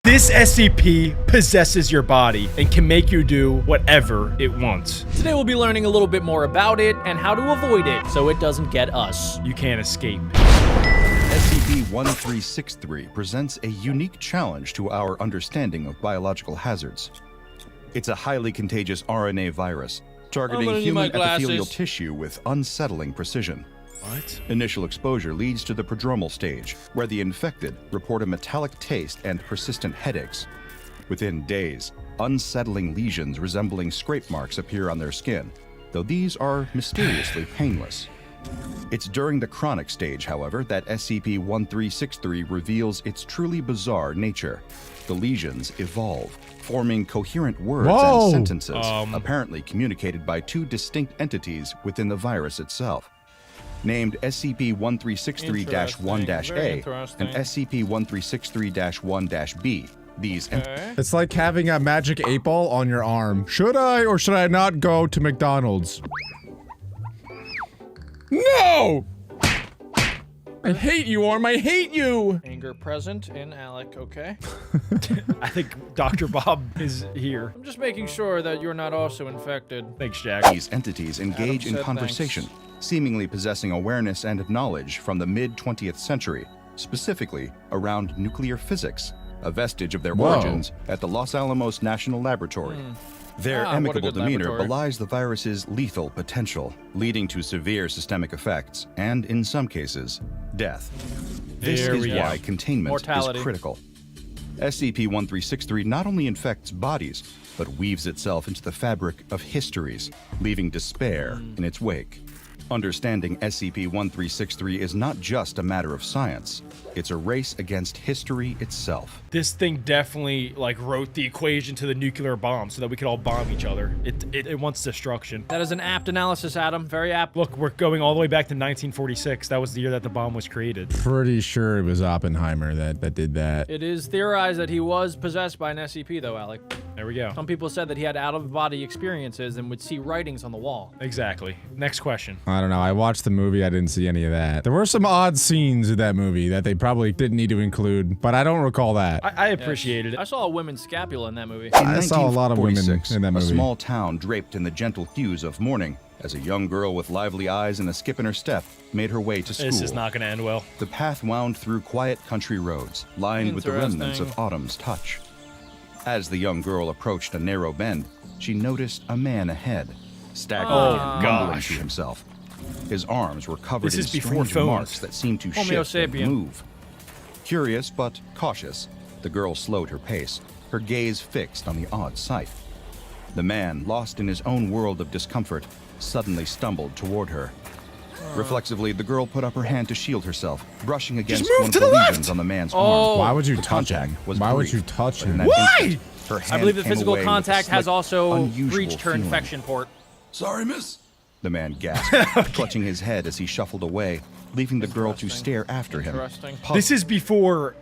This SCP possesses your body and can make you do whatever it wants. Today we'll be learning a little bit more about it and how to avoid it so it doesn't get us. You can't escape. SCP-1363 presents a unique challenge to our understanding of biological hazards. It's a highly contagious RNA virus targeting human epithelial tissue with unsettling precision. What? Initial exposure leads to the prodromal stage, where the infected report a metallic taste and persistent headaches. Within days, unsettling lesions resembling scrape marks appear on their skin, though these are mysteriously painless. It's during the chronic stage, however, that SCP-1363 reveals its truly bizarre nature. The lesions evolve, forming coherent words and sentences, apparently communicated by two distinct entities within the virus itself. Named SCP-1363-1-A and SCP-1363-1-B. It's like having a magic 8-ball on your arm. Should I or should I not go to McDonald's? No! I hate you, Orm. I hate you! Anger present in Alec, okay? I think Dr. Bob is here. I'm just making sure that you're not also infected. Thanks, Jack. These entities engage in conversation, seemingly possessing awareness and knowledge from the mid-20th century, specifically around nuclear physics, a vestige of their origins at the Los Alamos National Laboratory. Their amicable demeanor belies the virus's lethal potential, leading to severe systemic effects and, in some cases, death. This is why containment is critical. SCP-1363 not only infects bodies, but weaves itself into the fabric of histories, leaving despair in its wake. Understanding SCP-1363 is not just a matter of science, it's a race against history itself. This thing definitely, wrote the equation to the nuclear bomb so that we could all bomb each other. It wants destruction. That is an apt analysis, Adam. Very apt. Look, we're going all the way back to 1946. That was the year that the bomb was created. Pretty sure it was Oppenheimer that did that. It is theorized that he was possessed by an SCP, though, Alec. There we go. Some people said that he had out-of-body experiences and would see writings on the wall. Exactly. Next question. I don't know. I watched the movie. I didn't see any of that. There were some odd scenes in that movie that they probably didn't need to include, but I don't recall that. I appreciated it. I saw a women's scapula in that movie. I saw a lot of women in that movie. A small town draped in the gentle hues of morning, as a young girl with lively eyes and a skip in her step made her way to school. This is not going to end well. The path wound through quiet country roads, lined with the remnants of autumn's touch. As the young girl approached a narrow bend, she noticed a man ahead, staggering and mumbling to himself. His arms were covered in strange marks that seemed to shift and move. Curious but cautious, the girl slowed her pace, her gaze fixed on the odd sight. The man, lost in his own world of discomfort, suddenly stumbled toward her. Reflexively, the girl put up her hand to shield herself, brushing against one of the lesions on the man's arm. Why would you touch him? Why would you touch him? Why? I believe the physical contact has also reached her infection port. Sorry, miss. The man gasped, clutching his head as he shuffled away, leaving the girl to stare after him. This is before,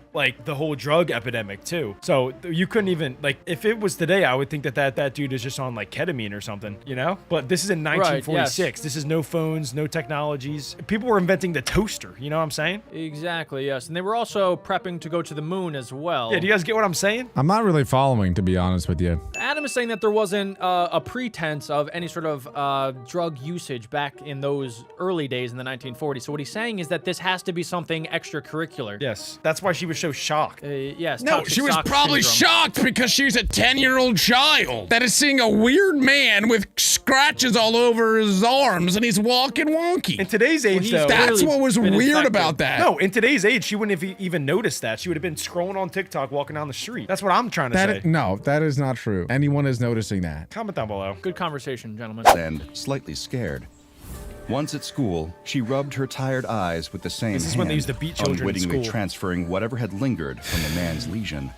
the whole drug epidemic, too. So you couldn't even, if it was today, I would think that dude is just on, ketamine or something, you know? But this is in 1946. Right, yes. This is no phones, no technologies. People were inventing the toaster, you know what I'm saying? Exactly, yes. And they were also prepping to go to the moon as well. Yeah, do you guys get what I'm saying? I'm not really following, to be honest with you. Adam is saying that there wasn't a pretense of any sort of drug usage back in those early days in the 1940s. So what he's saying is that this has to be something extracurricular. Yes, that's why she was so shocked. Yes. No, she was probably shocked because she's a 10-year-old child that is seeing a weird man with scratches all over his arms and he's walking wonky. In today's age, though, that's what was weird about that. No, in today's age, she wouldn't have even noticed that. She would have been scrolling on TikTok, walking down the street. That's what I'm trying to say. No, that is not true. Anyone is noticing that. Comment down below. Good conversation, gentlemen. And slightly scared. Once at school, she rubbed her tired eyes with the same hand, This is when they used to beat children in unwittingly school. transferring whatever had lingered from the man's lesion.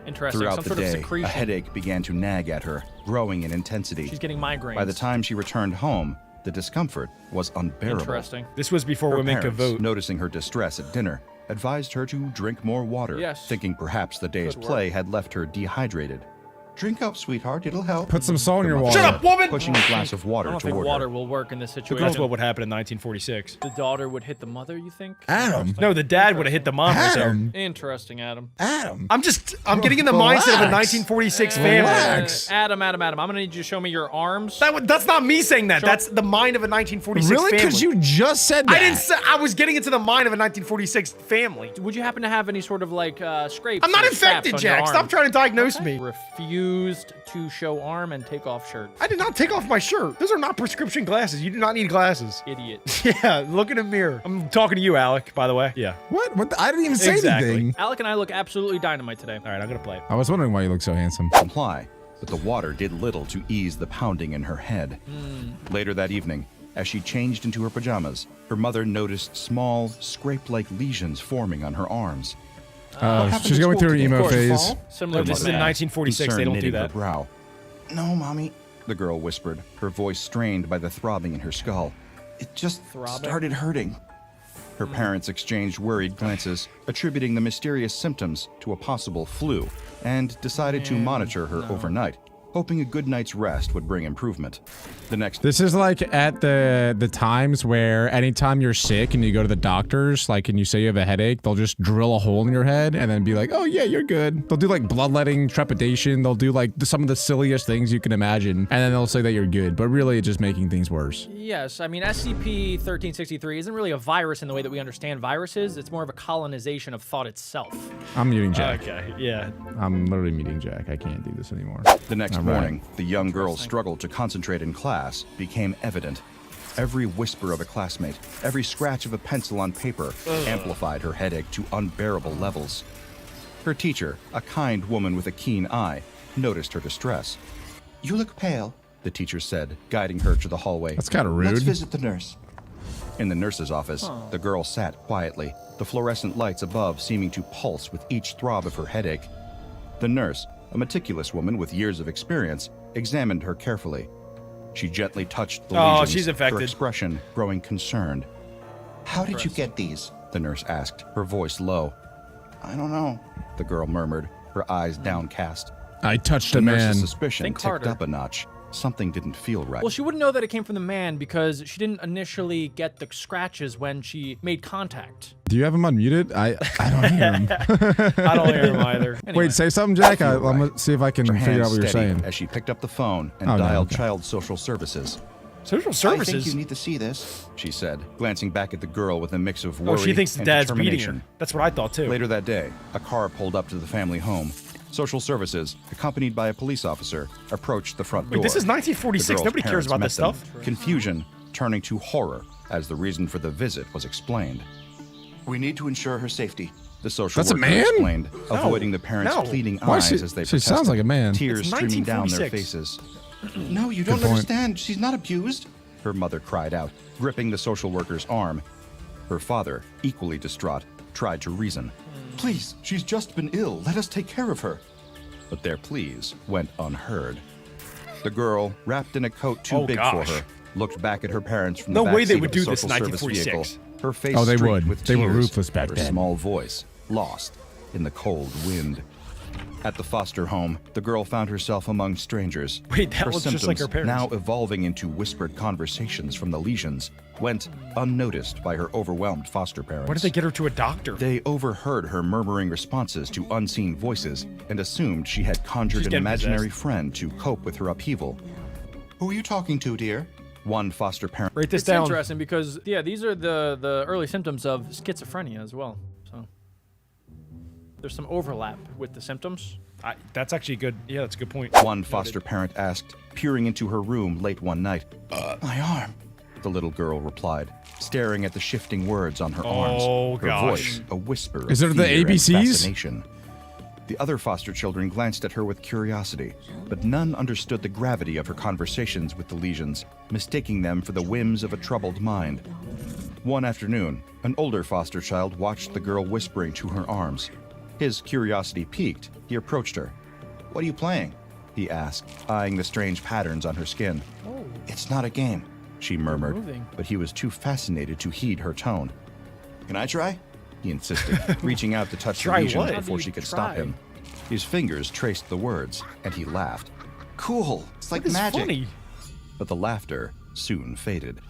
Interesting. Throughout Some the sort of day, secretion. a headache began to nag at her, growing in intensity. She's getting migraines. By the time she returned home, the discomfort was unbearable. Interesting. This was before Her women could parents, vote. noticing her distress at dinner, advised her to drink more water, Yes. thinking perhaps the day's Good play had left her dehydrated. Drink up, sweetheart. It'll help. Put some salt in your mother water. Shut up, woman! Pushing a glass of I water don't think toward water her. will work in this That's situation. what would happen in 1946. The daughter would hit the mother, you think? Adam. No, the dad would have hit the mom right there. Adam. Interesting, Adam. Adam. I'm getting in the mindset of a Relax. 1946 family. Relax. Adam, I'm gonna need you to show me your arms. That's not me saying that. Sure. That's the mind of a 1946 Really? family. Because you just said that. I didn't say I was getting into the mind of a 1946 family. Would you happen to have any sort of like scrapes? I'm not or scraps infected, on your Jack. Stop arm? trying to diagnose me. Refused to show arm and take off shirt. I did not take off my shirt. Those are not prescription glasses. You do not need glasses. Idiot. Yeah, look in a mirror. I'm talking to you, Alec, by the way. Yeah. What? What? I didn't even say Exactly. anything. Alec and I look absolutely dynamite today. All right, I'm going to play it. I was wondering why you look so handsome. Comply, but the water did little to ease the pounding in her head. Later that evening, as she changed into her pajamas, her mother noticed small, scrape-like lesions forming on her arms. happened She's at going school through her today? emo Of course, phase. fall? Similar This to is in that. 1946. Concern They don't do knitting that. Her brow. No, Mommy, the girl whispered, her voice strained by the throbbing in her skull. It just started hurting. Her parents exchanged worried glances, attributing the mysterious symptoms to a possible flu, and decided to monitor her overnight, hoping a good night's rest would bring improvement. The next This is like at the times where anytime you're sick and you go to the doctors, like, and you say you have a headache, they'll just drill a hole in your head and then be like, oh yeah, you're good. They'll do like bloodletting, trepidation. They'll do like some of the silliest things you can imagine. And then they'll say that you're good, but really it's just making things worse. Yes, I mean, SCP-1363 isn't really a virus in the way that we understand viruses. It's more of a colonization of thought itself. I'm muting Jack. Okay, yeah. I'm literally muting Jack. I can't do this anymore. The next All right. morning, the young girl's struggle to concentrate in class became evident. Every whisper of a classmate, every scratch of a pencil on paper amplified her headache to unbearable levels. Her teacher, a kind woman with a keen eye, noticed her distress. You look pale, the teacher said, guiding her to the hallway. That's kind of Let's rude. visit the nurse. In the nurse's office, the girl sat quietly, the fluorescent lights above seeming to pulse with each throb of her headache. The nurse, a meticulous woman with years of experience, examined her carefully. She gently touched the Oh, lesions, she's infected. her expression growing concerned. How did you get these? The nurse asked, her voice low. I don't know, the girl murmured, her eyes downcast. I touched The a man. nurse's suspicion Think ticked harder. up a notch. Something didn't feel right. Well, she wouldn't know that it came from the man because she didn't initially get the scratches when she made contact. Do you have him unmuted? I don't hear him. I don't hear him either. Anyway. Wait, say something, Jack. I'm Right. gonna see if I can her figure hand out what you're steadied saying. as she picked up the phone and Oh, no, dialed okay. Child Social Services. Social I services. think you need to see this, she said, glancing back at the girl with a mix of worry Oh, she thinks the and dad's beating determination. her. That's what I thought too. Later that day, a car pulled up to the family home. Social Services, accompanied by a police officer, approached the front door. Wait, this is The 1946. girl's Nobody cares parents about met this them, stuff. Confusion turning to horror as the reason for the visit was explained. We need to ensure her safety, the social That's a worker man? explained, avoiding the parents' No. pleading Why eyes she- as they she protested, sounds like a man. tears It's streaming down their 1946. faces. No, you don't point. understand. She's not abused, her mother cried out, gripping the social worker's arm. Her father, equally distraught, tried to reason. Please, she's just been ill. Let us take care of her. But their pleas went unheard. The girl, wrapped in a coat too Oh, big gosh. for her, looked back at her parents from No the back way they seat would of the do this in social service 1946. vehicle, her face Oh, they streaked would. with They were tears, ruthless back her then. small voice lost in the cold wind. At the foster home, the girl found herself among strangers. Wait, that her looks just like her symptoms, parents. now evolving into whispered conversations from the lesions, went unnoticed by her overwhelmed foster parents. Why did they get her to a doctor? They overheard her murmuring responses to unseen voices and assumed she had conjured She's an getting imaginary possessed. friend to cope with her upheaval. Who are you talking to, dear? One foster parent. Write this It's down. interesting because, yeah, these are the early symptoms of schizophrenia as well. So there's some overlap with the symptoms. That's actually good. Yeah, that's a good point. One foster parent asked, peering into her room late one night. My arm, the little girl replied, staring at the shifting words on her arms. Oh, Her gosh. voice a whisper Is of it the fear and ABCs? fascination. The other foster children glanced at her with curiosity, but none understood the gravity of her conversations with the lesions, mistaking them for the whims of a troubled mind. One afternoon, an older foster child watched the girl whispering to her arms. His curiosity piqued. He approached her. What are you playing? He asked, eyeing the strange patterns on her skin. Oh. It's not a game, she murmured, moving. but he was too fascinated to heed her tone. Can I try? He insisted, reaching out to touch the Try lesion what? before How do she you could try? stop him. His fingers traced the words, and he laughed. Cool, it's like It's magic. funny. But the laughter soon faded.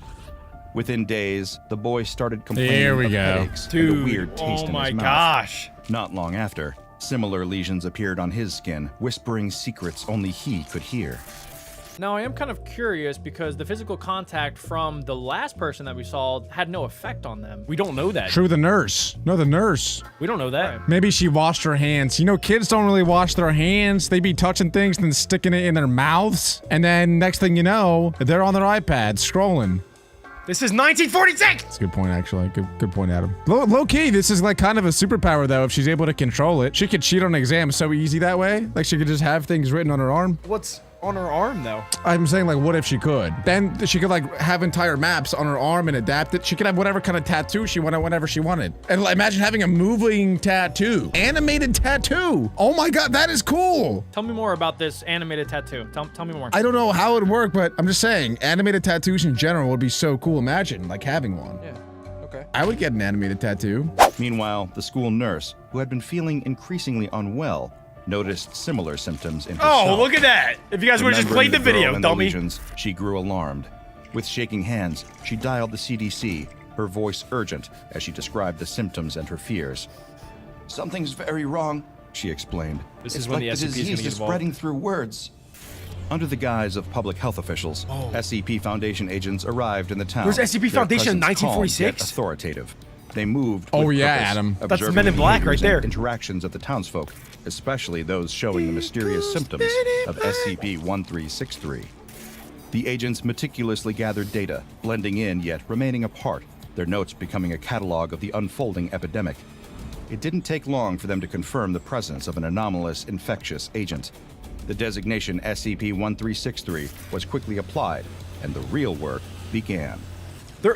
Within days, the boy started There complaining we of go. headaches and Dude, a weird taste oh in my his mouth. gosh. Not long after, similar lesions appeared on his skin, whispering secrets only he could hear. Now, I am kind of curious because the physical contact from the last person that we saw had no effect on them. We don't know that. True, the nurse. No, the nurse. We don't know that. Maybe she washed her hands. You know, kids don't really wash their hands. They be touching things and then sticking it in their mouths. And then next thing you know, they're on their iPad scrolling. This is 1946! That's a good point, actually. Good point, Adam. Low key, this is like kind of a superpower, though, if she's able to control it. She could cheat on exams so easy that way. Like, she could just have things written on her arm. What's on her arm, though? I'm saying, like, what if she could? Then she could, like, have entire maps on her arm and adapt it. She could have whatever kind of tattoo she wanted whenever she wanted. And like, imagine having a moving tattoo. Animated tattoo. Oh my god, that is cool. Tell me more about this animated tattoo. Tell me more. I don't know how it would work, but I'm just saying, animated tattoos in general would be so cool. Imagine, like, having one. Yeah. Okay. I would get an animated tattoo. Meanwhile, the school nurse, who had been feeling increasingly unwell, noticed similar symptoms in Oh, herself. look at that. If you guys would have just Remembering played the girl video, and the dummy. lesions, she grew alarmed. With shaking hands, she dialed the CDC, her voice urgent as she described the symptoms and her fears. Something's very wrong, she explained. This It's is when like the SCP is gonna disease get is involved. spreading through words. Under the guise of public health officials, SCP Foundation agents arrived in the town. There's SCP Their Foundation in presence calm, 1946? yet authoritative. They moved Oh, with yeah, purpose, Adam. That's observing Men in the Black right behaviors and there. interactions of the townsfolk, especially those showing the mysterious symptoms of SCP-1363. The agents meticulously gathered data, blending in yet remaining apart, their notes becoming a catalog of the unfolding epidemic. It didn't take long for them to confirm the presence of an anomalous infectious agent. The designation SCP-1363 was quickly applied, and the real work began.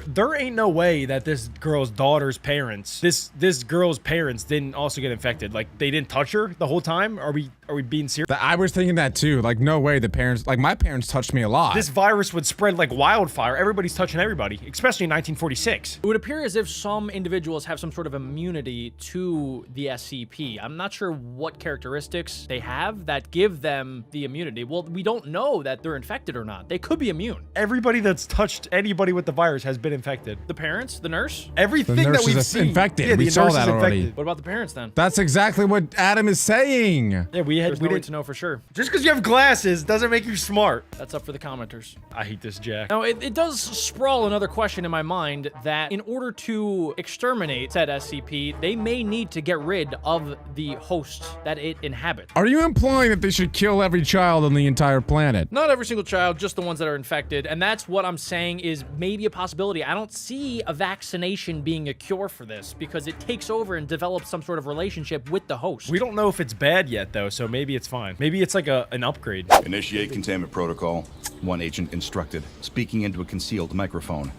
There ain't no way that this girl's daughter's parents, this girl's parents didn't also get infected. Like, they didn't touch her the whole time? Are we being serious? I was thinking that too. Like, no way the parents, like, my parents touched me a lot. This virus would spread like wildfire. Everybody's touching everybody, especially in 1946. It would appear as if some individuals have some sort of immunity to the SCP. I'm not sure what characteristics they have that give them the immunity. Well, we don't know that they're infected or not. They could be immune. Everybody that's touched anybody with the virus has been infected. The parents, the nurse. Everything The that nurse we've is seen. infected. Yeah, We the saw nurse that is already. infected. What about the parents then? That's exactly what Adam is saying. Yeah, we There's no way didn't. to know for sure. Just because you have glasses doesn't make you smart. That's up for the commenters. I hate this Jack. Now, it does sprawl another question in my mind that in order to exterminate said SCP, they may need to get rid of the host that it inhabits. Are you implying that they should kill every child on the entire planet? Not every single child, just the ones that are infected. And that's what I'm saying is maybe a possibility. I don't see a vaccination being a cure for this because it takes over and develops some sort of relationship with the host. We don't know if it's bad yet, though, so maybe it's fine. Maybe it's like an upgrade. Initiate containment protocol, one agent instructed, speaking into a concealed microphone.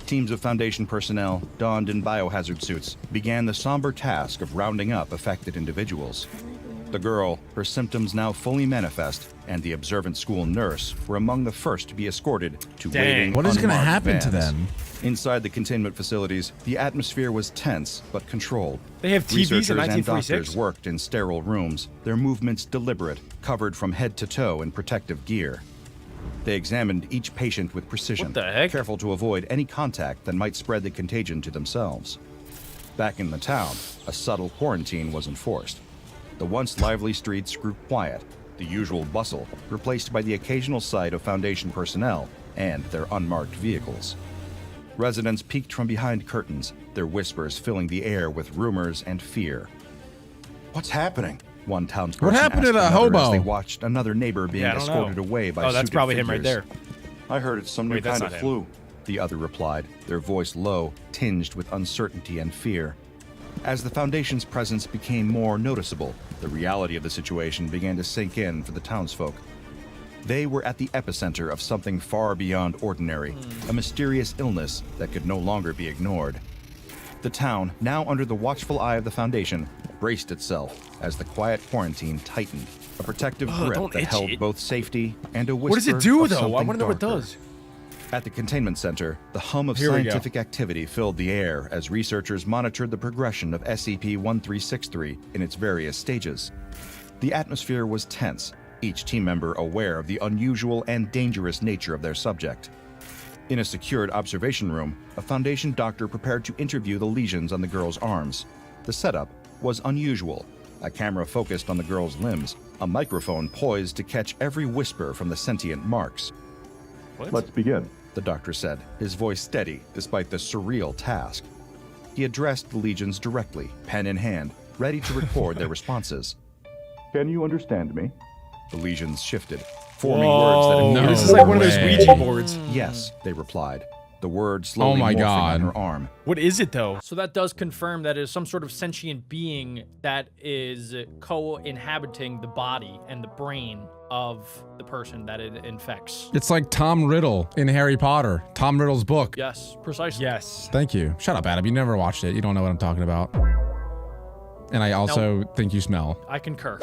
Teams of Foundation personnel, donned in biohazard suits, began the somber task of rounding up affected individuals. The girl, her symptoms now fully manifest, and the observant school nurse were among the first to be escorted to Dang. waiting What is gonna unmarked happen to vans. them? Inside the containment facilities, the atmosphere was tense but controlled. They have TVs in Researchers and 1946? doctors worked in sterile rooms, their movements deliberate, covered from head to toe in protective gear. They examined each patient with precision, What the heck? careful to avoid any contact that might spread the contagion to themselves. Back in the town, a subtle quarantine was enforced. The once lively streets grew quiet, the usual bustle replaced by the occasional sight of Foundation personnel and their unmarked vehicles. Residents peeked from behind curtains, their whispers filling the air with rumors and fear. What's happening? One townsperson What happened to asked the another as hobo? they watched another neighbor being Yeah, I don't escorted know. away by Oh, that's suited probably him right figures. there. I heard it's some new Wait, that's kind of not him. flu, the other replied, their voice low, tinged with uncertainty and fear. As the Foundation's presence became more noticeable, the reality of the situation began to sink in for the townsfolk. They were at the epicenter of something far beyond ordinary, a mysterious illness that could no longer be ignored. The town, now under the watchful eye of the Foundation, braced itself as the quiet quarantine tightened, a protective grip don't that itch held it. both safety and a whisper What does it do, of though? I something want to know what it darker. does. At the containment center, the hum of Here we go. scientific activity filled the air as researchers monitored the progression of SCP-1363 in its various stages. The atmosphere was tense, each team member aware of the unusual and dangerous nature of their subject. In a secured observation room, a Foundation doctor prepared to interview the lesions on the girl's arms. The setup was unusual. A camera focused on the girl's limbs, a microphone poised to catch every whisper from the sentient marks. Let's begin, the doctor said, his voice steady despite the surreal task. He addressed the legions directly, pen in hand, ready to record their responses. Can you understand me? The legions shifted, forming words that appeared This is like one of those Ouija boards. Yes, they replied. The word slowly morphing on her arm. What is it, though? So that does confirm that it is some sort of sentient being that is co-inhabiting the body and the brain of the person that it infects. It's like Tom Riddle in Harry Potter. Tom Riddle's book. Yes, precisely. Yes. Thank you. Shut up, Adam. You never watched it. You don't know what I'm talking about. And I also think you smell. I concur.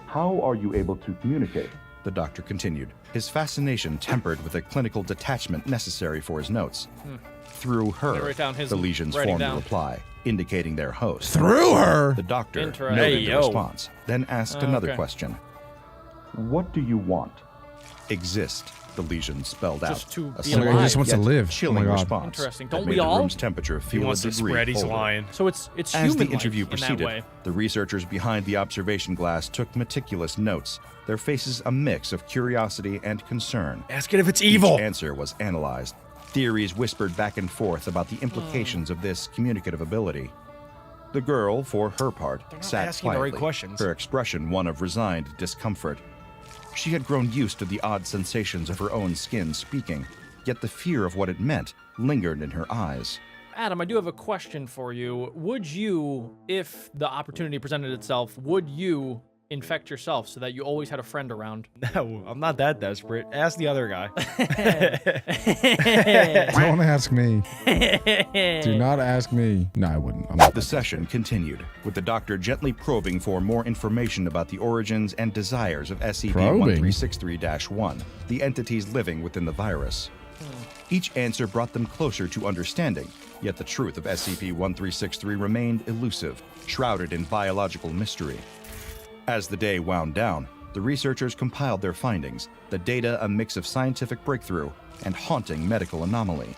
How are you able to communicate? The doctor continued, his fascination tempered with a clinical detachment necessary for his notes. Through her, write down his the legions writing formed a down. reply, indicating their host. Through her? The doctor Interesting. noted Hey, the yo. response, then asked another Okay. question. What do you want? Exist, the legions spelled out. Just to A be simple alive. He just wants to yet live. Chilling Oh my God. response. Interesting. that Don't made we the all? room's temperature He feel wants a to degree spread, he's colder. lying. So it's As human the interview in that proceeded, way. the researchers behind the observation glass took meticulous notes, their faces a mix of curiosity and concern. Ask it if it's evil. Each answer was analyzed. Theories whispered back and forth about the implications of this communicative ability. The girl, for her part, not sat asking the right quietly, questions. her expression one of resigned discomfort. She had grown used to the odd sensations of her own skin speaking, yet the fear of what it meant lingered in her eyes. Adam, I do have a question for you. Would you, if the opportunity presented itself, would you infect yourself so that you always had a friend around? No, I'm not that desperate. Ask the other guy. Don't ask me. Do not ask me. No, I wouldn't. I'm not. The session continued, with the doctor gently probing for more information about the origins and desires of SCP-1363-1, the entities living within the virus. Each answer brought them closer to understanding, yet the truth of SCP-1363 remained elusive, shrouded in biological mystery. As the day wound down, the researchers compiled their findings, the data a mix of scientific breakthrough and haunting medical anomaly.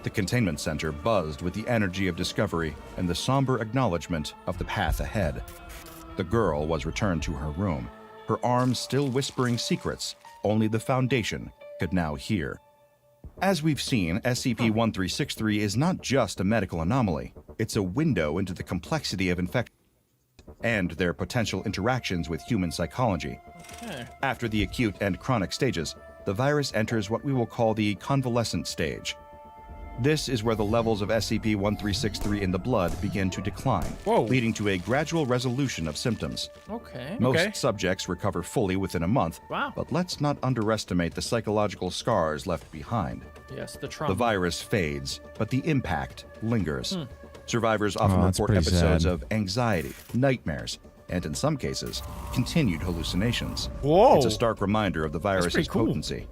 The containment center buzzed with the energy of discovery and the somber acknowledgement of the path ahead. The girl was returned to her room, her arms still whispering secrets only the Foundation could now hear. As we've seen, SCP-1363 is not just a medical anomaly. It's a window into the complexity of infection and their potential interactions with human psychology. After the acute and chronic stages, the virus enters what we will call the convalescent stage. This is where the levels of SCP-1363 in the blood begin to decline, leading to a gradual resolution of symptoms. Okay. Most subjects recover fully within a month, Wow. but let's not underestimate the psychological scars left behind. Yes, the The trauma. virus fades, but the impact lingers. Survivors often that's report pretty episodes sad. of anxiety, nightmares, and in some cases, continued hallucinations. Whoa. It's a stark reminder of the virus's pretty cool. potency.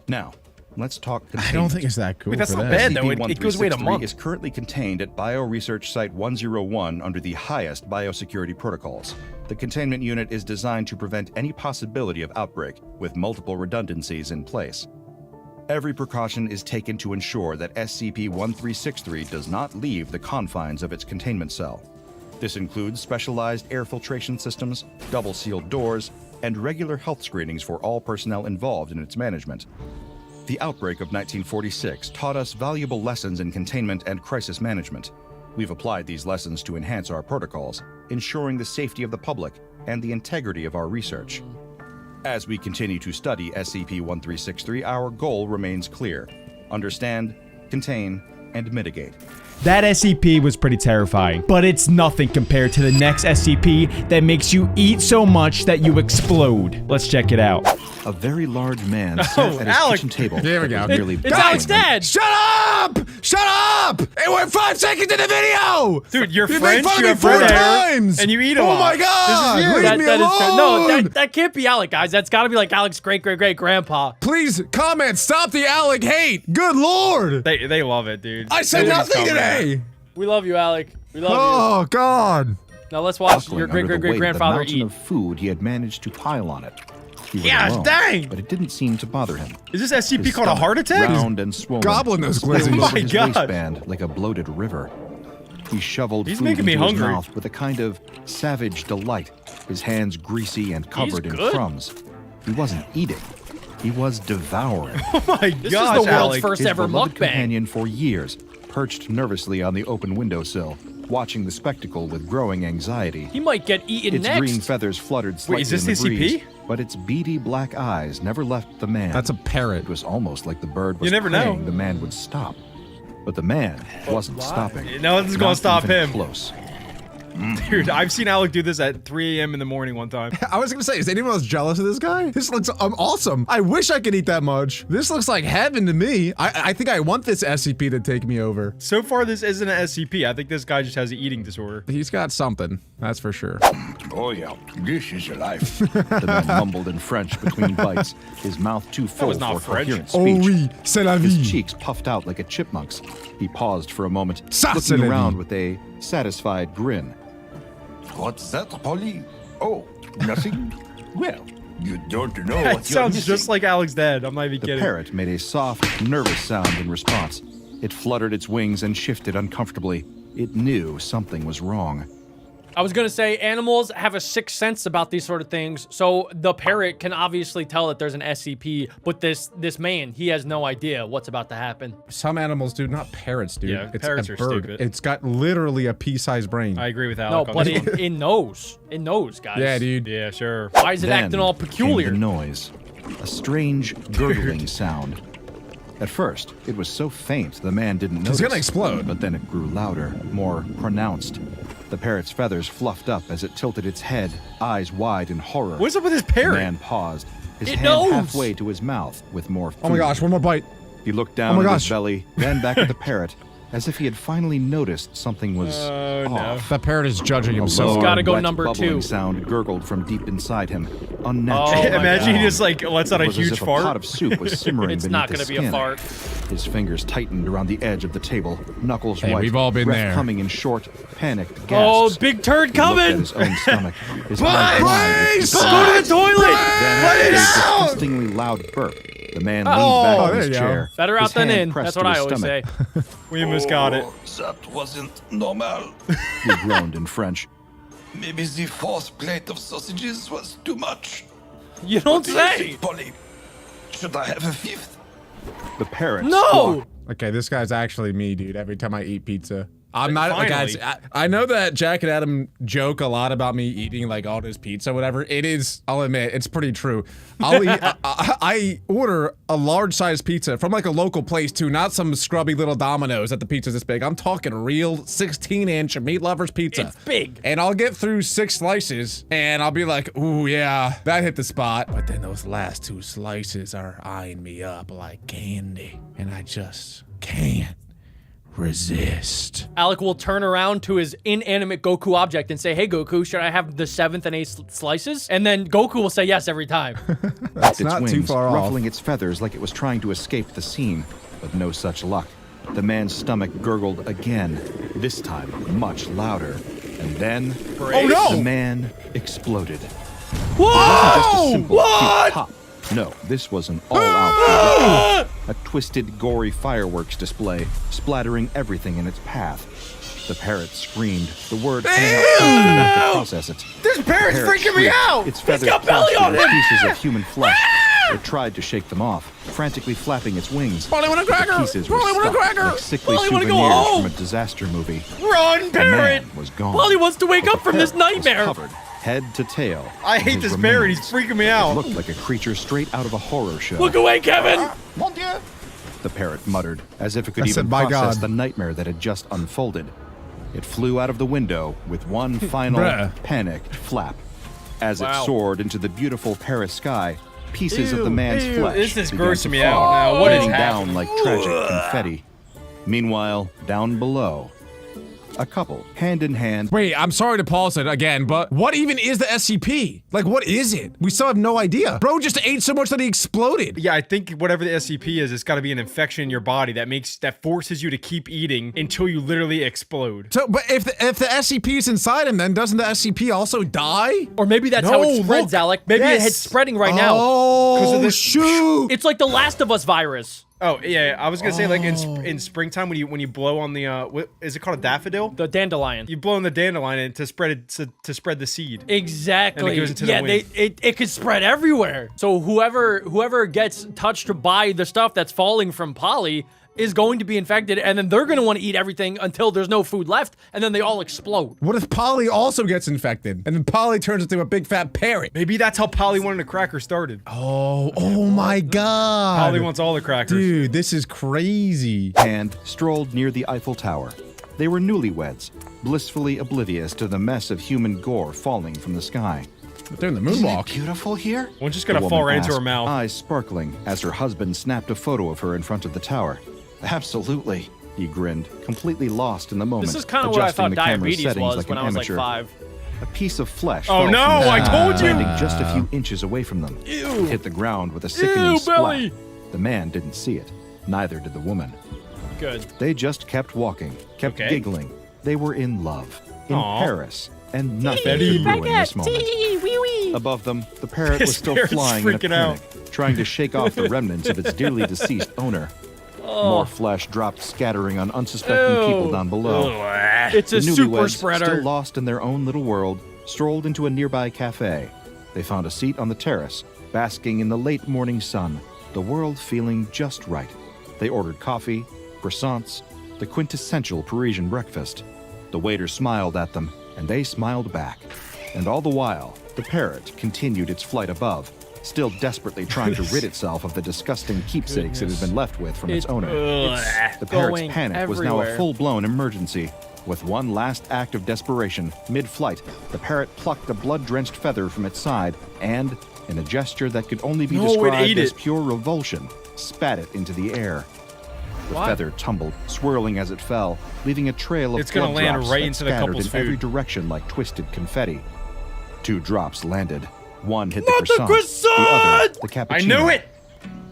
Now, let's talk I containment. don't think it's that cool Wait, that's for not them. bad, though. It goes away in a SCP-1363 month. is currently contained at Bioresearch Site 101 under the highest biosecurity protocols. The containment unit is designed to prevent any possibility of outbreak, with multiple redundancies in place. Every precaution is taken to ensure that SCP-1363 does not leave the confines of its containment cell. This includes specialized air filtration systems, double-sealed doors, and regular health screenings for all personnel involved in its management. The outbreak of 1946 taught us valuable lessons in containment and crisis management. We've applied these lessons to enhance our protocols, ensuring the safety of the public and the integrity of our research. As we continue to study SCP-1363, our goal remains clear: understand, contain, and mitigate. That SCP was pretty terrifying, but it's nothing compared to the next SCP that makes you eat so much that you explode. Let's check it out. A very large man sat at his Alec. kitchen table. There we that go. was nearly It's buried Alec's in- dad! Shut up! Shut up! Hey, we're 5 seconds in the video! Dude, you're You French, made fun you of me have 4 red hair, times! and you eat a Oh lot. my god! This is you. Leave me That is alone! no, that can't be Alec, guys. That's got to be like Alec's great-great-great-grandpa. Please comment. Stop the Alec hate. Good lord! They love it, dude. I said Everything's nothing coming out. today. We love you, Alec. We love Oh god! Now let's watch buckling your under the weight of the great-great-great-grandfather mountain eat. of food he had managed to pile on it. He was Gosh, alone, dang! but it didn't seem to bother him. Is this SCP His called a stomach, heart attack? Round and swollen, gobbling those spilling glizzies. over Oh my his God. waistband like a bloated river. He shoveled He's food making me into his hungry. mouth with a kind of savage delight, his hands greasy and covered in good. crumbs. He wasn't eating. He was devouring. Oh my This gosh, is the world's Alec. first His ever beloved mukbang. companion for years, perched nervously on the open windowsill, watching the spectacle with growing anxiety. He might get eaten Its next. green feathers fluttered slightly is this in the the breeze, SCP? but its beady black eyes never left the man. That's a parrot. It was almost like the bird was You never know. praying the man would stop. But the man wasn't stopping. No one's gonna Not stop even him. Close. Dude, I've seen Alec do this at 3 a.m. in the morning one time. I was gonna say, is anyone else jealous of this guy? This looks awesome. I wish I could eat that much. This looks like heaven to me. I think I want this SCP to take me over. So far, this isn't an SCP. I think this guy just has an eating disorder. He's got something, that's for sure. Oh yeah, this is your life. The man mumbled in French between bites, his mouth too full was not for French. coherent Oh speech. oui, c'est la His vie. cheeks puffed out like a chipmunk's. He paused for a moment, Ça, c'est looking la around vie. with a satisfied grin. What's that, Polly? Oh, nothing? Well, you don't know That what you're sounds missing. just like Alec's dad. I'm not even The kidding. parrot made a soft, nervous sound in response. It fluttered its wings and shifted uncomfortably. It knew something was wrong. I was gonna say animals have a sixth sense about these sort of things, so the parrot can obviously tell that there's an SCP, but this man, he has no idea what's about to happen. Some animals do, not parrots, dude. Yeah, it's parrots a are bird. stupid. It's got literally a pea-sized brain. I agree with No, Alec on but this one. it knows. It knows, guys. Yeah, dude. Yeah, sure. Why is it Then acting all came peculiar? the noise, a strange gurgling sound. At first, it was so faint the man didn't notice. It's gonna explode. But then it grew louder, more pronounced. The parrot's feathers fluffed up as it tilted its head, eyes wide in horror. What's up with this The parrot? man paused, his It hand knows. halfway to his mouth with more food. Oh my gosh, one more bite. He looked Oh down my at his gosh. belly, then back at the parrot, as if he had finally noticed something was Oh, no. off. That parrot is judging him A so low, hard. gotta go wet, number bubbling 2. sound gurgled from deep inside him. Unnatural. Oh my Imagine he God. just like lets out a It was as huge if fart. A pot of soup was simmering It's beneath not his gonna be skin. a fart. His fingers tightened around the edge of the table, knuckles Hey, white, we've all been breath there. coming in short, panicked Oh, gasps. big turd He looked at coming! his own stomach, his eyes wide with Please! concern. Go to the toilet! Then, Let it a out! disgustingly loud burp. The man leaned Oh, back in there his you go. chair. Better his out than hand in. pressed That's to what I his always stomach. say. We almost got it. Oh, that wasn't normal. He groaned in French. Maybe the fourth plate of sausages was too much. You don't What do you say! think, Polly? Should I have a fifth? The parrot No! squawked. Okay, this guy's actually me, dude. Every time I eat pizza. I'm not, Finally. guys, I know that Jack and Adam joke a lot about me eating like all this pizza, whatever. It is, I'll admit, it's pretty true. I'll eat, I order a large size pizza from like a local place too, not some scrubby little Domino's at the pizza's this big. I'm talking real 16-inch meat lovers pizza. It's big. And I'll get through 6 slices and I'll be like, ooh, yeah, that hit the spot. But then those last 2 slices are eyeing me up like candy. And I just can't resist. Alec will turn around to his inanimate Goku object and say, hey Goku, should I have the 7th and 8th slices? And then Goku will say yes every time. That's its not wings, too far off. ruffling its feathers like it was trying to escape the scene, but no such luck. The man's stomach gurgled again, this time much louder. And then Oh, the no! man exploded. Whoa! Just a simple cute pop. No, this was an all-out a twisted, gory fireworks display, splattering everything in its path. The parrot screamed, the word coming out faster than it could process it. This parrot's Parrot freaking me shrieked, out! Its feathers got belly plastered on with pieces of human flesh. It tried to shake them off, frantically flapping its wings. Polly want a But cracker! the pieces were Polly want a stuck cracker! like sickly Polly wanna go souvenirs home! from a disaster movie. Run, The parrot! man was gone. Polly wants to wake But up the from this parrot was nightmare! covered, head to tail. I in hate his this parrot. He's remains. freaking me It out. looked like a creature straight out of a horror show. Look away, Kevin! Mon Dieu! The parrot muttered, as if it could I even said, "My process God." the nightmare that had just unfolded. It flew out of the window with one final Bruh. panicked flap. As Wow. it soared into the beautiful Paris sky, pieces of the man's Ew, flesh this is began grossing to me fall, out now. What is raining happening? down like tragic confetti. Meanwhile, down below, A couple, hand in hand. Wait, I'm sorry to pause it again, but what even is the SCP? Like, what is it? We still have no idea. Bro just ate so much that he exploded. Yeah, I think whatever the SCP is, it's got to be an infection in your body that forces you to keep eating until you literally explode. So, but if the SCP is inside him, then doesn't the SCP also die? Or maybe that's how it spreads, Alec. Maybe it's spreading right now. Oh, shoot! It's like the Last of Us virus. Oh yeah, I was gonna say like in springtime when you blow on the what is it called, a daffodil? The dandelion. You blow on the dandelion to spread the seed. Exactly. And it goes into the wind. it could spread everywhere. So whoever gets touched by the stuff that's falling from Polly is going to be infected, and then they're going to want to eat everything until there's no food left, and then they all explode. What if Polly also gets infected, and then Polly turns into a big fat parrot? Maybe that's how Polly wanted a cracker started. Oh my God. Polly wants all the crackers. Dude, this is crazy. And strolled near the Eiffel Tower. They were newlyweds, blissfully oblivious to the mess of human gore falling from the sky. But they're in the moonwalk. Beautiful here? One's just gonna The fall woman right into her asked, mouth. eyes sparkling as her husband snapped a photo of her in front of the tower. Absolutely, he grinned, completely lost in the moment. This is kind of what I adjusting thought the camera's diabetes settings was like when an I was like amateur. 5. A piece of flesh. Oh fell no, from I the told you! landing just a few inches away from them. Ew. It hit the ground with a sickening splat. belly. The man didn't see it. Neither did the woman. Good. They just kept walking, kept Okay. giggling. They were in love, in Aw. Paris, and nothing Betty could ruin this moment. Above them, the parrot was This still parrot's flying in a freaking out. panic, trying to shake off the remnants of its dearly deceased owner. More flesh dropped scattering on unsuspecting people down below. It's a The super newlyweds, spreader. still lost in their own little world, strolled into a nearby cafe. They found a seat on the terrace, basking in the late morning sun, the world feeling just right. They ordered coffee, croissants, the quintessential Parisian breakfast. The waiter smiled at them, and they smiled back. And all the while, the parrot continued its flight above, still desperately trying to rid itself of the disgusting keepsakes it had been left with from its owner. The parrot's going panic was now a everywhere. full-blown emergency. With one last act of desperation, mid-flight, the parrot plucked a blood-drenched feather from its side and, in a gesture that could only be No, it described ate as it. pure revulsion, spat it into the air. The What? feather tumbled, swirling as it fell, leaving a trail of It's gonna blood land drops right that into the scattered couple's in every food. direction like twisted confetti. 2 drops landed. One hit Not the the croissant, the other the cappuccino. I knew it!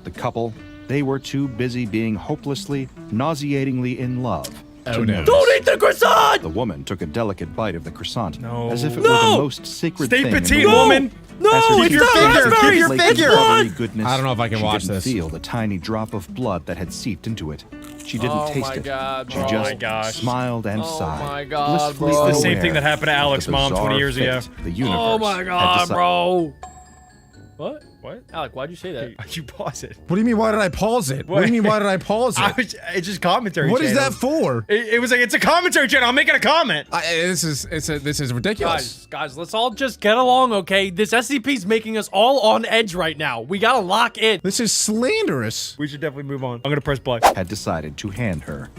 The couple, they were too busy being hopelessly, nauseatingly in love. Oh no. Don't eat the croissant! The woman took a delicate bite of the croissant, No. as if it were No! the most sacred Stay thing in petite, the world. woman! No, As her it's teeth your not finger, flared keep with your flakes finger! of buttery goodness, I don't know if I can she watch didn't this. feel the tiny drop of blood that had seeped into it. She didn't Oh taste my it. God, she bro. just Oh my gosh. smiled and Oh sighed. my God, blissfully bro. It's the same unaware thing that happened to of Alex' the mom 20 bizarre years ago. fate The universe Oh my had God, decided. bro. What? What? Alec, why'd you say that? You pause it. What do you mean, why did I pause it? What do you mean, why did I pause it? It's just commentary. What is that channels. for? It was like, it's a commentary channel. I'm making a comment. This is ridiculous. Guys, let's all just get along, okay? This SCP's making us all on edge right now. We gotta lock in. This is slanderous. We should definitely move on. I'm gonna press play. Had decided to hand her.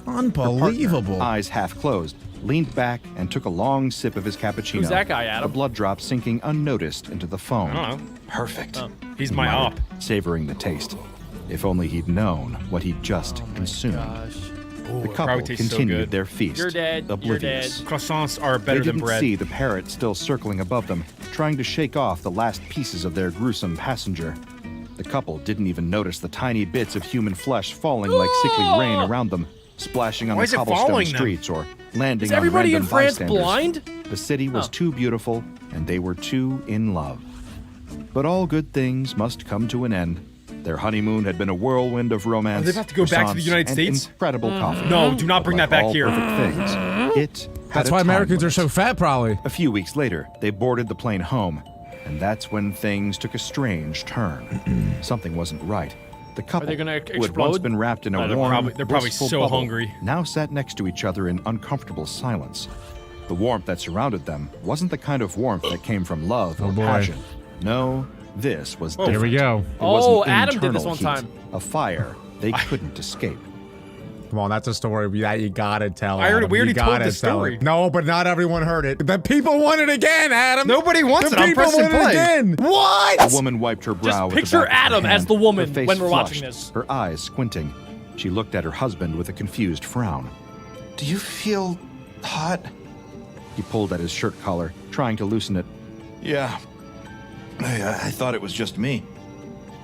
Unbelievable. Eyes half closed, leaned back and took a long sip of his cappuccino. Who's that guy, Adam? The blood drop sinking unnoticed into the foam. I don't know. Perfect. He's he my muttered, op. savoring the taste. If only he'd known what he'd just consumed. Gosh. The couple probably tastes so continued good. their feast. You're dead. You're Oblivious. dead. Croissants are better They than didn't bread. see the parrot still circling above them, trying to shake off the last pieces of their gruesome passenger. The couple didn't even notice the tiny bits of human flesh falling like sickly rain around them, splashing on Why the is it cobblestone following them? streets or landing Is on everybody random in France bystanders. blind? The city was Oh. too beautiful, and they were too in love. But all good things must come to an end. Their honeymoon had been a whirlwind of romance. Are they about to go back to the croissants, United and States? Incredible coffee. No, do not But bring like that back all here. perfect things, it had That's a why time Americans are limit. so fat, probably. A few weeks later, they boarded the plane home, and that's when things took a strange turn. Something wasn't right. The couple, they gonna who had once explode? been wrapped in a They're warm, probably blissful so bubble, hungry. now sat next to each other in uncomfortable silence. The warmth that surrounded them wasn't the kind of warmth that came from love or boy. passion. No, this was different. Here we go. It was Oh, an Adam did this internal one heat, time. A fire they couldn't escape. Come on, that's a story that you gotta tell. I already- Adam. we already You told gotta the tell story. it. No, but not everyone heard it. The people want it again, Adam. Nobody wants the it. I'm people pressing want it play. again. What? The woman wiped her brow Just with the picture back of her Adam hand, as the woman her face when we're watching flushed, this. Her eyes squinting. She looked at her husband with a confused frown. Do you feel hot. He pulled at his shirt collar, trying to loosen it. Yeah. I thought it was just me.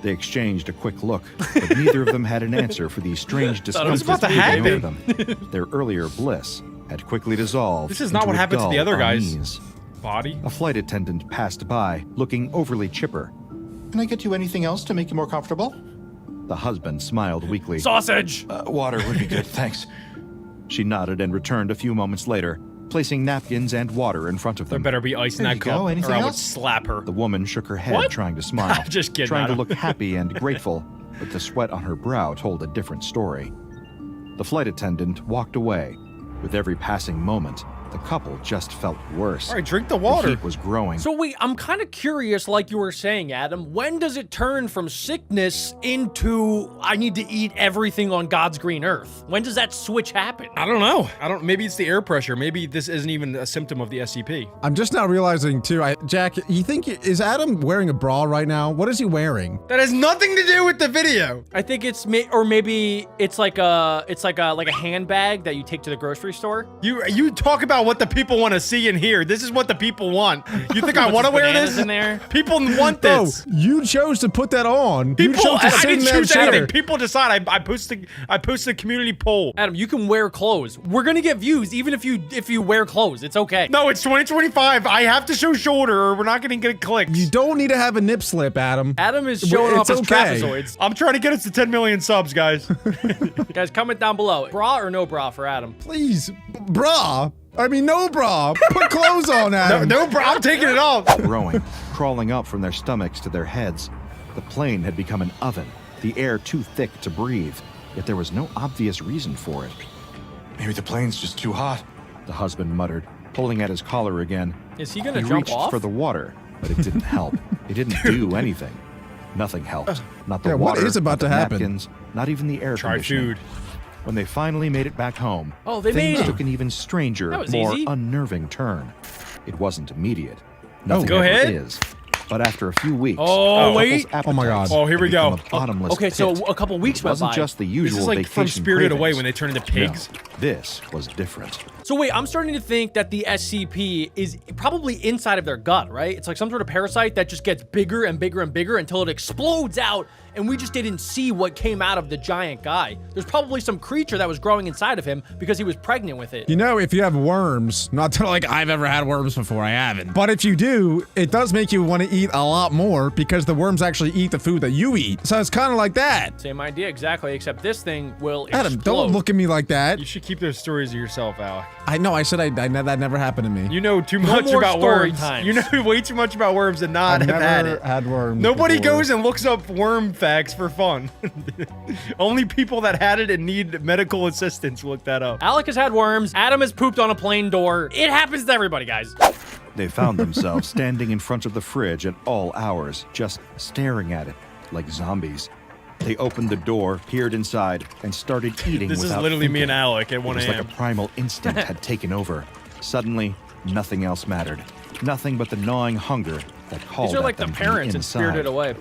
They exchanged a quick look, but neither of them had an answer for the strange discomfort about to creeping over happen. them. Their earlier bliss had quickly dissolved. This is not into what a happened to the dull other guy's unease. body. A flight attendant passed by, looking overly chipper. Can I get you anything else to make you more comfortable? The husband smiled weakly. Sausage. Water would be good, thanks. She nodded and returned a few moments later, placing napkins and water in front of There them. better be ice in There that you cup, go. or Anything I would else? slap her. The woman shook her head, What? trying to smile. Just kidding, Trying to Adam. look happy and grateful, but the sweat on her brow told a different story. The flight attendant walked away. With every passing moment, the couple just felt worse. All right, drink the The water. heat was growing. So wait, I'm kind of curious, like you were saying, Adam, when does it turn from sickness into I need to eat everything on God's green earth? When does that switch happen? I don't know. Maybe it's the air pressure. Maybe this isn't even a symptom of the SCP. I'm just now realizing too. Jack, you think is Adam wearing a bra right now? What is he wearing? That has nothing to do with the video. I think it's maybe it's like a handbag that you take to the grocery store. You talk about what the people want to see and hear. This is what the people want. You think I want to wear Bananas this? in there. People want No, this. you chose to put that on. People, you chose to I sit in didn't that choose chair. anything. People decide. I posted a community poll. Adam, you can wear clothes. We're gonna get views even if you wear clothes. It's okay. No, it's 2025. I have to show shoulder, or we're not going to get clicks. You don't need to have a nip slip, Adam. Adam is showing off It's his okay. trapezoids. I'm trying to get us to 10 million subs, guys. Guys, comment down below. Bra or no bra for Adam? Please, bra. I mean, no bra. Put clothes on, Adam. No, bro, I'm taking it off. Growing, crawling up from their stomachs to their heads. The plane had become an oven, the air too thick to breathe, yet there was no obvious reason for it. Maybe the plane's just too hot. The husband muttered, pulling at his collar again. Is he gonna He jump reached off? for the water, but it didn't help. It didn't do anything. Nothing helped. Not the Yeah, what water, is about not to the happen? napkins, not even the air Try conditioning. food. When they finally made it back home, Oh, they things made it. took an even stranger, That was more easy. unnerving turn. It wasn't immediate. Nothing go ever ahead. is. But after a few weeks, Oh, the wait. couple's Oh my God. appetites Oh, here we had go. become a bottomless Okay, so pit. a couple weeks It went wasn't by. just the This usual is like from vacation Spirited Away cravings. when they turn into No, pigs. this was different. So wait, I'm starting to think that the SCP is probably inside of their gut, right? It's like some sort of parasite that just gets bigger and bigger and bigger until it explodes out, and we just didn't see what came out of the giant guy. There's probably some creature that was growing inside of him because he was pregnant with it. You know, if you have worms, not that like I've ever had worms before, I haven't. But if you do, it does make you want to eat a lot more because the worms actually eat the food that you eat. So it's kind of like that. Same idea exactly, except this thing will Adam, explode. don't look at me like that. You should keep those stories to yourself, Alec. I know, I said that never happened to me. You know too No much more about story worms. times. You know way too much about worms and not I've have had never it. had worms Nobody before. goes and looks up worm facts for fun. Only people that had it and need medical assistance look that up. Alec has had worms. Adam has pooped on a plane door. It happens to everybody, guys. They found themselves standing in front of the fridge at all hours, just staring at it like zombies. They opened the door, peered inside, and started eating This is without literally me thinking. and Alec at 1 It was like a.m. a primal instinct had taken over. Suddenly, nothing else mattered. Nothing but the gnawing hunger that called These are at like the them from parents in inside. Spirited Away.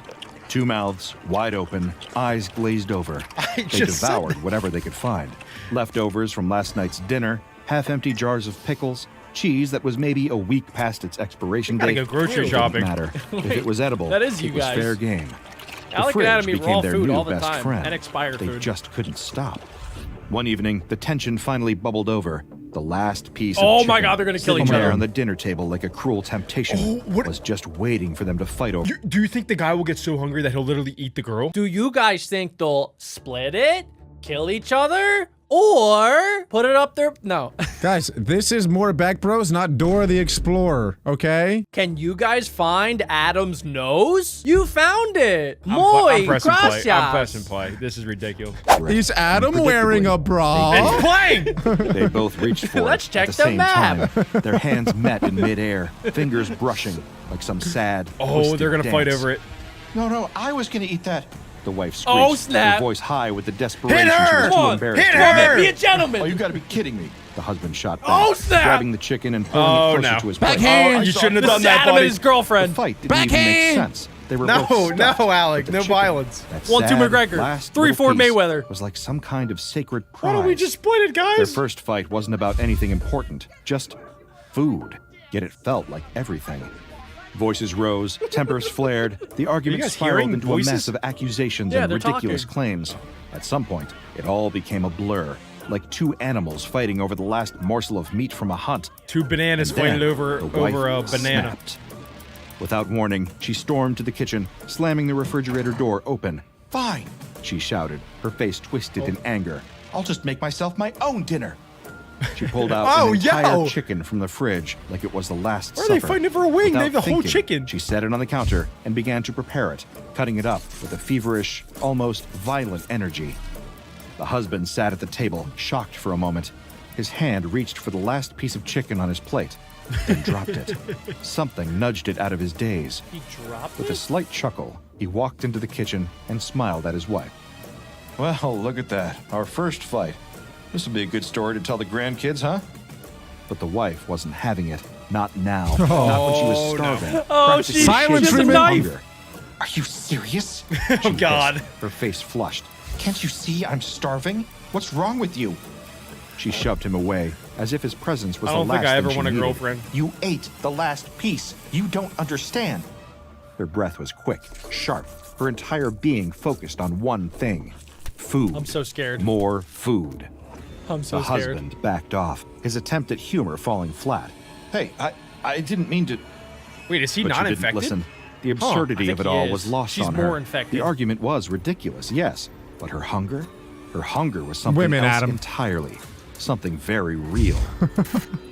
Two mouths wide open, eyes glazed over. They just said devoured whatever they could find. Leftovers from last night's dinner, half-empty jars of pickles, cheese that was maybe a week past its expiration Gotta date. go grocery It shopping. didn't matter. If it was edible, that is you it was guys. fair game. The Alec and fridge Adam eat became raw their food new all the best time, friend. and expired They food. just couldn't stop. One evening, the tension finally bubbled over. The last piece of Oh my chicken, God, they're gonna kill sitting each there other. on the dinner table like a cruel temptation, what- was just waiting for them to fight over. Do you think the guy will get so hungry that he'll literally eat the girl? Do you guys think they'll split it, kill each other, or put it up there? No. Guys, this is more Back Bros, not Dora the Explorer, okay? Can you guys find Adam's nose? You found it. I'm Muy pressing play. gracias. I'm pressing play. This is ridiculous. Is Adam wearing a bra? It's playing! They both reached for Let's it check at the the same map. time. Their hands met in midair, fingers brushing like some sad. Oh, twisted they're gonna fight dance. over it. No, I was gonna eat that. The wife screeched, Oh, snap. her voice high with the desperation Hit her! she was Come too on, embarrassed hit to her! admit. Be a Oh, gentleman. you gotta be kidding me. The husband shot back, Oh, snap! grabbing the chicken and pulling Oh, it closer no. to his plate. Backhand! You shouldn't have This done is that, Adam buddy. and his The girlfriend. fight didn't even make Backhand! sense. They were No, both stuffed, no, Alec, but the no chicken, violence. that 1-2 sad McGregor, last 3-4 little piece, Mayweather. was like some kind of sacred prize. Why don't we just split it, Their guys? first fight wasn't about anything important, just food. Yet it felt like everything. Voices rose, tempers flared, the argument guys spiraled hearing into voices? a mess of accusations Yeah, and they're ridiculous talking. claims. At some point, it all became a blur, like two animals fighting over the last morsel of meat from a hunt. 2 bananas And then fighting over the wife a banana. snapped. Without warning, she stormed to the kitchen, slamming the refrigerator door open. Fine. She shouted, her face twisted in anger. I'll just make myself my own dinner. She pulled out Oh, an entire yo! chicken from the fridge like it was the Last Why are Supper. they fighting over a wing? They have the whole thinking, chicken. She set it on the counter and began to prepare it, cutting it up with a feverish, almost violent energy. The husband sat at the table, shocked for a moment. His hand reached for the last piece of chicken on his plate, then dropped it. Something nudged it out of his daze. He dropped With a it? slight chuckle, he walked into the kitchen and smiled at his wife. Well, look at that. Our first fight. This will be a good story to tell the grandkids, huh? But the wife wasn't having it. Not now. Not when she was starving. Oh, practically she Silent shaking has a with knife. hunger. Are you serious? Oh, God. hissed, her face flushed. Can't you see I'm starving? What's wrong with you? She shoved him away, as if his presence was I the don't last think I ever thing she want a needed. girlfriend. You ate the last piece. You don't understand. Her breath was quick, sharp, her entire being focused on one thing. Food. I'm so scared. More food. I'm so The scared. husband backed off, his attempt at humor falling flat. Hey, I didn't mean to. Wait, is he But not she didn't infected? listen. The absurdity I of think it he all is. was lost She's on more her. infected. The argument was ridiculous, yes, but her hunger was something Women, else Adam. entirely. Something very real.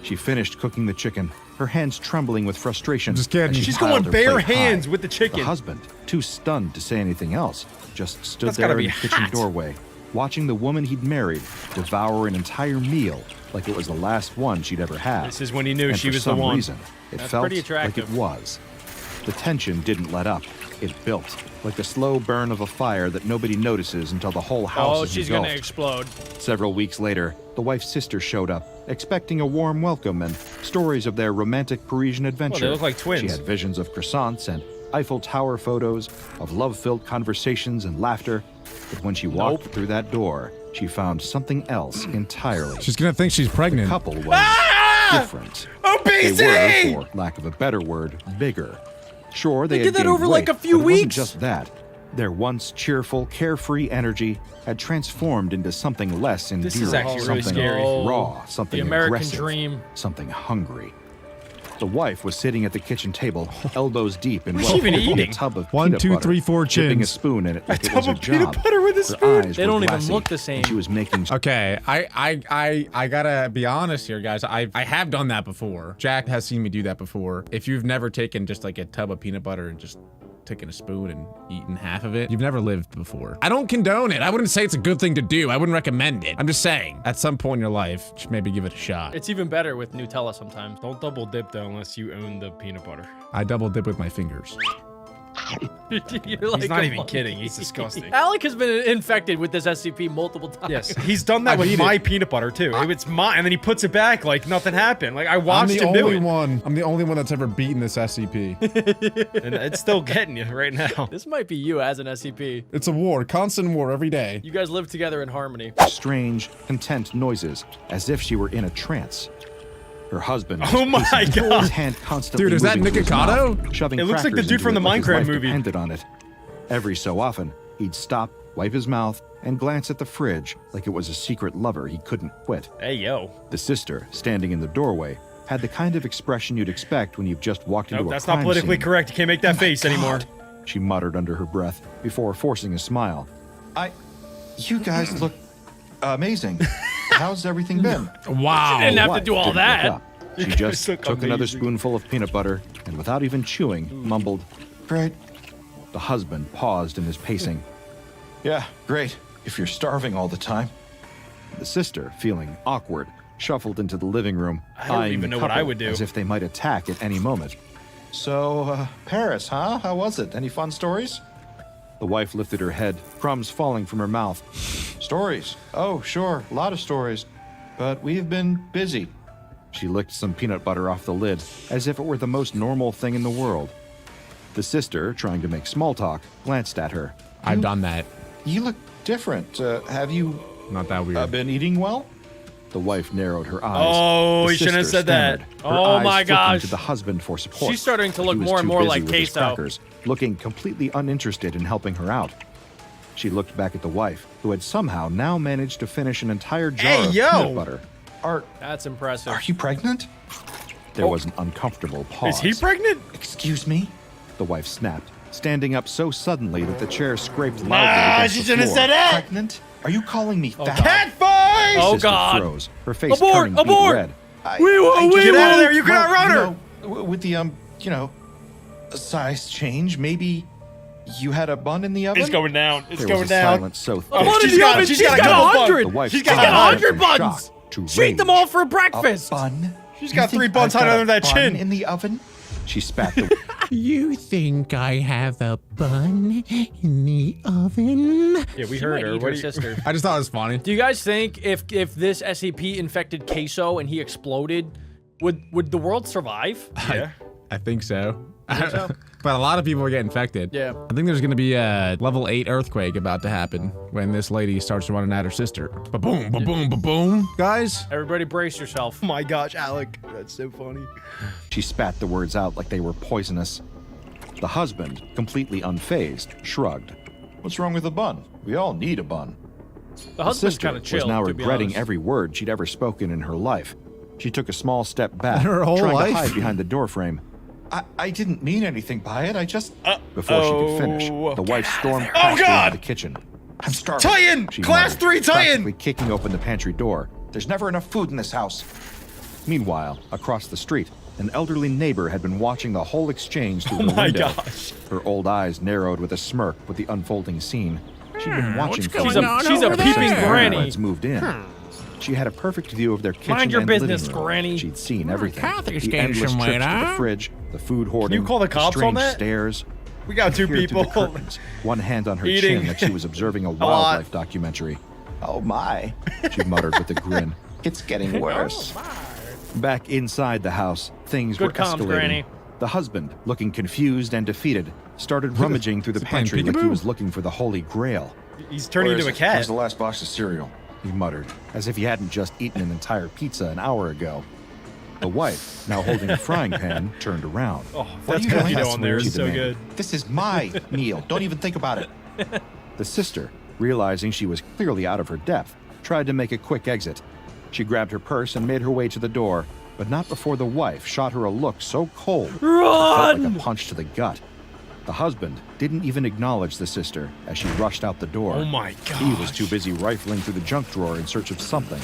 She finished cooking the chicken, her hands trembling with frustration. Just kidding. as she She's piled going her bare plate high. hands with the chicken. The husband, too stunned to say anything else, just stood That's gotta there in be the kitchen hot. doorway, watching the woman he'd married devour an entire meal like it was the last one she'd ever had. This is when he knew And she for was the some one. reason, it That's felt pretty like it attractive. was. The tension didn't let up. It built, like the slow burn of a fire that nobody notices until the whole house Oh, is she's gonna engulfed. explode. Several weeks later, the wife's sister showed up, expecting a warm welcome and stories of their romantic Parisian adventure. look like twins. She had visions of croissants and Eiffel Tower photos, of love-filled conversations and laughter. But when she walked through that door, she found something else entirely. She's gonna think she's The pregnant. couple was different. They Obesity! were, for lack of a better word, bigger. Sure, they They had did that gained over, like, weight, a few but it wasn't weeks. just that. Their once cheerful, carefree energy had transformed into something less endearing, This is actually really something scary. raw, something The American aggressive, dream. something hungry. The wife was sitting at the kitchen table, elbows deep in What's she even a eating? tub of 1, peanut 2, butter, 3, 4 dipping a chins. spoon in it like it tub was her of peanut job. butter with a Her spoon? eyes They were don't even glassy, look the and same. she was making Okay, I gotta be honest here, guys. I have done that before. Jack has seen me do that before. If you've never taken just like a tub of peanut butter and just taken a spoon and eaten half of it, you've never lived before. I don't condone it. I wouldn't say it's a good thing to do. I wouldn't recommend it. I'm just saying, at some point in your life, just maybe give it a shot. It's even better with Nutella sometimes. Don't double dip though unless you own the peanut butter. I double dip with my fingers. You're like He's not a even monkey. kidding. He's disgusting. Alec has been infected with this SCP multiple times. Yes, he's done that I've with eaten my it. peanut butter too. It's mine, and then he puts it back like nothing happened. Like I I'm watched the him do only it, one. I'm the only one that's ever beaten this SCP. and it's still getting you right now. This might be you as an SCP. It's a war, constant war every day. You guys live together in harmony. strange, content noises, as if she were in a trance. Her husband. was Oh my pacing, God. His hand constantly Dude, is that moving to his Nikocado? mouth, shoving It looks like the crackers dude into from it the like his Minecraft life movie. depended on it. Every so often, he'd stop, wipe his mouth, and glance at the fridge like it was a secret lover he couldn't quit. Hey yo, The sister, standing in the doorway, had the kind of expression you'd expect when you've just walked into nope, a that's crime not politically scene. correct. You can't make that face anymore. She muttered under her breath before forcing a smile. You guys look amazing. How's everything been? Wow. Didn't have to Wife do all didn't that. look up. She guys just look took another amazing. spoonful of peanut butter and without even chewing, mumbled. Great. The husband paused in his pacing. Yeah, great. If you're starving all the time. The sister, feeling awkward, shuffled into the living room, I don't eyeing even the know what I couple would do. as if they might attack at any moment. So, Paris, huh? How was it? Any fun stories? The wife lifted her head, crumbs falling from her mouth. Stories? Oh, sure. A lot of stories. But we've been busy. She licked some peanut butter off the lid, as if it were the most normal thing in the world. The sister, trying to make small talk, glanced at her. I've done that. You look different. Have you Not that weird. been eating well? The wife narrowed her eyes. Oh, The he shouldn't have sister said that. stammered, her Oh eyes my flicking gosh. to the husband for support. She's starting to look He was more and too more busy like with his Queso. crackers, looking completely uninterested in helping her out. She looked back at the wife, who had somehow now managed to finish an entire jar Hey, of yo! peanut butter. That's impressive. Are you pregnant? There was an uncomfortable pause. Is he pregnant? Excuse me? The wife snapped, standing up so suddenly that the chair scraped loudly Ah, against she the shouldn't have floor. said that. Pregnant? Are you calling me fat? Cat fight! Oh, Sister God. froze, her face Abort, turning beet abort! red. Get out of there! You cannot run her. With the size change, maybe you had a bun in the oven? It's going down. It's There going was a down. silence so thick. A bun in She's the got- oven. she's She's got a got couple 100. The wife She's She's got got turned 100 from buns. shock to She's them rage. all for A breakfast. bun? She's You got think 3 buns I've got hiding under a that bun chin. in the oven? She spat the You think I have a bun in the oven? Yeah, we She heard might her. eat What her do you- sister. I just thought it was funny. Do you guys think if this SCP infected Queso and he exploded, would the world survive? Yeah. I think so. so? But a lot of people get infected. Yeah. I think there's gonna be a level 8 earthquake about to happen when this lady starts running at her sister. Ba-boom, ba-boom, ba-boom. Guys, Everybody brace yourself. Oh my gosh, Alec. That's so funny. She spat the words out like they were poisonous. The husband, completely unfazed, shrugged. What's wrong with a bun? We all need a bun. The The husband's sister kind of chill. was now to be regretting honest. every word she'd ever spoken in her life. She took a small step back, Her whole trying life? to hide behind the doorframe. I didn't mean anything by it. I just... Before she could finish, the wife stormed Oh, past her God! into the kitchen. I'm starving. Titan! She Class muttered, 3 Titan! practically kicking open the pantry door. There's never enough food in this house. Meanwhile, across the street, an elderly neighbor had been watching the whole exchange through Oh the my window. gosh. Her old eyes narrowed with a smirk with the unfolding scene. She'd been watching going She's a, on she's a over peeping there? granny. Parents moved in. She had a perfect view of their kitchen Mind your and business, living room. Granny. She'd seen everything. Kathy's The getting endless some trips weight, to the huh? fridge, the food hoarding, call the cops on strange that? stares. We got 2 Peered through the people. curtains, one hand on her Eating chin like she was observing a lot. wildlife documentary. Oh my. She muttered with a grin. It's getting worse. Back inside the house, things Good were comms, escalating. Granny. The husband, looking confused and defeated, started rummaging through the Is he playing pantry like he peekaboo? was looking for the Holy Grail. He's turning into a Where's cat. the last box of cereal? He muttered, as if he hadn't just eaten an entire pizza an hour ago. The wife, now holding a frying pan, turned around. Oh, What that's are you cookie doing? dough on there She is so demanded. good. This is my meal. Don't even think about it. The sister, realizing she was clearly out of her depth, tried to make a quick exit. She grabbed her purse and made her way to the door, but not before the wife shot her a look so cold it felt like a punch to the gut. The husband didn't even acknowledge the sister as she rushed out the door. Oh my god. He was too busy rifling through the junk drawer in search of something,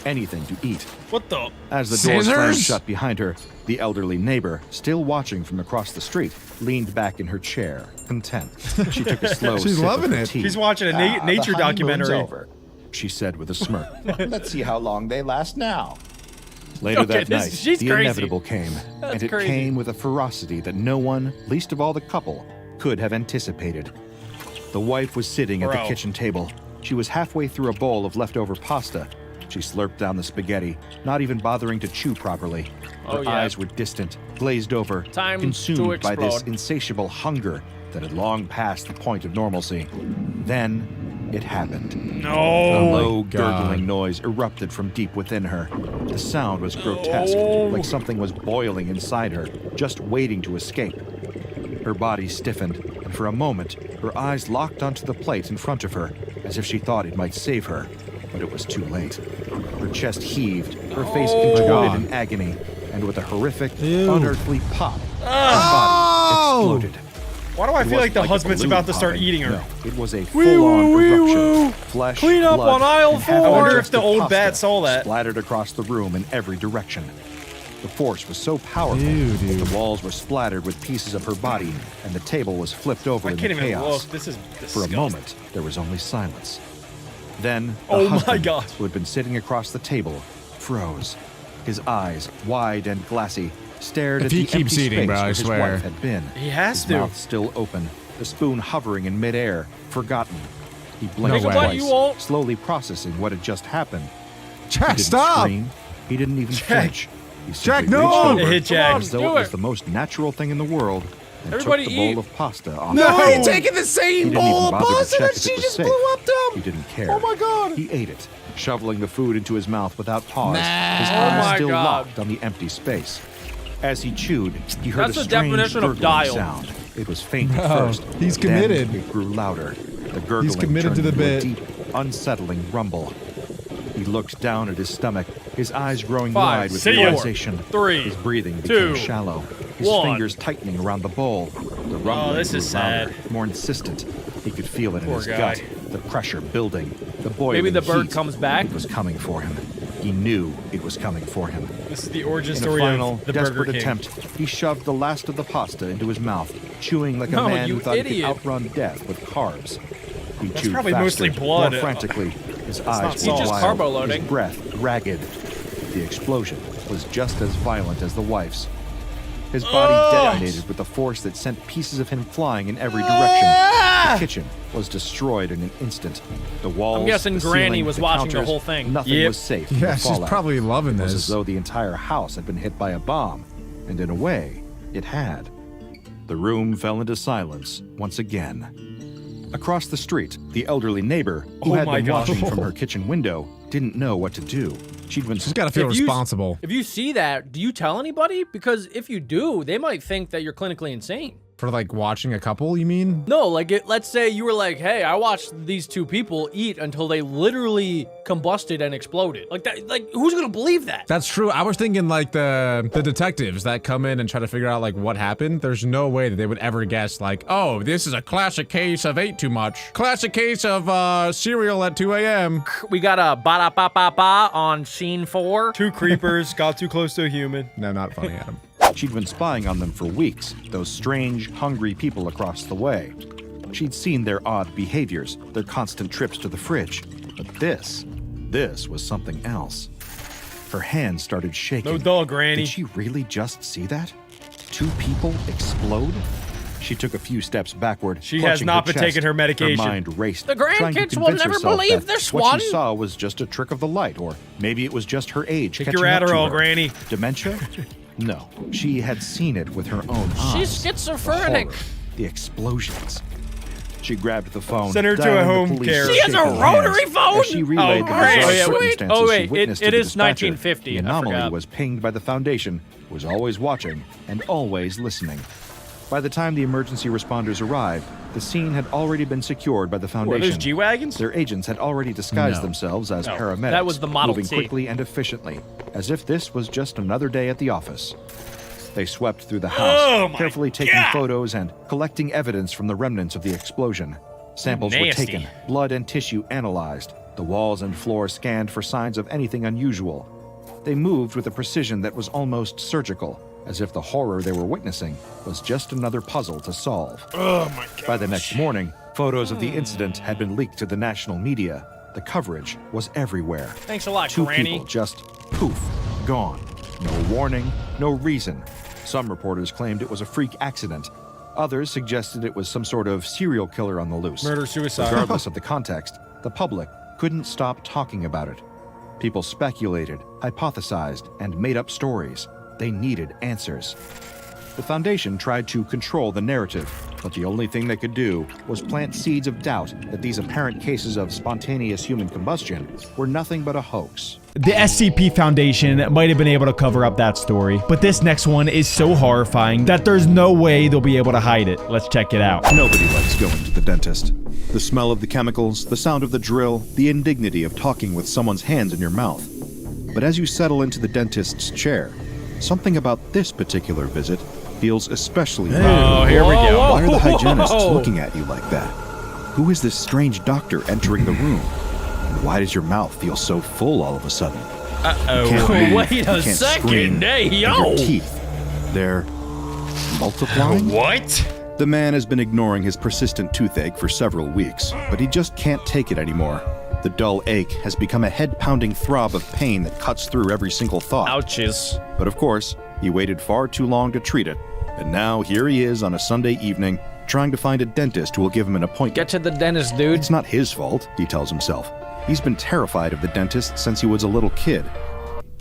anything to eat. What the? As the door slammed Scissors? shut behind her, the elderly neighbor, still watching from across the street, leaned back in her chair, content. She took a slow She's sip loving of her it. tea. She's watching a The nature honeymoon's documentary. over. She said with a smirk. Let's see how long they last now. Later Okay, that this- night, she's the crazy. inevitable came, That's and it crazy. came with a ferocity that no one, least of all the couple, could have anticipated. The wife was sitting at the Bro. kitchen table. She was halfway through a bowl of leftover pasta. She slurped down the spaghetti, not even bothering to chew properly. Her Oh, yeah. eyes were distant, glazed over, Time to consumed by this explode. insatiable hunger that had long passed the point of normalcy. Then it happened. A No. low, God. gurgling noise erupted from deep within her. The sound was grotesque, like something was boiling inside her, just waiting to escape. Her body stiffened, and for a moment, her eyes locked onto the plate in front of her, as if she thought it might save her. But it was too late. Her chest heaved, her face contorted God. in agony, and with a horrific, Ew. unearthly pop, her body exploded. Why do I It feel like wasn't the a husband's balloon about to start popping. eating her? No, it was a Wee full-on woo, wee eruption. woo. Flesh, Clean up blood, on aisle and half 4. I wonder if digested the old pasta bat saw that. splattered across the room in every direction. The force was so powerful Ew, that dude. the walls were splattered with pieces of her body, and the table was flipped over I in can't the even chaos. look. This is For a disgusting. moment, there was only silence. Then the Oh my husband, God. who had been sitting across the table, froze. His eyes, wide and glassy, stared If at he the keeps empty eating, space bro, I where his swear. wife had been. He has His to. mouth still open, the spoon hovering in midair, forgotten. He blinked way. twice, You won't. slowly processing what had just happened. He Jack, didn't stop! scream. He didn't even flinch. He Jack, simply no! reached over, Hit Jack. as though Do it was it. the most natural thing in the world, and Everybody took the bowl eat. of pasta off. No, the you're taking the He same didn't even bowl of bother to pasta check that if she it was just safe. blew up, Dom. He didn't care. Oh my God. He ate it, shoveling the food into his mouth without pause, Nah. his Oh eyes my still God. locked on the empty space. As he chewed, he heard That's a the strange definition of gurgling dial. sound. It was faint at Bro, first. he's then committed. It grew louder. The gurgling committed to turned the into a bit. deep, unsettling rumble. He looked down at his stomach, his eyes growing 5, wide with 4, realization. 3, His breathing 2, became shallow, his 1. fingers tightening around the bowl. The rumbling this grew is sad. louder, more insistent. He could feel it in Poor his guy. gut, the pressure building, the boiling Maybe the bird heat. comes back. It was coming for him. He knew it was coming for him. This is the origin In a story final, of the Burger desperate King. attempt, he shoved the last of the pasta into his mouth, chewing like a No, man you who thought he could idiot. outrun death with carbs. He chewed probably faster, mostly blood. more frantically. His not eyes salt. were He's just wild, carbo loading. his breath ragged. The explosion was just as violent as the wife's. His body detonated with a force that sent pieces of him flying in every direction. The kitchen was destroyed in an instant. The walls, guessing the Granny ceiling, was the watching the counters, whole thing. Nothing Yep. was safe. from Yeah, the she's fallout. probably loving It was this. as though the entire house had been hit by a bomb, and in a way, it had. The room fell into silence once again. Across the street, the elderly neighbor, who Oh had my been God. watching from her kitchen window, didn't know what to do. She'd been She's got to feel If you- responsible If you see that, do you tell anybody? Because if you do, they might think that you're clinically insane. for like watching a couple, you mean? No, like let's say you were like, hey, I watched these two people eat until they literally combusted and exploded. Like that, like who's gonna believe that? That's true. I was thinking like the detectives that come in and try to figure out like what happened. There's no way that they would ever guess like, oh, this is a classic case of ate too much. Classic case of cereal at 2 a.m. We got a ba-da-ba-ba-ba on scene 4. 2 creepers got too close to a human. No, not funny, Adam. She'd been spying on them for weeks, those strange, hungry people across the way. She'd seen their odd behaviors, their constant trips to the fridge. But this was something else. Her hands started shaking. No dull, Granny. Did she really just see that? 2 people explode? She took a few steps backward. She has clutching not her been chest. taking her medication. Her mind raced. The trying to grandkids will convince never herself believe that this what one. she saw was just a trick of the light, or maybe it was just her age. Take catching your up to Adderall, her. Granny. Dementia? No, she had seen it with her own eyes. She's The schizophrenic. horror, the explosions. She grabbed the phone. Send her to dialing a the home police care. with She has a shaking rotary hands. phone? As she relayed the great. bizarre Oh, yeah, wait. circumstances Oh, wait, she witnessed it to the is dispatcher, 1950. The I anomaly forgot. was pinged by the Foundation, who was always watching and always listening. By the time the emergency responders arrived, the scene had already been secured by the Were Foundation. those G-Wagons? Their agents had already disguised No. themselves as paramedics, that was the Model moving T. quickly and efficiently, as if this was just another day at the office. They swept through the house, Oh my carefully taking God. photos and collecting evidence from the remnants of the explosion. Samples were Nasty. taken, blood and tissue analyzed, the walls and floor scanned for signs of anything unusual. They moved with a precision that was almost surgical, as if the horror they were witnessing was just another puzzle to solve. Oh my God. By the next morning, photos of the incident had been leaked to the national media. The coverage was everywhere. Thanks a lot, 2 Granny. people just poof, gone. No warning, no reason. Some reporters claimed it was a freak accident. Others suggested it was some sort of serial killer on the loose. Murder-suicide. Regardless of the context, the public couldn't stop talking about it. People speculated, hypothesized, and made up stories. They needed answers. The Foundation tried to control the narrative, but the only thing they could do was plant seeds of doubt that these apparent cases of spontaneous human combustion were nothing but a hoax. The SCP Foundation might have been able to cover up that story, but this next one is so horrifying that there's no way they'll be able to hide it. Let's check it out. Nobody likes going to the dentist. The smell of the chemicals, the sound of the drill, the indignity of talking with someone's hands in your mouth. But as you settle into the dentist's chair, something about this particular visit feels especially Oh, here we go. Why are the hygienists looking at you like that? Who is this strange doctor entering the room? And why does your mouth feel so full all of a sudden? You can't move, Wait you a can't second, scream, hey, and yo! Your teeth, they're multiplying? What? The man has been ignoring his persistent toothache for several weeks, but he just can't take it anymore. The dull ache has become a head-pounding throb of pain that cuts through every single thought. Ouches. But of course, he waited far too long to treat it, and now here he is on a Sunday evening, trying to find a dentist who will give him an appointment. Get to the dentist, dude. It's not his fault, he tells himself. He's been terrified of the dentist since he was a little kid.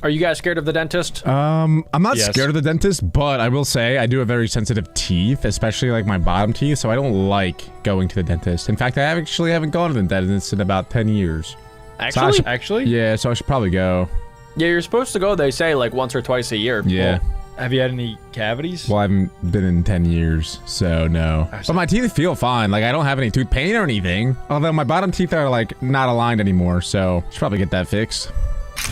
Are you guys scared of the dentist? I'm not Yes. scared of the dentist, but I will say I do have very sensitive teeth, especially like my bottom teeth, so I don't like going to the dentist. In fact, I actually haven't gone to the dentist in about 10 years. Actually? Actually? Yeah, so I should probably go. Yeah, you're supposed to go, they say, like once or twice a year. Yeah. Have you had any cavities? Well, I haven't been in 10 years, so no. But my teeth feel fine. Like, I don't have any tooth pain or anything. Although my bottom teeth are, like, not aligned anymore, so I should probably get that fixed.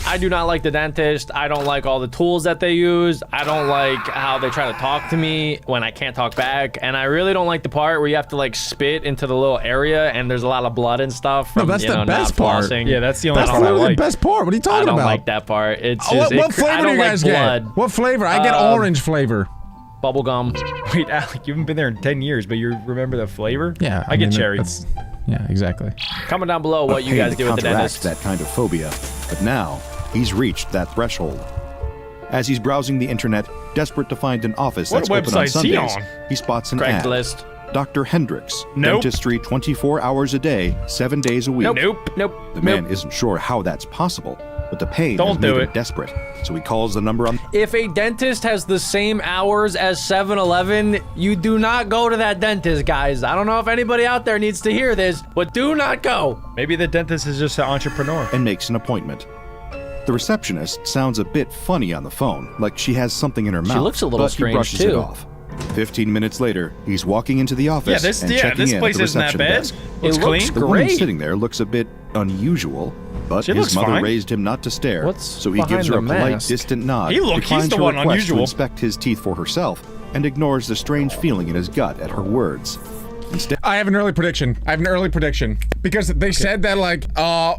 I do not like the dentist. I don't like all the tools that they use. I don't like how they try to talk to me when I can't talk back. And I really don't like the part where you have to like spit into the little area and there's a lot of blood and stuff from, No, that's you the know, best not part. flossing. Yeah, that's the only That's part I literally like. the best part. What are you talking I don't about? like that part. It's Oh, just, what I flavor do don't you guys like get? blood. What flavor? I get orange flavor. Bubblegum. Wait, Alec, you haven't been there in 10 years, but you remember the flavor? Yeah. I get mean, cherry. that's- Yeah, exactly. Comment down below what you pain guys that do with the counteracts dentist. that kind of phobia, but now he's reached that threshold. As he's browsing the internet, desperate to find an office What that's open on website's he Sundays, on? he spots an ad. Craigslist. Dr. Hendricks, Nope. dentistry 24 hours a day, 7 days a week. Nope. Nope. The man isn't sure how that's possible, but the pain Don't has do made him it. desperate. So he calls the number on. If a dentist has the same hours as 7-Eleven, you do not go to that dentist, guys. I don't know if anybody out there needs to hear this, but do not go. Maybe the dentist is just an entrepreneur. and makes an appointment. The receptionist sounds a bit funny on the phone, like she has something in her mouth. looks a little but strange, he brushes it too. off. 15 minutes later, he's walking into the office and checking this in place at the isn't that reception bad. desk. Looks It clean. looks The woman great. sitting there looks a bit unusual, but She his looks mother fine. raised him not to stare, What's so he gives behind her a the polite, mask? distant nod, He's declines the her one request unusual. to inspect his teeth for herself, and ignores the strange feeling in his gut at her words. Instead, I have an early prediction. Because they said that, like,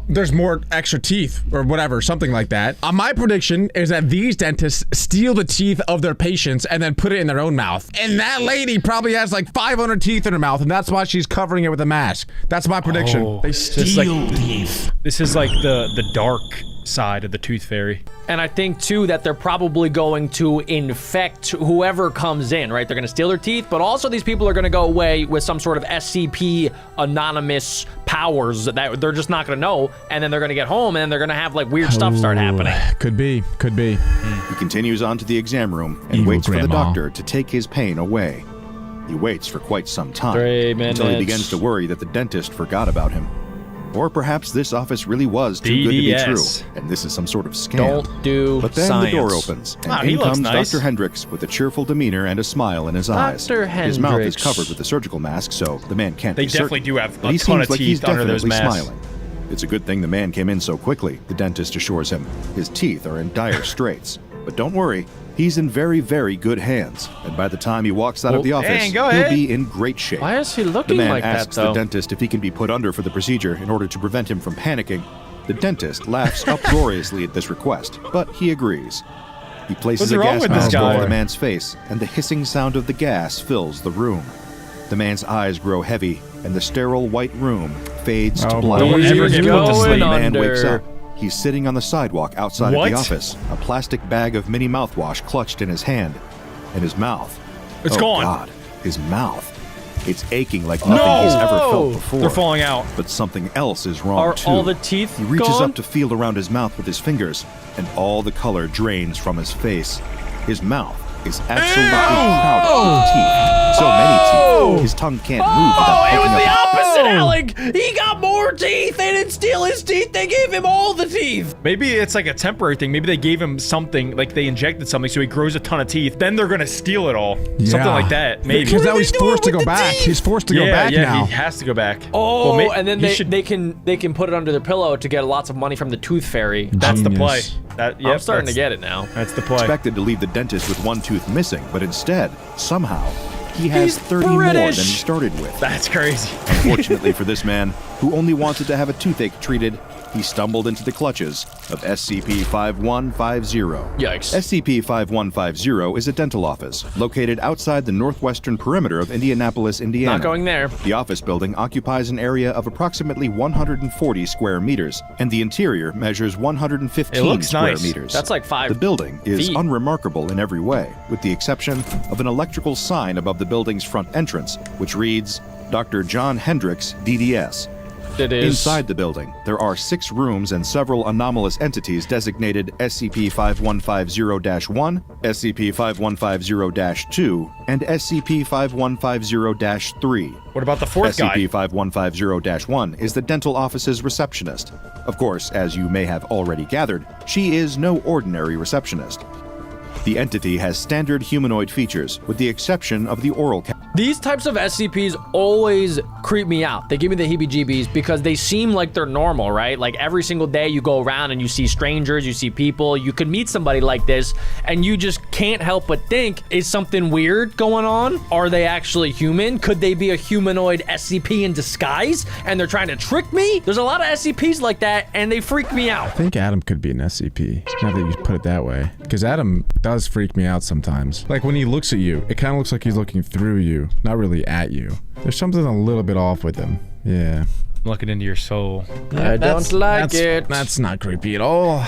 there's more extra teeth or whatever, something like that. My prediction is that these dentists steal the teeth of their patients and then put it in their own mouth. And that lady probably has like 500 teeth in her mouth, and that's why she's covering it with a mask. That's my prediction. Oh, They this is like- steal teeth. This is like the dark side of the tooth fairy. And I think too that they're probably going to infect whoever comes in, right? They're going to steal their teeth, but also these people are going to go away with some sort of SCP anonymous powers that they're just not going to know, and then they're going to get home and they're going to have like weird stuff start happening. Could be. he continues on to the exam room and Evil waits for the grandma. doctor to take his pain away. He waits for quite some time 3 until he minutes. begins to worry that the dentist forgot about him. Or perhaps this office really was too good to be true, DDS. and this is some sort of scam. Don't do But then science. the door opens, and Wow, he in looks comes nice. Dr. Hendricks with a cheerful demeanor and a smile in his eyes. Dr. His mouth is Hendricks. covered with a surgical mask, so the man can't They be certain. definitely do have But a he ton seems of like he's teeth under those definitely masks. smiling. It's a good thing the man came in so quickly, the dentist assures him. His teeth are in dire straits. But don't worry, he's in very, very good hands. And by the time he walks out of the office, dang, go he'll ahead. be in great shape. Why is he The looking man like that asks the though? dentist if he can be put under for the procedure in order to prevent him from panicking. The dentist laughs uproariously at this request, but he agrees. He places What's a wrong gas with this mask guy? over the man's face, and the hissing sound of the gas fills the room. The man's eyes grow heavy, and the sterile white room fades to Oh, black. Don't He's ever get put to going sleep. The man wakes under. up. He's sitting on the sidewalk outside of What? the office, a plastic bag of mini mouthwash clutched in his hand, and his mouth. It's oh gone. God, his mouth. It's aching like nothing he's ever felt before. They're falling out. But something else is wrong Are too. all the teeth He reaches gone? up to feel around his mouth with his fingers, and all the color drains from his face. His mouth is absolutely crowded with teeth. So many teeth, his tongue can't move without Oh, it was picking the up. opposite, Alec! He got more teeth! They didn't steal his teeth, they gave him all the teeth! Maybe it's like a temporary thing. Maybe they gave him something, like they injected something so he grows a ton of teeth. Then they're gonna steal it all. Something Yeah. like that. Maybe. Because now are he's they doing forced to with go the back. teeth? He's forced to go yeah, back yeah, now. he has to go back. Oh, Well, and then he they, should- they can put it under their pillow to get lots of money from the tooth fairy. That's the play. Genius. That, I'm yep, starting to that's- get it now. That's the play. Expected to leave the dentist with one tooth missing, but instead, somehow, he has He's 30 more than he British. started with. That's crazy. Unfortunately for this man, who only wanted to have a toothache treated, he stumbled into the clutches of SCP-5150. Yikes. SCP-5150 is a dental office located outside the northwestern perimeter of Indianapolis, Indiana. Not going there. The office building occupies an area of approximately 140 square meters, and the interior measures 115 It looks square nice. meters. That's like 5 The building is feet. unremarkable in every way, with the exception of an electrical sign above the building's front entrance, which reads, Dr. John Hendricks, DDS. It is. Inside the building, there are 6 rooms and several anomalous entities designated SCP-5150-1, SCP-5150-2, and SCP-5150-3. What about the fourth guy? SCP-5150-1 is the dental office's receptionist. Of course, as you may have already gathered, she is no ordinary receptionist. The entity has standard humanoid features, with the exception of the oral cavity. These types of SCPs always creep me out. They give me the heebie-jeebies because they seem like they're normal, right? Like every single day you go around and you see strangers, you see people, you could meet somebody like this and you just can't help but think, is something weird going on? Are they actually human? Could they be a humanoid SCP in disguise and they're trying to trick me? There's a lot of SCPs like that and they freak me out. I think Adam could be an SCP, now that you put it that way. Because Adam does freak me out sometimes. Like when he looks at you, it kind of looks like he's looking through you, not really at you. There's something a little bit off with him. Yeah. Looking into your soul. I don't like it. That's not creepy at all.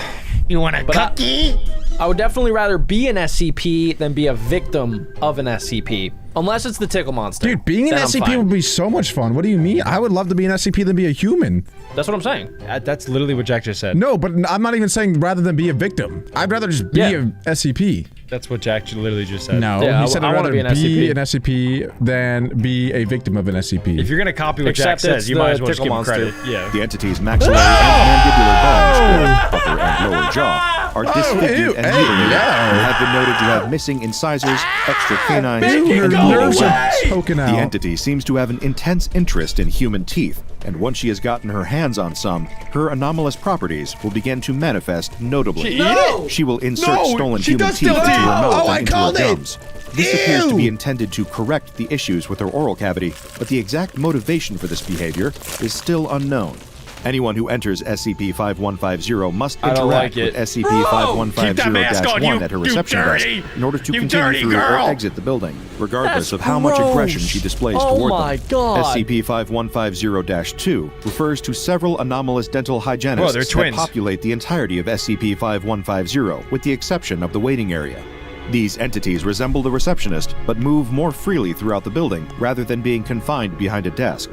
You want a cookie? I would definitely rather be an SCP than be a victim of an SCP. Unless it's the tickle monster. Dude, being an Then I'm SCP fine. would be so much fun. What do you mean? I would love to be an SCP than be a human. That's what I'm saying. That's literally what Jack just said. No, but I'm not even saying rather than be a victim. I'd rather just be a SCP. That's what Jack literally just said. No, Yeah, he said I I'd wanna rather be an an SCP than be a victim of an SCP. If you're gonna copy what Jack Except it's says, you the might as well just tickle give him monster. credit. Yeah. The entity's maxillary and mandibular bones, or upper and lower jaw, are disfigured and mutilated and have been noted to have missing incisors, extra canines, Her and nerves molar are weapons. poking The out. entity seems to have an intense interest in human teeth, and once she has gotten her hands on some, her anomalous properties will begin to manifest notably. She will insert stolen human teeth into her mouth and into her gums. This appears to be intended to correct the issues with her oral cavity, but the exact motivation for this behavior is still unknown. Anyone who enters SCP-5150 must I don't interact like with it. SCP-5150-1 at her reception desk in order to continue through or exit the building, regardless That's of how much gross. aggression she displays Oh toward my them. God. SCP-5150-2 refers to several anomalous dental hygienists Whoa, they're that twins. populate the entirety of SCP-5150, with the exception of the waiting area. These entities resemble the receptionist, but move more freely throughout the building, rather than being confined behind a desk.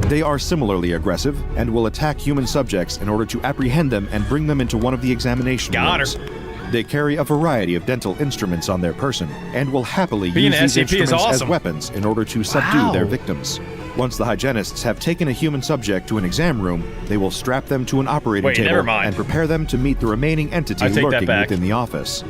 They are similarly aggressive, and will attack human subjects in order to apprehend them and bring them into one of the examination Got rooms. her. They carry a variety of dental instruments on their person, and will happily Being use an these SCP is instruments as awesome. weapons in order to subdue their victims. Once the hygienists have taken a human subject to an exam room, they will strap them to an operating Wait, never table mind. and prepare them to meet the remaining entity I take that lurking back. within the office.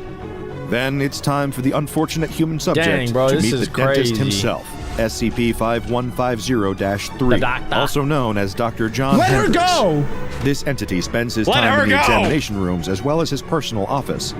Then it's time for the unfortunate human subject Dang, bro, to this meet is the dentist crazy. himself, SCP-5150-3, The doctor. also known as Dr. John Let her Hendricks. go! This entity spends his Let time her in the go! examination rooms as well as his personal office.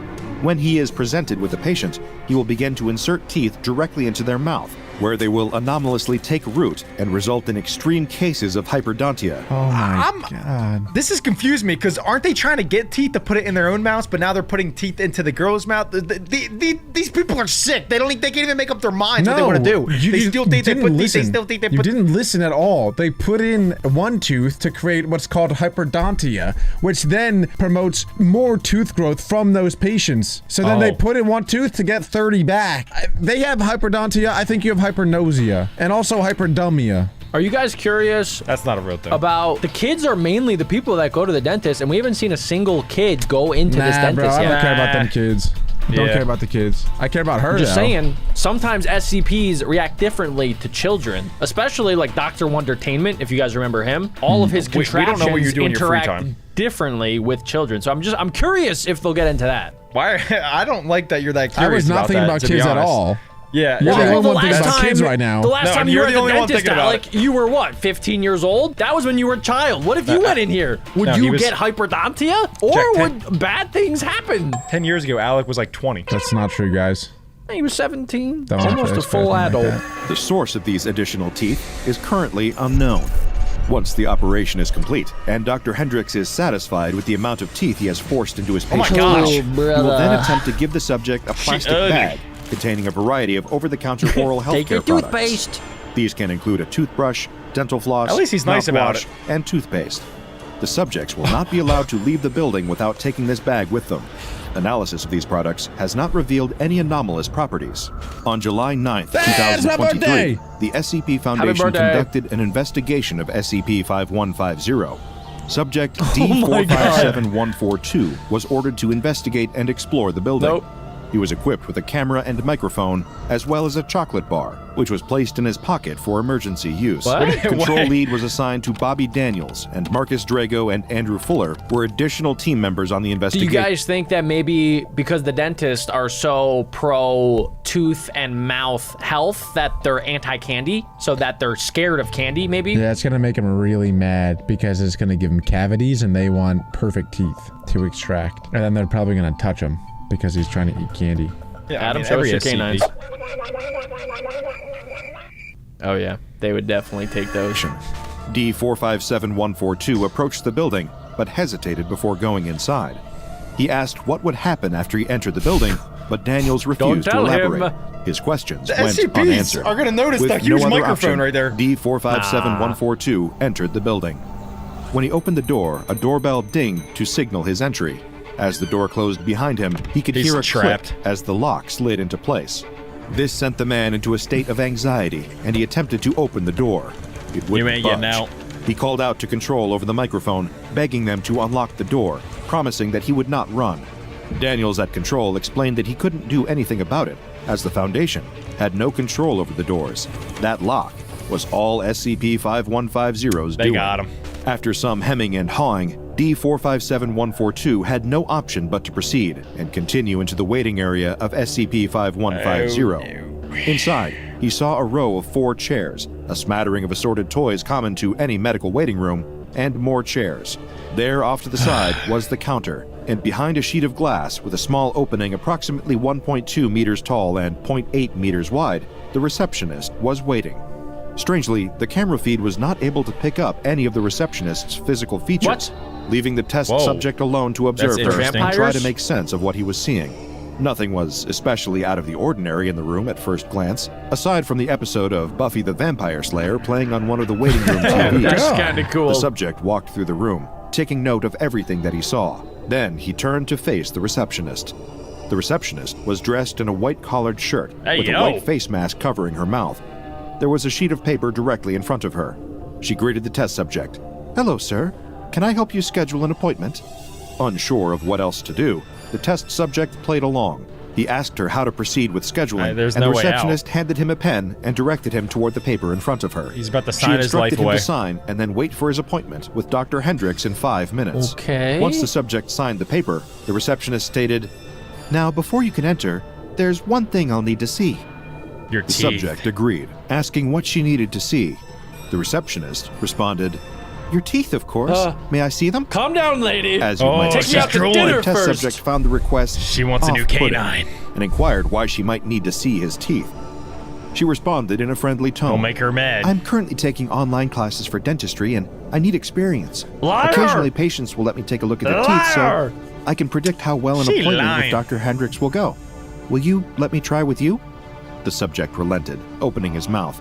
When he is presented with a patient, he will begin to insert teeth directly into their mouth, where they will anomalously take root and result in extreme cases of hyperdontia. Oh my god. This has confused me because aren't they trying to get teeth to put it in their own mouths, but now they're putting teeth into the girl's mouth? These people are sick. They can't even make up their minds what they want to do. They still think they put teeth. They still think they You put. didn't listen at all. They put in one tooth to create what's called hyperdontia, which then promotes more tooth growth from those patients. So then they Oh. put in one tooth to get 30 back. They have hyperdontia. I think you have hypernosia and also hyperdumia. Are you guys curious That's not a real thing. about the kids are mainly the people that go to the dentist, and we haven't seen a single kid go into this Nah, dentist bro, I yet. don't care about them kids. Don't Yeah. care about the kids. I care about her, Just though. saying, sometimes SCPs react differently to children, especially like Dr. Wondertainment, if you guys remember him. All of his We contractions don't know what you do in your free interact time. differently with children. So I'm curious if they'll get into that. Why? I don't like that you're that I curious was not thinking that, about to be kids at honest. all. Yeah. You're the yeah. only one thinking about kids right now. The last No, time you you're were at the the only one dentist, thinking about Alec, you were what, 15 years old? That was when you were a child. What if you went in here? Would No, he you was- get hyperdontia? Or Jack, would bad things happen? 10 years ago, Alec was like 20. That's not true, guys. He was 17. Don't have to Almost a express full me like adult. that. The source of these additional teeth is currently unknown. Once the operation is complete, and Dr. Hendricks is satisfied with the amount of teeth he has forced into his my patient's gosh. mouth, he will then brother. attempt to give the subject a plastic ugly. bag containing a variety of over-the-counter oral health Take care your products. toothpaste. These can include a toothbrush, dental floss, At least he's nice about mouthwash, and toothpaste. The subjects will not be allowed to leave the building without taking this bag with them. Analysis of these products has not revealed any anomalous properties. On July 9th, It's my 2023, birthday! the SCP Foundation conducted an investigation of SCP-5150. Subject D457142 was ordered to investigate and explore the building. Nope. He was equipped with a camera and microphone, as well as a chocolate bar, which was placed in his pocket for emergency use. What? Control lead was assigned to Bobby Daniels, and Marcus Drago and Andrew Fuller were additional team members on the Do you investigation. guys think that maybe because the dentists are so pro tooth and mouth health that they're anti-candy, so that they're scared of candy, maybe? Yeah, it's gonna make them really mad because it's gonna give them cavities and they want perfect teeth to extract. And then they're probably gonna touch him because he's trying to eat candy. Yeah, Adam, show us your canines. Oh yeah, they would definitely take those. D457142 approached the building, but hesitated before going inside. He asked what would happen after he entered the building, but Daniels refused to tell elaborate. him. His questions The went SCPs unanswered. are gonna notice With that huge no other microphone option, right there. D457142 entered the building. When he opened the door, a doorbell dinged to signal his entry. As the door closed behind him, he could He's hear a trapped. click as the lock slid into place. This sent the man into a state of anxiety, and he attempted to open the door. It wouldn't ain't getting budge. out. He called out to Control over the microphone, begging them to unlock the door, promising that he would not run. Daniels at Control explained that he couldn't do anything about it, as the Foundation had no control over the doors. That lock was all SCP-5150's They doing. got him. After some hemming and hawing, D457142 had no option but to proceed and continue into the waiting area of SCP-5150. Inside, he saw a row of 4 chairs, a smattering of assorted toys common to any medical waiting room, and more chairs. There, off to the side, was the counter, and behind a sheet of glass with a small opening approximately 1.2 meters tall and 0.8 meters wide, the receptionist was waiting. Strangely, the camera feed was not able to pick up any of the receptionist's physical features, leaving the test Whoa. subject alone to observe That's her interesting. and try to Vampires? make sense of what he was seeing. Nothing was especially out of the ordinary in the room at first glance, aside from the episode of Buffy the Vampire Slayer playing on one of the waiting room TVs. That's kind of cool. The subject walked through the room, taking note of everything that he saw. Then he turned to face the receptionist. The receptionist was dressed in a white collared shirt Hey, with yo. a white face mask covering her mouth. There was a sheet of paper directly in front of her. She greeted the test subject. "Hello, sir. Can I help you schedule an appointment?" Unsure of what else to do, the test subject played along. He asked her how to proceed with scheduling, There's and no the way out. receptionist handed him a pen and directed him toward the paper in front of her. He's about to She sign his life instructed him away. to sign and then wait for his appointment with Dr. Hendricks in 5 minutes. Okay. Once the subject signed the paper, the receptionist stated, "Now, before you can enter, there's one thing I'll need to see." Your The teeth. subject agreed, asking what she needed to see. The receptionist responded, "Your teeth, of course. May I see them?" Calm down, lady. As you Oh, might take me out expect, to the dinner test first. subject found the request She wants a new off-putting canine. and inquired why she might need to see his teeth. She responded in a friendly tone. Don't make her mad. "I'm currently taking online classes for dentistry and I need experience. Liar! Occasionally patients will let me take a look at their teeth, Liar! so I can predict how well an She appointment lying. with Dr. Hendricks will go. Will you let me try with you?" The subject relented, opening his mouth.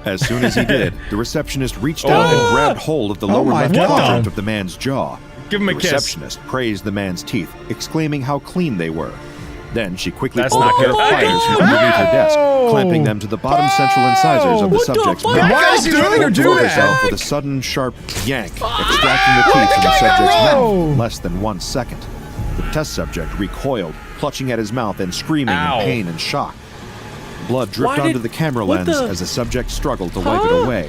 As soon as he did, the receptionist reached out and grabbed hold of the lower my left God. quadrant of the man's jaw. Give him a The kiss. receptionist praised the man's teeth, exclaiming how clean they were. Then she quickly That's pulled not a pair of good. pliers from underneath her desk, clamping them to the bottom central incisors of the subject's mouth. Why is he letting her do Pulled that? herself with a sudden, sharp yank, extracting the teeth from the subject's mouth. Less than 1 second. The test subject recoiled, clutching at his mouth and screaming Ow. in pain and shock. Blood dripped Why onto did- the camera what lens the- as the subject struggled to wipe it away.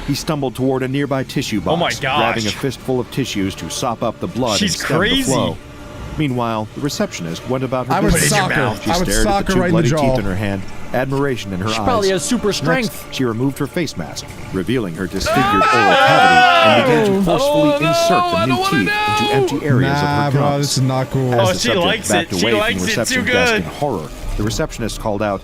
He stumbled toward a nearby tissue box, Oh my gosh. grabbing a fistful of tissues to sop up the blood She's and stem crazy. the flow. Meanwhile, the receptionist went about her I would business. sock her. She I would stared sock at the her 2 right in the bloody jaw. teeth in her hand, admiration in her eyes. Probably has super strength. Next, she removed her face mask, revealing her disfigured oral cavity, and began to forcefully insert the new teeth into empty areas of Nah, her bro, gums. this is not cool. As Oh, the she subject likes it. backed She away likes from the it too reception desk good. in horror, the receptionist called out,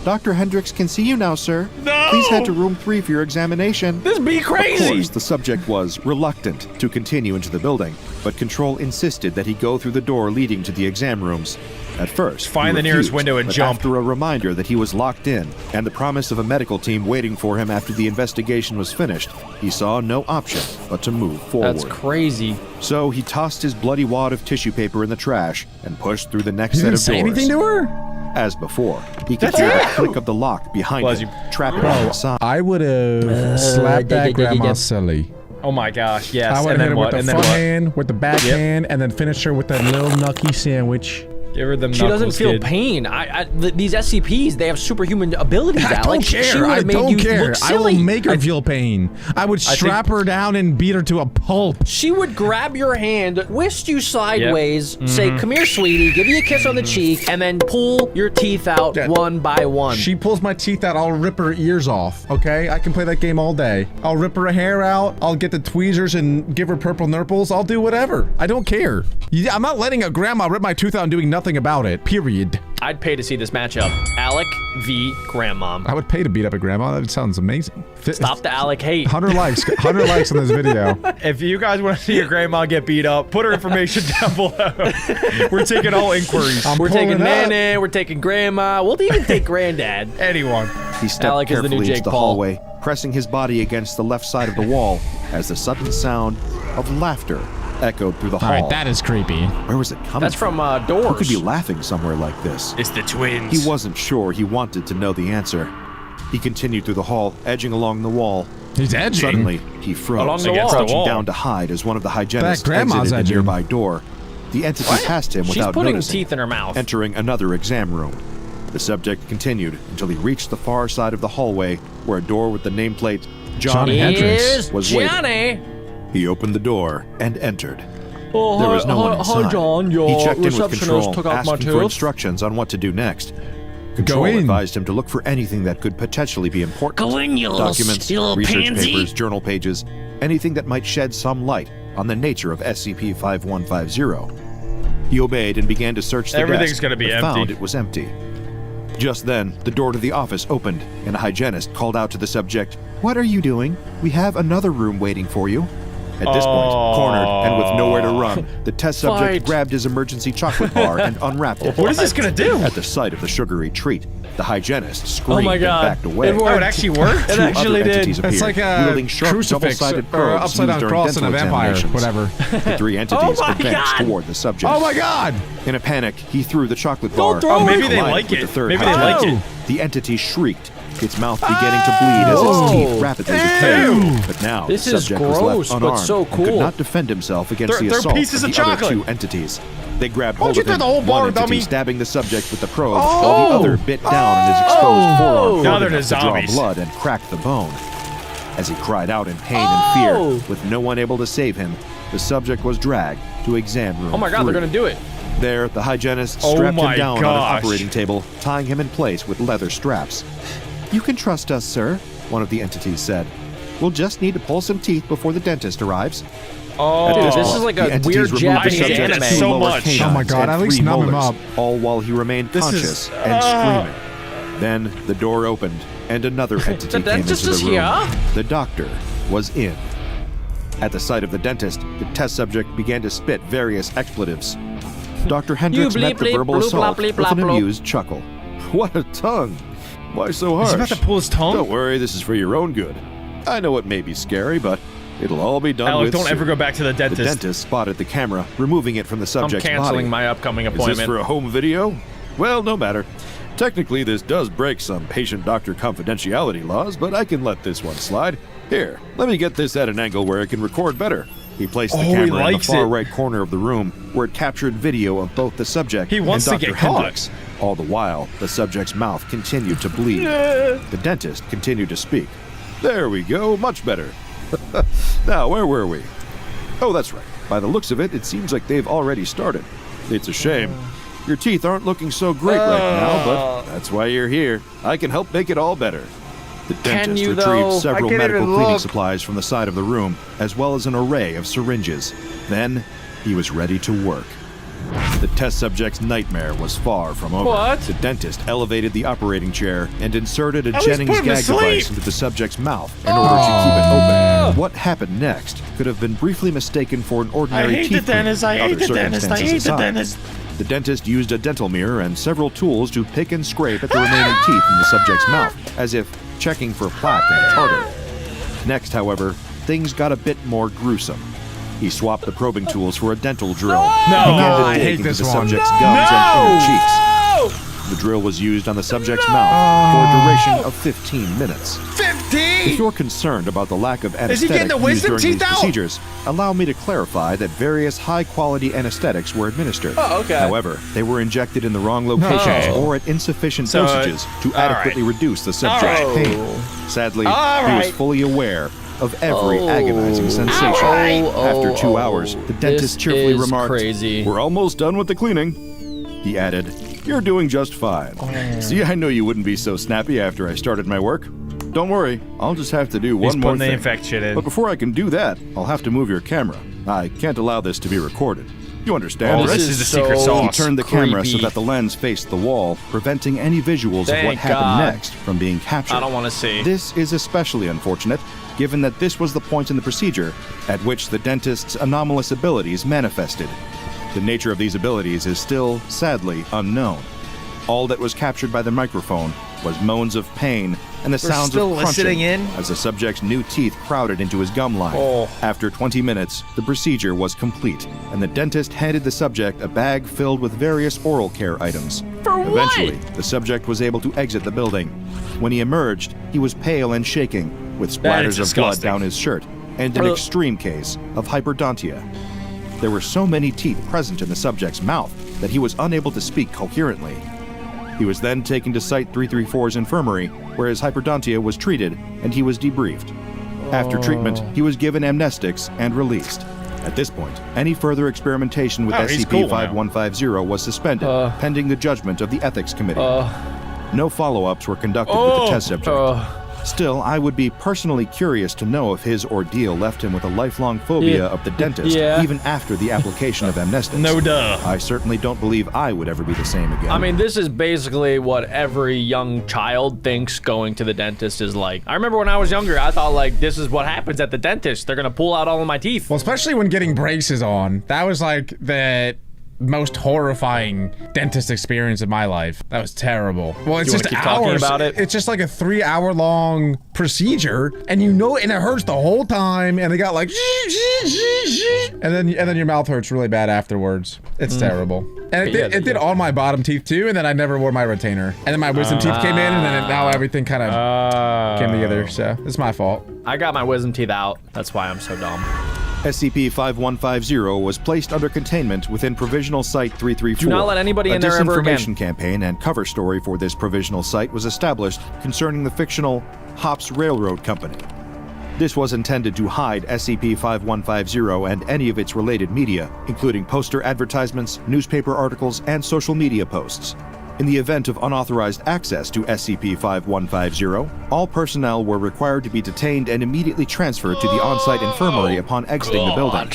"Dr. Hendricks can see you now, sir." No! Please head to room 3 for your examination. This be crazy. Of course, the subject was reluctant to continue into the building, but Control insisted that he go through the door leading to the exam rooms. At first, Find he the nearest refused, window and but jump. After a reminder that he was locked in and the promise of a medical team waiting for him after the investigation was finished, he saw no option but to move forward. That's crazy. So he tossed his bloody wad of tissue paper in the trash and pushed through the next He set didn't of say doors. anything to her? As before, he could hear the click of the lock behind him, trapping him inside. I would have slapped that grandma silly. Oh my gosh, yes. I would And have hit then her what? with And the then front what? hand, with the backhand, and then finish her with that little nucky sandwich. Give her them She doesn't knuckles, feel kid. pain. These SCPs, they have superhuman abilities, I Alex. don't She care. I would've made don't you care. look I will silly. make her feel pain. I would strap her down and beat her to a pulp. She would grab your hand, twist you sideways, say, "Come here, sweetie," give you a kiss on the cheek, and then pull your teeth out one by one. She pulls my teeth out, I'll rip her ears off, okay? I can play that game all day. I'll rip her hair out, I'll get the tweezers and give her purple nurples, I'll do whatever. I don't care. I'm not letting a grandma rip my tooth out and doing nothing about it, period. I'd pay to see this matchup. Alec v. Grandmom. I would pay to beat up a grandma, that sounds amazing. Stop the Alec hate. 100 likes, 100 likes on this video. If you guys want to see your grandma get beat up, put her information down below. We're taking all inquiries. We're taking Nana, we're taking Grandma, we'll even take Granddad. Anyone. He stepped Alec is the new carefully Jake into the Paul. hallway, pressing his body against the left side of the wall as the sudden sound of laughter echoed through the hall. All right, that is creepy. Where was it coming That's from Doors. Who could be laughing somewhere like this? It's the twins. He wasn't sure he wanted to know the answer. He continued through the hall, edging along the wall. He's edging. Suddenly, he froze, Along the wall. crouching wall. down to hide as one of the hygienists That grandma's exited the edging. nearby door. The entity passed him She's without putting noticing, teeth in her mouth. entering another exam room. The subject continued until he reached the far side of the hallway, where a door with the nameplate Johnny Hendricks Here's was waiting. Johnny. He opened the door and entered. Oh, There was no one inside. Hi, John. Your He checked in with receptionist Control, took out my asking for tooth. instructions on what to do next. Control in. advised him to look for anything that could potentially be important. Go in, you little Documents, little research pansy. papers, journal pages, anything that might shed some light on the nature of SCP-5150. He obeyed and began to search the Everything's desk, gonna be but empty. found it was empty. Just then, the door to the office opened, and a hygienist called out to the subject, "What are you doing? We have another room waiting for you." At this point, cornered and with nowhere to run, the test subject Fight. grabbed his emergency chocolate bar and unwrapped it. What is this gonna do? At the sight of the sugary treat, the hygienist screamed Oh my God. and backed away. It worked. Oh, it actually worked? Two other entities appeared, It's like a wielding sharp crucifix double-sided or probes upside down used during cross in a dental vampire, examinations. whatever. The three entities Oh my advanced God. toward the subject. Oh my god! In a panic, he threw the chocolate bar. throw Oh, maybe it. they collided like with it. the third Maybe they hygienist. like it. The entity shrieked, its mouth beginning to bleed as its teeth rapidly decayed. But now This the is subject was gross, left but unarmed so and cool. could not defend himself against They're the assault pieces of of the other chocolate. two entities. They grabbed Why hold don't of you him, throw the whole bar, one entity dummy? stabbing the subject with the probe, while the other bit down on his exposed Oh. forearm, Now they're enough the to draw zombies. blood and crack the bone. As he cried out in pain and fear, with no one able to save him, the subject was dragged to exam room Oh my God, 3. they're gonna do it. There, the hygienist Oh strapped my him down on gosh. an operating table, tying him in place with leather straps. "You can trust us, sir," one of the entities said. "We'll just need to pull some teeth before the dentist arrives." Oh, Dude, this point, is like the a entities weird removed the Japanese subject's anime. two So lower much. canines Oh my God, and at least 3 numb him molars, up. all while he remained This conscious is- and screaming. Then the door opened, and another entity came dentist into is the room. here? The doctor was in. At the sight of the dentist, the test subject began to spit various expletives. Dr. Hendricks bleep, met the bleep, verbal bloop, assault blop, bleep, with an blop, bloop. amused chuckle. "What a tongue! Why so harsh?" Is he about to pull his tongue? "Don't worry, this is for your own good. I know it may be scary, but it'll all be done Alec, with don't ever soon." go back to the The dentist. dentist spotted the camera, removing it from the I'm subject's canceling body. my upcoming Is this appointment. for a home video? Well, no matter. Technically, this does break some patient-doctor confidentiality laws, but I can let this one slide. Here, let me get this at an angle where it can record better. He placed the Oh, he camera in the likes far it. right corner of the room, where it captured video of both the subject He wants and to Dr. get caught. Hendricks. All the while, the subject's mouth continued to bleed. The dentist continued to speak. "There we go, much better. Now, where were we? Oh, that's right. By the looks of it, it seems like they've already started. It's a shame. Your teeth aren't looking so great right now, but that's why you're here. I can help make it all better." The dentist you, retrieved though? several I can't medical even cleaning look. supplies from the side of the room, as well as an array of syringes. Then, he was ready to work. The test subject's nightmare was far from over. What? The dentist elevated the operating chair and inserted a was Jennings put him to gag sleep. device into the subject's mouth in order to keep it open. What happened next could have been briefly mistaken for an ordinary teeth cleaning, other circumstances aside. The dentist used a dental mirror and several tools to pick and scrape at the remaining teeth in the subject's mouth, as if checking for plaque and tartar. Next, however, things got a bit more gruesome. He swapped the probing tools for a dental drill. I He hate dig into this the one. subject's gums and inner cheeks. The drill was used on the subject's mouth for a duration of 15 minutes. 15? If you're concerned about the lack of he anesthetic getting the used wisdom during teeth these out? procedures, allow me to clarify that various high-quality anesthetics were administered. Oh, okay. However, they were injected in the wrong locations or at insufficient dosages to adequately reduce the subject's pain. Sadly, he was fully aware of every agonizing sensation. After 2 hours, the dentist cheerfully remarked, crazy. "We're almost done with the cleaning." He added, "You're doing just fine. See, I knew you wouldn't be so snappy after I started my work. Don't worry, I'll just have to do one more putting the thing. infect shit in. But before I can do that, I'll have to move your camera. I can't allow this to be recorded. You understand, Oh, right?" this is the secret so sauce. He turned the camera so creepy. that the lens faced the wall, preventing any visuals of Thank what happened God. next from being captured. I don't want to see. This is especially unfortunate, given that this was the point in the procedure at which the dentist's anomalous abilities manifested. The nature of these abilities is still, sadly, unknown. All that was captured by the microphone was moans of pain and the sounds still of crunching listening in? as the subject's new teeth crowded into his gum line. After 20 minutes, the procedure was complete, and the dentist handed the subject a bag filled with various oral care items. Eventually, the subject was able to exit the building. When he emerged, he was pale and shaking, with That is splatters of blood disgusting. down his shirt, and an extreme case of hyperdontia. There were so many teeth present in the subject's mouth that he was unable to speak coherently. He was then taken to Site 334's infirmary, where his hyperdontia was treated, and he was debriefed. After treatment, he was given amnestics and released. At this point, any further experimentation with he's cool now. SCP-5150 was suspended, pending the judgment of the Ethics Committee. No follow-ups were conducted with the test subject. Still, I would be personally curious to know if his ordeal left him with a lifelong phobia of the dentist, even after the application of amnestics. No duh. I certainly don't believe I would ever be the same again. I mean, this is basically what every young child thinks going to the dentist is like. I remember when I was younger, I thought like, this is what happens at the dentist. They're gonna pull out all of my teeth. Well, especially when getting braces on. That was like the most horrifying dentist experience of my life. That was terrible. Well, it's You just wanna keep talking hours. about it? It's just like a 3-hour long procedure, and you know, and it hurts the whole time. And they got like, and then your mouth hurts really bad afterwards. It's terrible. And it did all my bottom teeth too. And then I never wore my retainer. And then my wisdom teeth came in, and then now everything kind of came together. So it's my fault. I got my wisdom teeth out. That's why I'm so dumb. SCP-5150 was placed under containment within Provisional Site 334. Do not let anybody in there ever again. A disinformation campaign and cover story for this provisional site was established concerning the fictional Hops Railroad Company. This was intended to hide SCP-5150 and any of its related media, including poster advertisements, newspaper articles, and social media posts. In the event of unauthorized access to SCP-5150, all personnel were required to be detained and immediately transferred to the on-site infirmary upon exiting the building.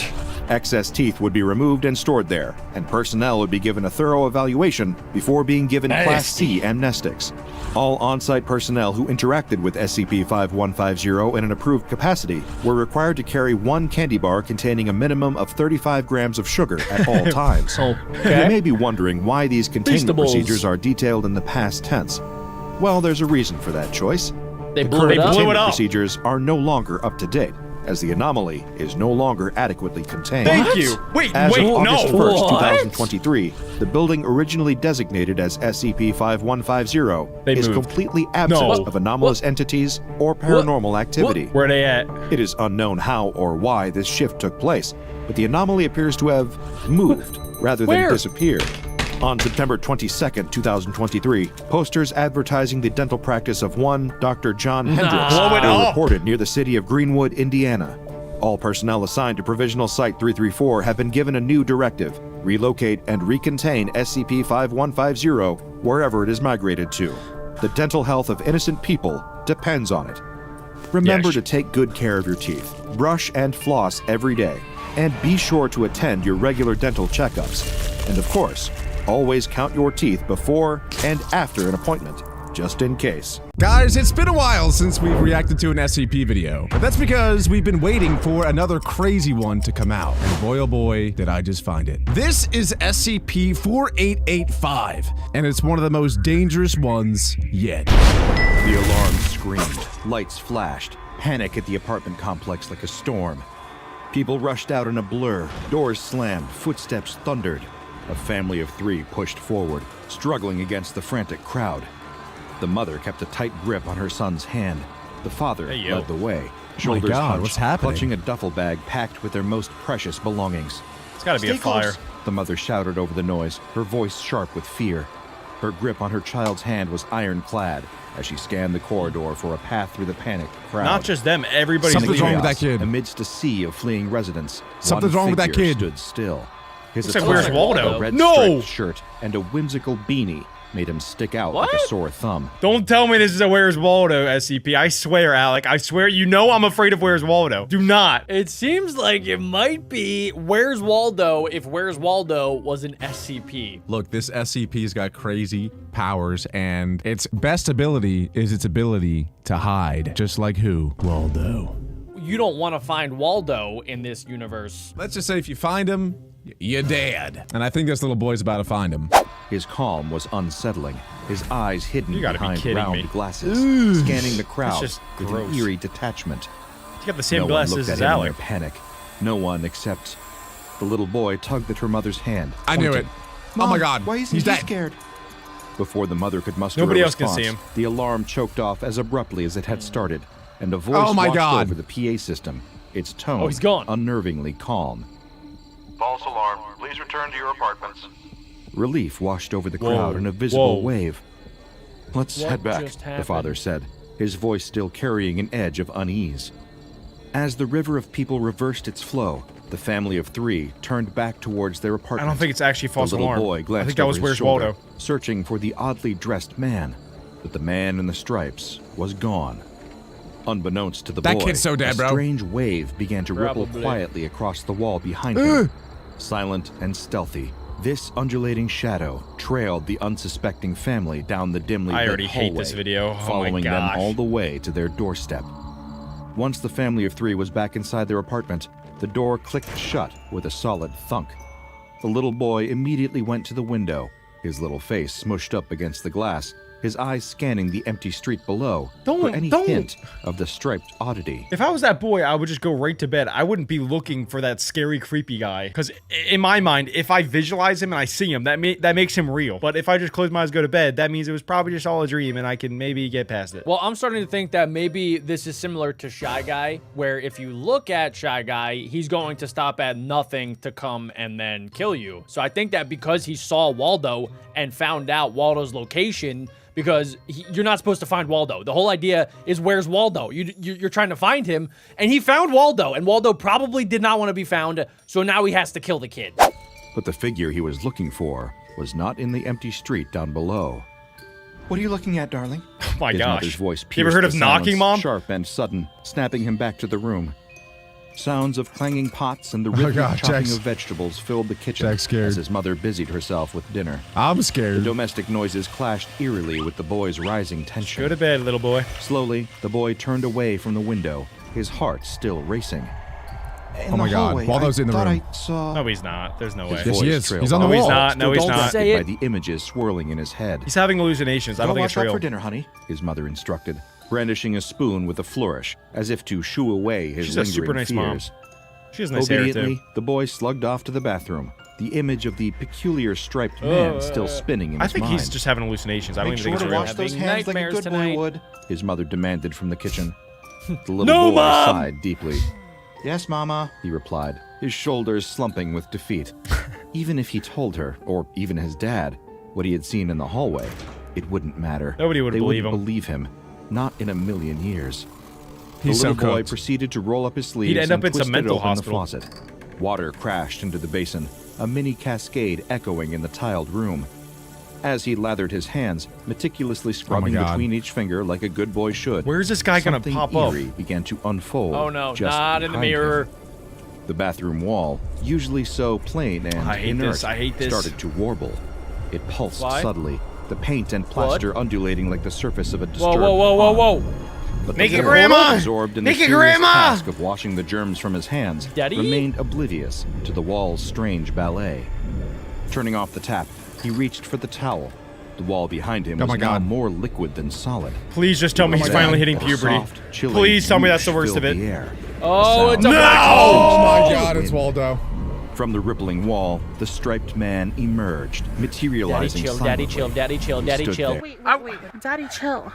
Excess teeth would be removed and stored there, and personnel would be given a thorough evaluation before being given Class C amnestics. All on-site personnel who interacted with SCP-5150 in an approved capacity were required to carry one candy bar containing a minimum of 35 grams of sugar at all times. You may be wondering why these containment Feastables. procedures are detailed in the past tense. Well, there's a reason for that choice. They The blew current it up. containment procedures are no longer up to date, as the anomaly is no longer adequately contained. Thank you. Wait, As of August 1st, What? 2023, the building originally designated as SCP-5150 is moved. completely absent No. of anomalous entities or paranormal activity. Where they at? It is unknown how or why this shift took place, but the anomaly appears to have moved rather than Where? disappeared. On September 22nd, 2023, posters advertising the dental practice of one Dr. John Hendricks Blow it were up. reported near the city of Greenwood, Indiana. All personnel assigned to Provisional Site 334 have been given a new directive: relocate and recontain SCP-5150 wherever it is migrated to. The dental health of innocent people depends on it. Remember Yes. to take good care of your teeth, brush and floss every day, and be sure to attend your regular dental checkups. And of course, always count your teeth before and after an appointment, just in case. Guys, it's been a while since we've reacted to an SCP video, but that's because we've been waiting for another crazy one to come out, and boy oh boy, did I just find it. This is SCP-4885, and it's one of the most dangerous ones yet. The alarm screamed, lights flashed, panic at the apartment complex like a storm. People rushed out in a blur, doors slammed, footsteps thundered. A family of 3 pushed forward, struggling against the frantic crowd. The mother kept a tight grip on her son's hand. The father led the way, shoulders hunched, what's happening? clutching a duffel bag packed with their most precious belongings. It's gotta be a fire. The mother shouted over the noise, her voice sharp with fear. Her grip on her child's hand was ironclad as she scanned the corridor for a path through the panicked crowd. Not just them, everybody. Something's wrong with that kid. Amidst a sea of fleeing residents, Something's wrong with that figure kid. stood still. His Looks like attire, Where's Waldo? a red No! striped shirt and a whimsical beanie made him stick out like a sore thumb. Don't tell me this is a Where's Waldo SCP. I swear, Alec. I swear, you know I'm afraid of Where's Waldo. Do not. It seems like it might be Where's Waldo if Where's Waldo was an SCP. Look, this SCP's got crazy powers, and its best ability is its ability to hide. Just like who? Waldo. You don't want to find Waldo in this universe. Let's just say if you find him, you're dead. And I think this little boy's about to find him. His calm was unsettling, his eyes hidden You gotta be behind kidding round me. glasses, scanning the crowd just with gross. an eerie detachment. He's got the same No one glasses looked at as him in Alec. their panic. No one except the little boy tugged at her mother's hand. I knew it. pointing. Oh my god, Why isn't he's he dead. scared? Before the mother could muster Nobody a else can response, see him. the alarm choked off as abruptly as it had started, and a voice Oh my washed God. over the PA system. Its tone he's gone. unnervingly calm. False alarm. Please return to your apartments. Relief washed over the Whoa. crowd in a visible Whoa. wave. Let's What head back, just the happened? father said, his voice still carrying an edge of unease. As the river of people reversed its flow, the family of 3 turned back towards their I apartment. don't think it's actually false The little alarm. boy I glanced think that over was his Where's shoulder, Waldo. searching for the oddly dressed man, but the man in the stripes was gone. Unbeknownst to the That boy, kid's so dead, a bro. strange wave began to ripple Probably. quietly across the wall behind him. Silent and stealthy, this undulating shadow trailed the unsuspecting family down the dimly I lit already hate this hallway, video. Oh my following them gosh. all the way to their doorstep. Once the family of 3 was back inside their apartment, the door clicked shut with a solid thunk. The little boy immediately went to the window, his little face smushed up against the glass, his eyes scanning the empty street below for any hint of the striped oddity. If I was that boy, I would just go right to bed. I wouldn't be looking for that scary, creepy guy. Because in my mind, if I visualize him and I see him, that makes him real. But if I just close my eyes, go to bed, that means it was probably just all a dream, and I can maybe get past it. Well, I'm starting to think that maybe this is similar to Shy Guy, where if you look at Shy Guy, he's going to stop at nothing to come and then kill you. So I think that because he saw Waldo and found out Waldo's location, because you're not supposed to find Waldo. The whole idea is where's Waldo? You're trying to find him, and he found Waldo, and Waldo probably did not want to be found, so now he has to kill the kid. But the figure he was looking for was not in the empty street down below. What are you looking at, darling? Oh my His mother's gosh. voice You ever pierced heard the of knocking, silence, Mom? Sharp and sudden, snapping him back to the room. Sounds of clanging pots and the rhythmic God, chopping Jack's- of vegetables filled the kitchen Jack's scared. as his mother busied herself with dinner. I'm The scared. domestic noises clashed eerily with the boy's rising tension. Go to bed, little boy. Slowly, the boy turned away from the window, his heart still racing. Oh my god, Waldo's in the room. No, he's not. There's no way. His Yes, he voice is. trailed He's on the off, No, he's wall. not. No, he's still not. distracted Say by it. the images swirling in his head. He's having hallucinations. I don't think it's watch out real. for dinner, honey, his mother instructed, brandishing a spoon with a flourish, as if to shoo away his She's a lingering super nice mom. fears. She has nice hair, Obediently, too. the boy slugged off to the bathroom, the image of the peculiar striped man still spinning in I his think mind. he's just having hallucinations. I don't Make even sure think to it's real. wash those Having hands like a nightmares good tonight. boy would. His mother demanded from the kitchen. The little No, boy Mom! sighed deeply. Yes, Mama. He replied, his shoulders slumping with defeat. Even if he told her, or even his dad, what he had seen in the hallway, it wouldn't matter. Nobody would They believe wouldn't him. believe him. Not in a million years. He's The so little boy cooked. proceeded to roll up his sleeves end up and in some twisted mental open hospital. the faucet. Water crashed into the basin, a mini cascade echoing in the tiled room. As he lathered his hands, meticulously scrubbing God. between each finger like a good boy should, Where's this guy gonna something pop up? eerie began to unfold. Oh no, just not in the behind him. mirror. The bathroom wall, usually so plain and I hate inert, this. I hate this. started to warble. It pulsed Why? subtly, the paint and plaster undulating like the surface of a disturbed Whoa. pond. But Make the it, boy, Grandma! absorbed in Make the it, serious Grandma! task of washing the germs from his hands, Daddy? remained oblivious to the wall's strange ballet. Turning off the tap, he reached for the towel. The wall behind him Oh was my now God. more liquid than solid. Please just tell me he's Then, finally hitting a puberty. soft, chilling Please tell me that's the whoosh worst of filled it. the air. Oh, The it's a sound black Oh hole. my God, it's Waldo. From the rippling wall, the striped man emerged, Daddy materializing chill, silently. daddy chill, daddy chill, He daddy stood chill. there, Wait. Daddy, chill.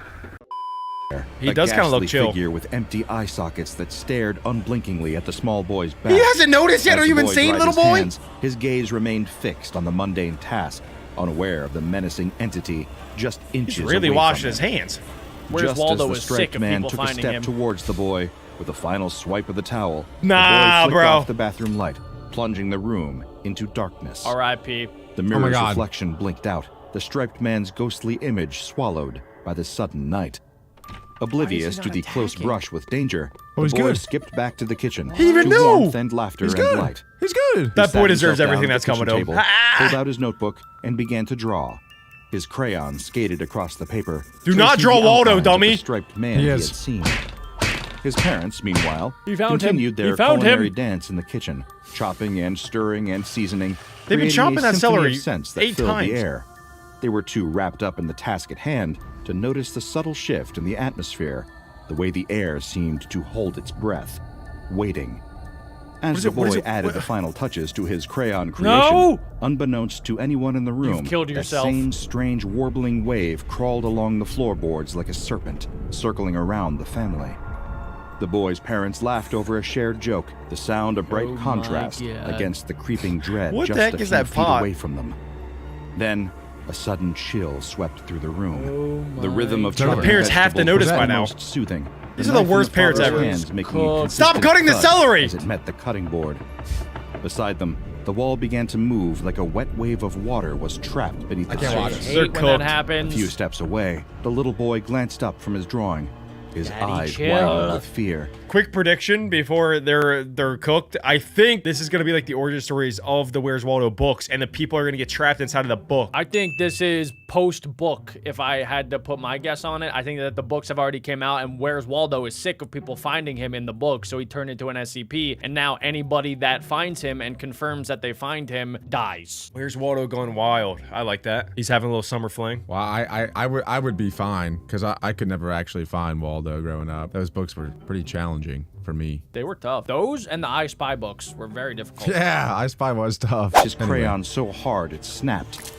He a does kind of look ghastly chill. figure with empty eye sockets that stared unblinkingly at the small boy's back. He hasn't noticed yet. As Are you the boy insane, dried little his boy? hands, his gaze remained fixed on the mundane task, unaware of the menacing entity just inches He's really away washing from his him. hands. Whereas Just Waldo as the was sick striped of man people took a finding step him. towards the boy with a final swipe of the towel, Nah, the boy flicked bro. off the bathroom light, plunging the room into darkness. R.I.P. The mirror's God. reflection blinked out, the striped man's ghostly image swallowed by the sudden night. Oblivious to the close brush with danger, Oh, he's the boy good. skipped back to the kitchen. He even to knew! warmth and laughter He's and good. light. He's good. That Sat boy deserves himself down everything at that's the coming kitchen to him. table, Ah! pulled out his notebook, and began to draw. His crayon skated across the paper. Do not tracing draw the Waldo, outlines of dummy. The striped man He he, is. had seen. His parents, meanwhile, He found him. continued He their found culinary him. dance in the kitchen, chopping and stirring and seasoning. They've been creating chopping a that symphony celery of scents that 8 filled times. the air. They were too wrapped up in the task at hand to notice the subtle shift in the atmosphere, the way the air seemed to hold its breath, waiting. As is the it? What is boy it? added What- the final touches to his crayon creation, No! unbeknownst to anyone in the room, killed that yourself. same strange warbling wave crawled along the floorboards like a serpent, circling around the family. The boy's parents laughed over a shared joke, the sound a bright Oh my contrast God. against the creeping dread What the just heck a is few that feet pot? away from them. Then, a sudden chill swept through the room. Oh The rhythm of God. chopping Parents have to vegetables notice was by now. most soothing. These The are the knife in worst parents father's ever. hands making a Cooked. consistent Stop cutting the thud celery! as it met the cutting board. Beside them, the wall began to move like a wet wave of water was trapped beneath the can't watch surface. I They're hate when that cooked. A happens. few steps away, the little boy glanced up from his drawing, his Daddy, eyes chill. widened with fear. Quick prediction before they're cooked. I think this is gonna be like the origin stories of the Where's Waldo books, and the people are gonna get trapped inside of the book. I think this is post-book, if I had to put my guess on it. I think that the books have already came out, and Where's Waldo is sick of people finding him in the book, so he turned into an SCP, and now anybody that finds him and confirms that they find him dies. Where's Waldo gone wild? I like that. He's having a little summer fling. Well, I would be fine because I could never actually find Waldo growing up. Those books were pretty challenging for me. They were tough. Those and the I Spy books were very difficult. Yeah, I Spy was tough. His Anyway. crayon so hard it snapped.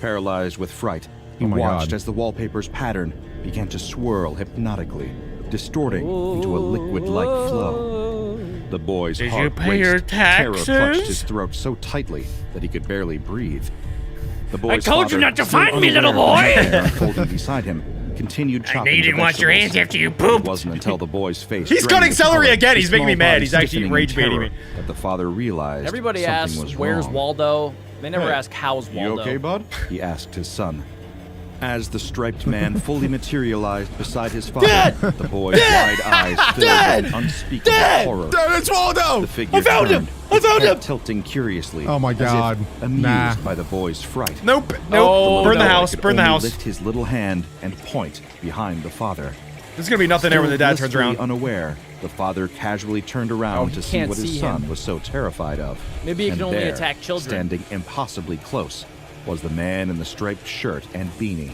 Paralyzed with fright, he Oh my watched God. as the wallpaper's pattern began to swirl hypnotically, distorting into a liquid-like flow. The boy's Did you heart pay your raced. Terror taxes? clutched his throat so tightly that he could barely breathe. The boy's told you father, not to still find me, unaware little of the boy! nightmare unfolding beside him, continued chopping the vegetables. after you It wasn't until the boy's face He's drained cutting with celery color, again. his He's making me small mad. body He's actually stiffening in rage baiting terror me. That the father realized Everybody something asks, was where's wrong. Waldo? They never Hey, ask, how's Waldo? You okay, bud? He asked his son. As the striped man fully materialized beside his father, the boy's wide eyes filled with unspeakable horror. Dude, it's Waldo! The figure turned, his head tilting curiously. Oh my as God. if amused Nah. by the boy's fright. Nope. Oh, Burn the no. house. Could Burn the only house. Lift his little hand and point behind the father. There's gonna be nothing there when the dad turns Still around. blissfully unaware, the father casually turned around he to see can't what his see son him. was so terrified of. Maybe he And can only there, attack children. Standing impossibly close was the man in the striped shirt and beanie.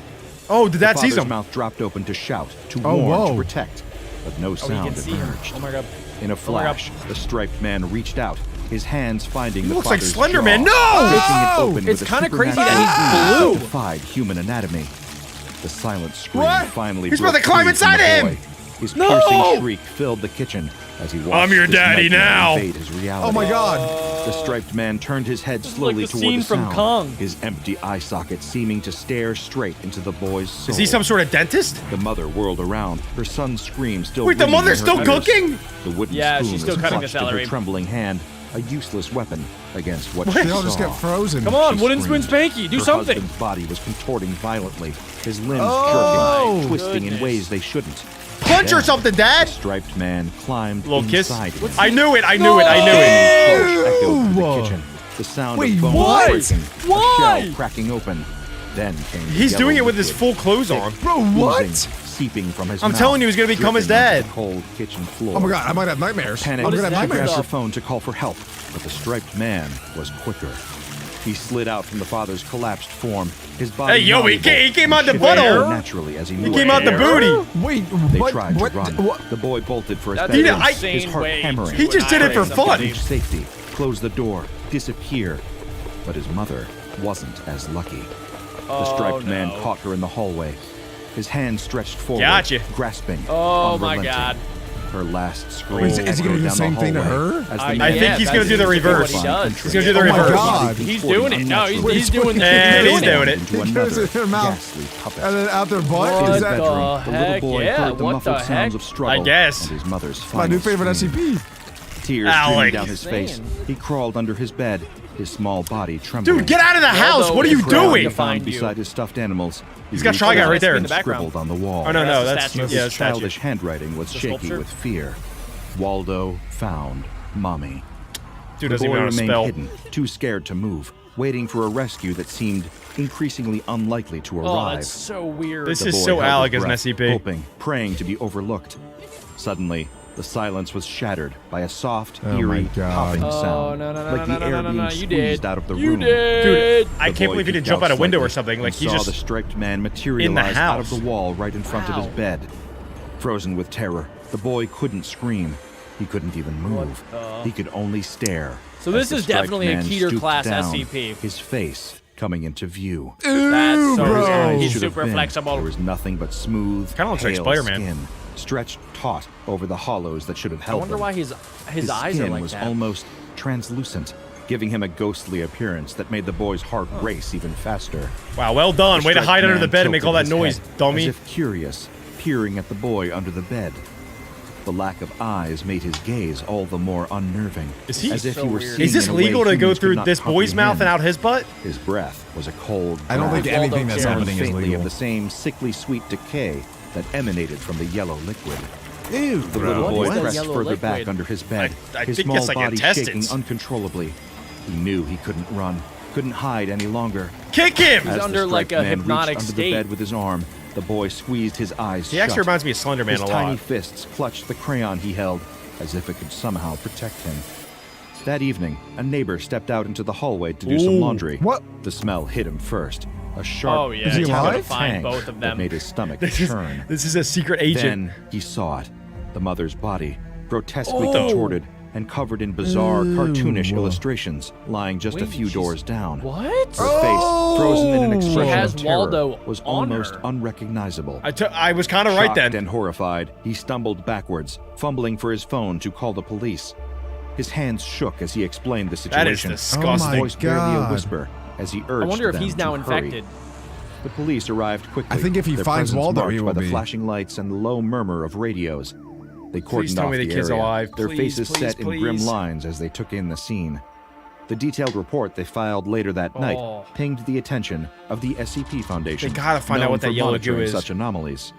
Oh, the dad the sees father's him. mouth dropped open to shout, to Oh, warn, whoa. to protect, but no Oh, he sound can see him. emerged. Oh my god. In a my God. flash, the striped man reached out, his hands finding the looks like father's Slender jaw, Man. No! breaking it open It's with a kinda crazy supernatural that he's ease blue. that defied human anatomy. The silent scream What? finally He's broke about to climb free from inside the him! boy. His No! piercing shriek filled the kitchen as he watched I'm your this daddy nightmare now. invade his reality. Oh my God. The striped man turned his head is slowly like the toward scene the from sound, Kong. his empty eye socket seeming to stare straight into the boy's soul. Is he some sort of dentist? The mother whirled around, her son's scream still Wait, the ringing mother's in her still ears. cooking? The wooden Yeah, spoon she's still was cutting the clutched in her celery. trembling hand, a useless weapon against what They she all just saw. get frozen. Come on, She wooden screamed. spoon spanky, do Her something. husband's body was contorting violently, his limbs Oh, jerking, twisting in goodness. ways they shouldn't. punch or something, Dad. The striped man climbed Little kiss. inside him. I knew it. I knew it. I knew it. Echoed through the kitchen. The sound Wait, of bones what? breaking, Why? a shell cracking open. Then came the He's yellow doing it with his liquid, full clothes on. Bro, oozing, what? seeping from his I'm mouth, telling you, he's gonna become his dripping onto dad. the cold kitchen floor. Oh my god, I might have nightmares. Panic, I'm is gonna that have she grabbed nightmares. her phone to call for help, but the striped man was quicker. He slid out from the father's collapsed form. His body Hey, yo, he malleable came out the and butthole. shifted naturally as he moved. came out the booty. Wait, They what? tried what? to run. What? The boy bolted for his That's bedroom, an his insane heart way hammering. to He just did it for fun. Reach safety, close the door, disappear. But his mother wasn't as lucky. The striped man caught her in the hallway. His hand stretched forward, Gotcha. grasping. Oh my unrelenting. God. Her last scream. Is he gonna do echoed the down same thing to hallway her? as the I man think he's gonna do the that's exactly reverse. what he does. He's gonna do the Oh my reverse. God. He's doing it. No, he's doing And he's doing it. Into He another goes in her mouth, ghastly puppet. and then out their butt? What Is that the The little heck? boy Yeah, heard the what muffled the sounds heck? of struggle I guess. and his mother's my final new favorite scream. SCP? Tears Alec. streaming down his face. Insane. He crawled under his bed, his small body trembling. Dude, get out of the house. Waldo What are you is trying doing? to Found find you. beside his stuffed animals. He's got Shy Guy right there. In the background. Scribbled on the wall. Oh, no, That's no. a That's, statue. yeah, His statue. childish handwriting was The shaky sculpture? with fear. Waldo found Mommy. Dude The doesn't boy even know how to remained spell. hidden, too scared to move, waiting for a rescue that seemed increasingly unlikely to Oh, arrive. that's so weird. This The is boy so held Alec his as an breath, SCP. hoping, praying to be overlooked. Suddenly, the silence was shattered by a soft, Oh my eerie God. popping Oh, sound, no, like the air being you squeezed did. out of the You room. did. Dude, I The can't boy believe he didn't peeked jump out a window or slightly something. Like and he saw just the striped man materialize out of house. the wall right in front of his Wow. bed. Frozen with terror, the boy couldn't scream. He couldn't even move. He could only stare. So as this the is striped definitely a man Keter stooped class down, SCP. His face coming into view. That's so Where his weird. eyes He's should have super been, flexible. There was nothing but smooth, Kinda looks like pale Spider-Man. skin, stretched taut over the hollows that should have I held wonder them. why his His eyes skin are like was that. almost translucent, giving him a ghostly appearance that made the boy's heart race even faster. Wow, well done. The Way to striped hide under man the bed and make all that tilted noise, his head, dummy. As if curious, peering at the boy under the bed. The lack of eyes made his gaze all the more unnerving. Is he- as if So he were weird. seeing Is this in a way legal to go humans could through not this boy's mouth and comprehend. out his butt? His breath was a cold I don't think draft, anything that's Waldo happening is faintly legal. of the same sickly sweet decay that emanated from the yellow liquid. Ew, The little What boy is that pressed yellow further back liquid? under his bed, I his think small it's like body intestines. shaking uncontrollably. He knew he couldn't run, couldn't hide any longer. Kick him! He's As under the like striped a man hypnotic reached state. under the bed with his arm, the boy squeezed his eyes He shut. actually reminds me of Slender Man His a tiny lot. fists clutched the crayon he held, as if it could somehow protect him. That evening, a neighbor stepped out into the hallway to do some Ooh. laundry. What? The smell hit him first. A sharp, Oh, yeah, Is he he's alive? gonna find tang both of that them. made his stomach This is, churn. this is a secret agent. Then he saw it. The mother's body, grotesquely Oh. contorted and covered in bizarre, cartoonish illustrations, lying just a Wait, few she's- doors down. What? Her face, frozen in an expression has of terror, Waldo was on almost her. unrecognizable. I was kind of right Shocked then. and horrified, he stumbled backwards, fumbling for his phone to call the police. His hands shook as he explained the That is situation. disgusting. my Voice barely a God. whisper as he urged I wonder if them he's now to hurry. infected. The police arrived quickly. I think if he their finds presence Waldo, marked he by will the be. flashing lights and the low murmur of radios. They Please cordoned tell off me the kid's area, alive. their Please, faces please, set in grim please. lines as they took in the scene. The detailed report they filed later that night Oh. pinged the attention of the SCP Foundation. They gotta find out known what that for yellow goo monitoring is. such anomalies.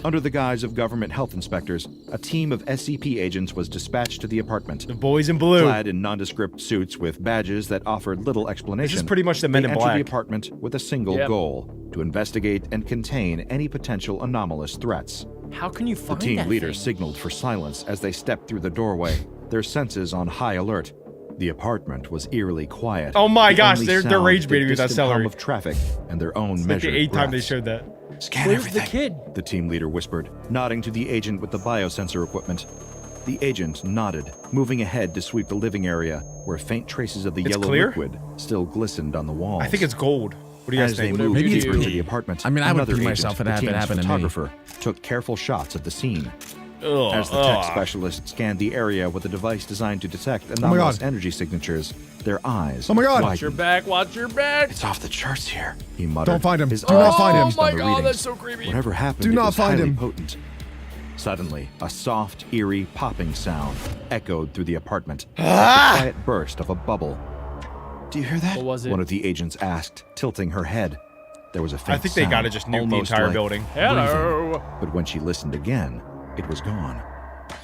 Under the guise of government health inspectors, a team of SCP agents was dispatched to the apartment. The boys in blue. Clad in nondescript suits with badges that offered little explanation. This is pretty much the Men they in entered Black. the apartment with a single Yep. goal: to investigate and contain any potential anomalous threats. How can you The find team that leader thing? signaled for silence as they stepped through the doorway, their senses on high alert. The apartment was eerily quiet. Oh my The gosh, only they're sound, rage the baiting with that distant hum celery. of traffic and their own It's like measured the 8th time they breaths. showed that. Scan Where's the everything, kid? the team leader whispered, nodding to the agent with the biosensor equipment. The agent nodded, moving ahead to sweep the living area, where faint traces of the It's yellow clear? liquid still glistened on the walls. I think it's gold. What do you guys As they think? moved Maybe it's deeper into pee. the apartment, I mean, I would another pee agent, myself if the it team's happened to me. photographer, took careful shots of the scene. Ugh, As the tech ugh. specialist scanned the area with a device designed to detect my anomalous God. energy signatures, their eyes Oh my God. Watch your widened. back, watch your back. It's off the charts here, he muttered. Don't find him. His Do not eyes find him. focused on Oh my the God, readings. that's so creepy. Whatever happened, Do it not was find highly him. potent. Suddenly, a soft, eerie popping sound echoed through the apartment, like the quiet burst of a bubble. Do you hear that? What was it? One of the agents asked, tilting her head. There was a faint I think they sound, gotta just nuke the almost entire like building. Hello. breathing. But when she listened again, it was gone.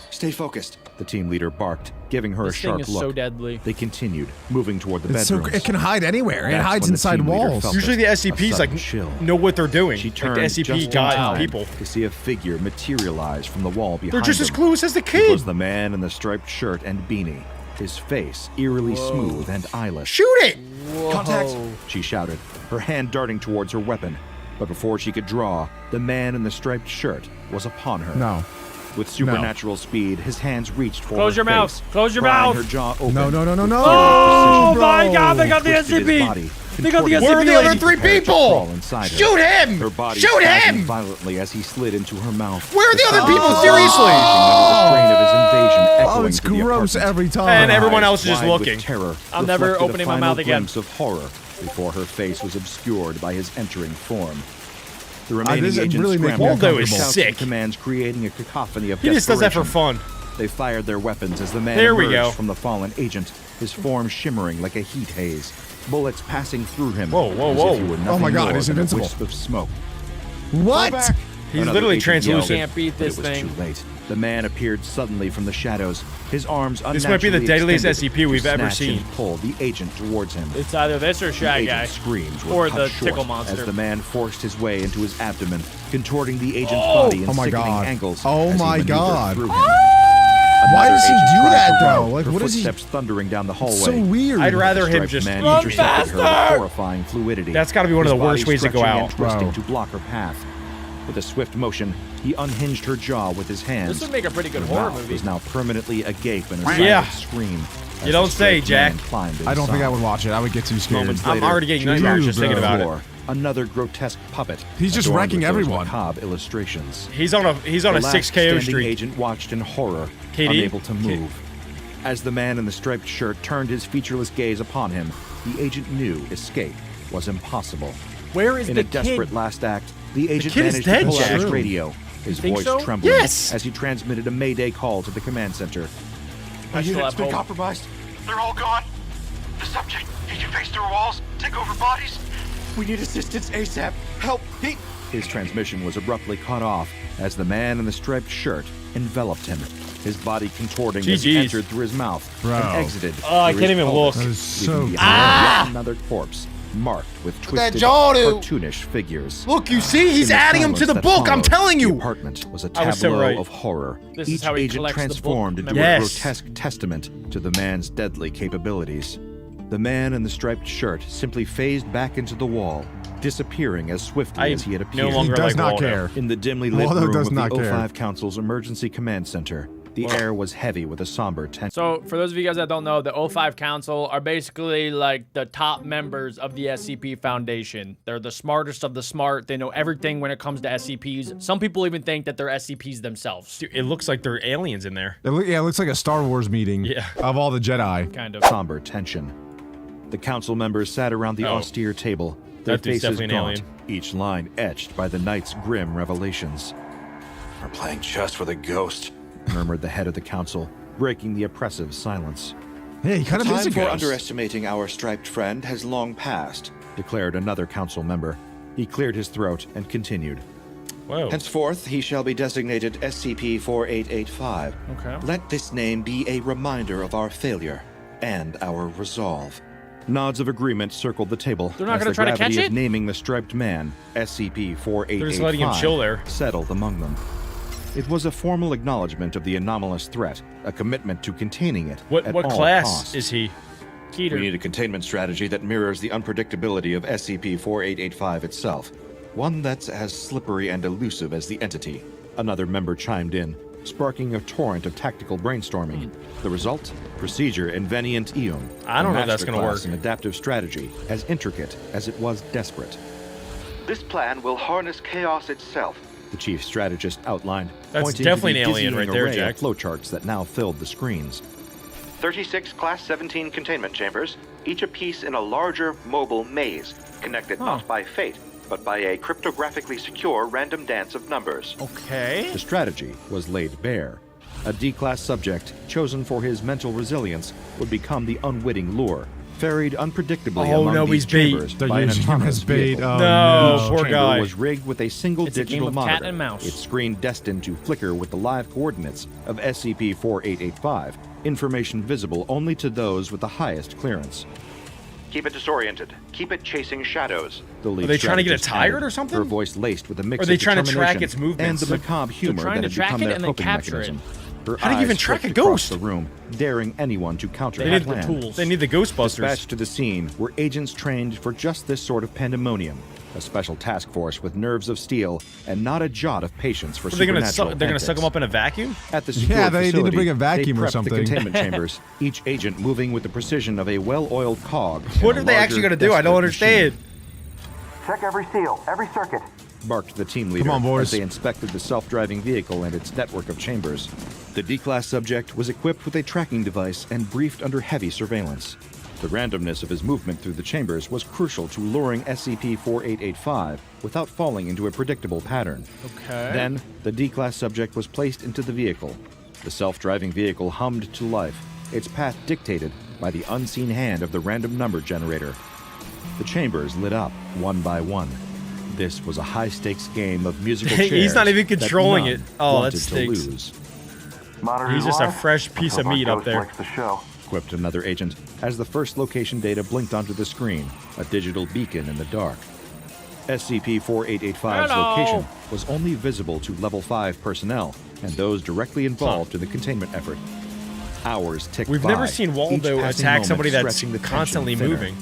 Stay focused, the team leader barked, giving her This a sharp thing is look. so deadly. They continued, moving toward the It's so, bedrooms. it can hide anywhere. It That's hides when the inside team leader walls. felt Usually the a SCPs like sudden chill. know what they're doing. She Like turned the SCP just in got time people. to see a figure materialize from the wall behind They're just as them. clueless as the It kid. was the man in the striped shirt and beanie, his face eerily smooth and eyeless. Shoot it! Contact! She shouted, her hand darting towards her weapon. But before she could draw, the man in the striped shirt was upon her. No. With supernatural speed, his hands reached for Close her your mouth. face, Close your prying mouth. her jaw open. No, no, no, no, with no. Oh Bro. my God! They got the twisted his SCP. body, They got the contorting Where are the SCP. other three prepared to people? crawl inside her. Shoot him! Her body Shoot spasmed him! violently as he slid into her mouth. Where are the other sound people? of Seriously? under the strain of his invasion Oh, echoing it's through the gross apartment. every time. And everyone Eyes else is just wide with looking. Terror I'm never reflected a opening my final mouth again. glimpse of horror before her face was obscured by his entering form. The remaining this agents really makes me scrambled, Waldo is shouts sick. and commands creating a cacophony of He just does that for desperation. fun. They fired their weapons as the man There we emerged go. from the fallen agent, his form shimmering like a heat haze, bullets passing through him. Whoa, whoa, as whoa. if he were Oh my nothing God, more he's than a invincible. wisp of smoke. What? He's Another literally agent yelled, translucent. Can't beat but this it was thing. too late. The man appeared suddenly from the shadows, his arms This might be the unnaturally deadliest extended SCP we've to ever snatch and seen. pull the agent towards him. It's either this or The Shy Guy. agent's screams were Or cut the short tickle monster. as the man forced his way into his abdomen, contorting the agent's Oh! body in Oh my sickening God. angles. Oh as he my maneuvered God. through him. Why Another does he agent do tried that, to run, though? Like, her what is he? footsteps thundering down the hallway. So weird. I'd rather The him striped just man run intercepted her with faster! horrifying fluidity. That's gotta be one of his the worst body ways to go stretching out. and twisting Bro. to block her path. With a swift motion, he unhinged her jaw with his hands. This would make a pretty good Her horror mouth movie. was now permanently agape in a silent Yeah. scream. as You don't the say, striped Jack. man climbed I don't think I inside. would watch it. I would get too scared. Moments I'm later, already getting she nightmares dropped just to thinking the about it. floor. Another grotesque puppet. He's just adorned wrecking with those everyone. macabre illustrations. He's on a The last 6 KO standing streak. agent watched in horror, KD? unable to move. As the man in the striped shirt turned his featureless gaze upon him, the agent knew escape was impossible. Where is In the a desperate kid? last act, the agent kid is managed dead, to pull out Jack. his radio, his think voice so? trembling Yes! as he transmitted a mayday call to the command center. I still have hope. compromised. They're all gone. The subject, he can face through walls, take over bodies. We need assistance ASAP. Help! He... His transmission was abruptly cut off as the man in the striped shirt enveloped him, his body contorting as he GG's. entered through his mouth Bro. and exited. Oh, I through can't his even pelvis, look. That is so leaving gross. behind yet another corpse marked with twisted, Jadu. cartoonish figures. Look, you see? He's In the adding him to the silence that book. I'm followed, telling The you. apartment was a I was so tableau right. of horror. This is Each how he agent collects the book transformed into memories. a Yes. grotesque testament to the man's deadly capabilities. The man in the striped shirt simply phased back into the wall, disappearing as swiftly as he had appeared. no longer He does like not Waldo. care. In the dimly lit Waldo room does of not the care. O5 Council's emergency command center, the air was heavy with a somber tension. So, for those of you guys that don't know, the O5 Council are basically like the top members of the SCP Foundation. They're the smartest of the smart. They know everything when it comes to SCPs. Some people even think that they're SCPs themselves. Dude, it looks like they're aliens in there. Yeah, it looks like a Star Wars meeting. Yeah. Of all the Jedi. Kind of. Somber tension. The council members sat around the Oh. austere table, their That dude's faces definitely an gaunt, each line etched by the night's grim revelations. We're playing chess with a ghost. Murmured the head of the council, breaking the oppressive silence. Yeah, he kind of is a Time for ghost. underestimating our striped friend has long passed, declared another council member. He cleared his throat and continued. Whoa. Henceforth, he shall be designated SCP-4885. Okay. Let this name be a reminder of our failure and our resolve. Nods of agreement circled the table. They're not as gonna the try to gravity catch of it? naming the striped man, SCP-4885, They're just letting him chill there. settled among them. It was a formal acknowledgement of the anomalous threat, a commitment to containing it What at what all class costs. is he? Keter. We need a containment strategy that mirrors the unpredictability of SCP-4885 itself. One that's as slippery and elusive as the entity. Another member chimed in, sparking a torrent of tactical brainstorming. The result? Procedure Inveniant Eum. I don't a know if that's gonna masterclass work. in adaptive strategy, as intricate as it was desperate. This plan will harness chaos itself. The chief strategist outlined, That's pointing definitely to an the alien dizzying right there, array Jack. of flowcharts that now filled the screens. 36 Class 17 containment chambers, each a piece in a larger, mobile maze, connected not by fate, but by a cryptographically secure random dance of numbers. Okay. The strategy was laid bare. A D-class subject, chosen for his mental resilience, would become the unwitting lure, ferried unpredictably Oh, among no, these he's bait. chambers They're by an using him autonomous as bait. vehicle. Oh, No, Each poor chamber guy. was rigged with a single It's a digital game of monitor. cat and mouse. Its screen destined to flicker with the live coordinates of SCP-4885, information visible only to those with the highest clearance. Keep it disoriented. Keep it chasing shadows. The lead Are they trying to get it strategist tired added, or something? Her voice laced with a mix Or are they of trying to track determination its movements? and the macabre humor trying that to had track become it their and then coping capture it. mechanism. Her How do you even eyes track a flicked across ghost? the room, daring anyone to counter They her need the plan. tools. They need the Ghostbusters. Dispatched to the scene were agents trained for just this sort of pandemonium. A special task force with nerves of steel and not a jot of patience for Are they gonna supernatural they're gonna suck antics. him up in a vacuum? At the secured Yeah, they need to facility, bring a vacuum they or prepped something. the containment chambers, each agent moving with the precision of a well-oiled cog. What in a are they actually larger, gonna do? I don't desperate understand. machine. Check every seal, every circuit. Barked the team leader on, boys. as they inspected the self-driving vehicle and its network of chambers. The D-Class subject was equipped with a tracking device and briefed under heavy surveillance. The randomness of his movement through the chambers was crucial to luring SCP-4885 without falling into a predictable pattern. Okay. Then, the D-Class subject was placed into the vehicle. The self-driving vehicle hummed to life, its path dictated by the unseen hand of the random number generator. The chambers lit up one by one. This was a high-stakes game of musical chairs. He's not even that controlling none it. Oh, that wanted to stinks. lose. He's just a fresh piece of meat up there. The show. Quipped another agent as the first location data blinked onto the screen, a digital beacon in the dark. SCP-4885's Hello. location was only visible to Level 5 personnel and those directly involved in the containment effort. Hours ticked We've by, never seen Waldo each passing attack moment somebody that's stretching the tension constantly thinner. moving.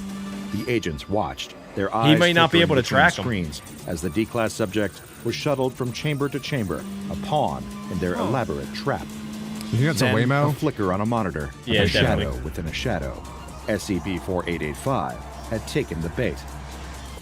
The agents watched, their eyes might not be flickering able to between track 'em. screens as the D-Class subject was shuttled from chamber to chamber, a pawn in their elaborate trap. You think that's a Then, a Waymo? flicker on a monitor, Yeah, of a definitely. shadow within a shadow. SCP-4885 had taken the bait.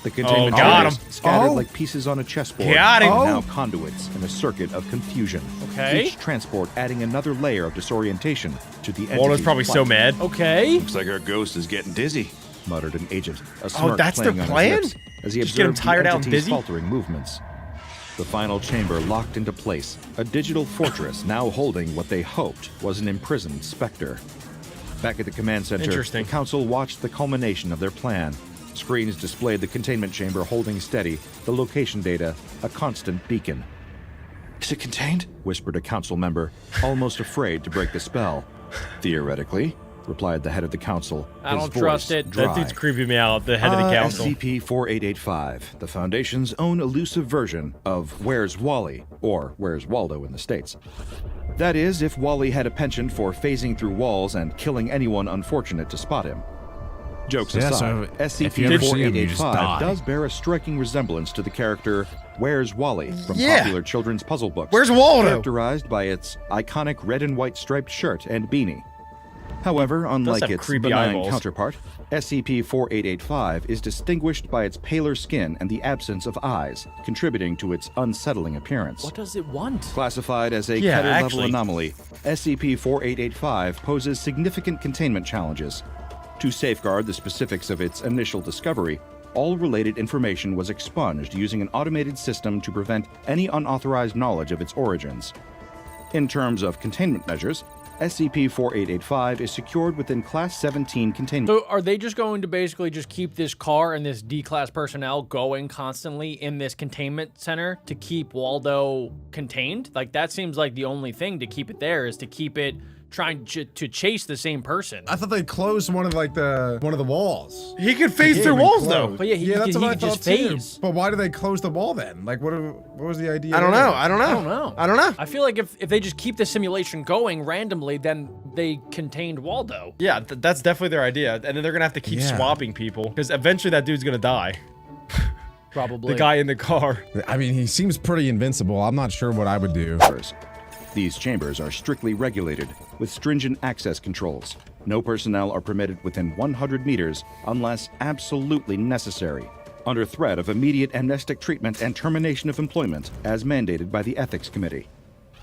The containment got chambers him. scattered Oh. like pieces on a chessboard, Got him. are Oh. now conduits in a circuit of confusion. Okay. Each transport adding another layer of disorientation to the Waldo's entity's probably so plight. mad. Okay. Looks like our ghost is getting dizzy. Muttered an agent, a smirk that's their playing on his plan? lips as he Just get him observed tired the out and entity's dizzy? faltering movements. The final chamber locked into place, a digital fortress now holding what they hoped was an imprisoned specter. Back at the command center, Interesting. the council watched the culmination of their plan. Screens displayed the containment chamber holding steady, the location data, a constant beacon. Is it contained? Whispered a council member, almost afraid to break the spell. Theoretically, replied the head of the council. I his don't voice trust it. dry. That dude's creeping me out, the head of the council. SCP-4885, the Foundation's own elusive version of Where's Wally, or Where's Waldo in the States. That is, if Wally had a penchant for phasing through walls and killing anyone unfortunate to spot him. Jokes Yeah, aside, so if you ever see him, you just die. SCP-4885 does bear a striking resemblance to the character Where's Wally from Yeah. popular children's puzzle books. Where's Waldo? Characterized by its iconic red and white striped shirt and beanie. However, unlike have its creepy benign eyeballs. counterpart, SCP-4885 is distinguished by its paler skin and the absence of eyes, contributing to its unsettling appearance. What does it want? Classified as a Yeah, Keter-level actually. anomaly, SCP-4885 poses significant containment challenges. To safeguard the specifics of its initial discovery, all related information was expunged using an automated system to prevent any unauthorized knowledge of its origins. In terms of containment measures, SCP-4885 is secured within Class 17 containment. So are they just going to basically just keep this car and this D-class personnel going constantly in this containment center to keep Waldo contained? Like, that seems like the only thing to keep it there is to keep it trying to chase the same person. I thought they closed one of the walls. He could phase Yeah, through we walls, closed. though. But yeah, he that's could what I just thought too. phase. But why do they close the wall then? Like, what was the idea? I don't know. there? I don't know. I don't know. I don't know. I feel like if they just keep the simulation going randomly, then they contained Waldo. Yeah, that's definitely their idea. And then they're going to have to keep Yeah. swapping people because eventually that dude's going to die. Probably. The guy in the car. I mean, he seems pretty invincible. I'm not sure what I would do. These chambers are strictly regulated with stringent access controls. No personnel are permitted within 100 meters unless absolutely necessary, under threat of immediate amnestic treatment and termination of employment as mandated by the Ethics Committee.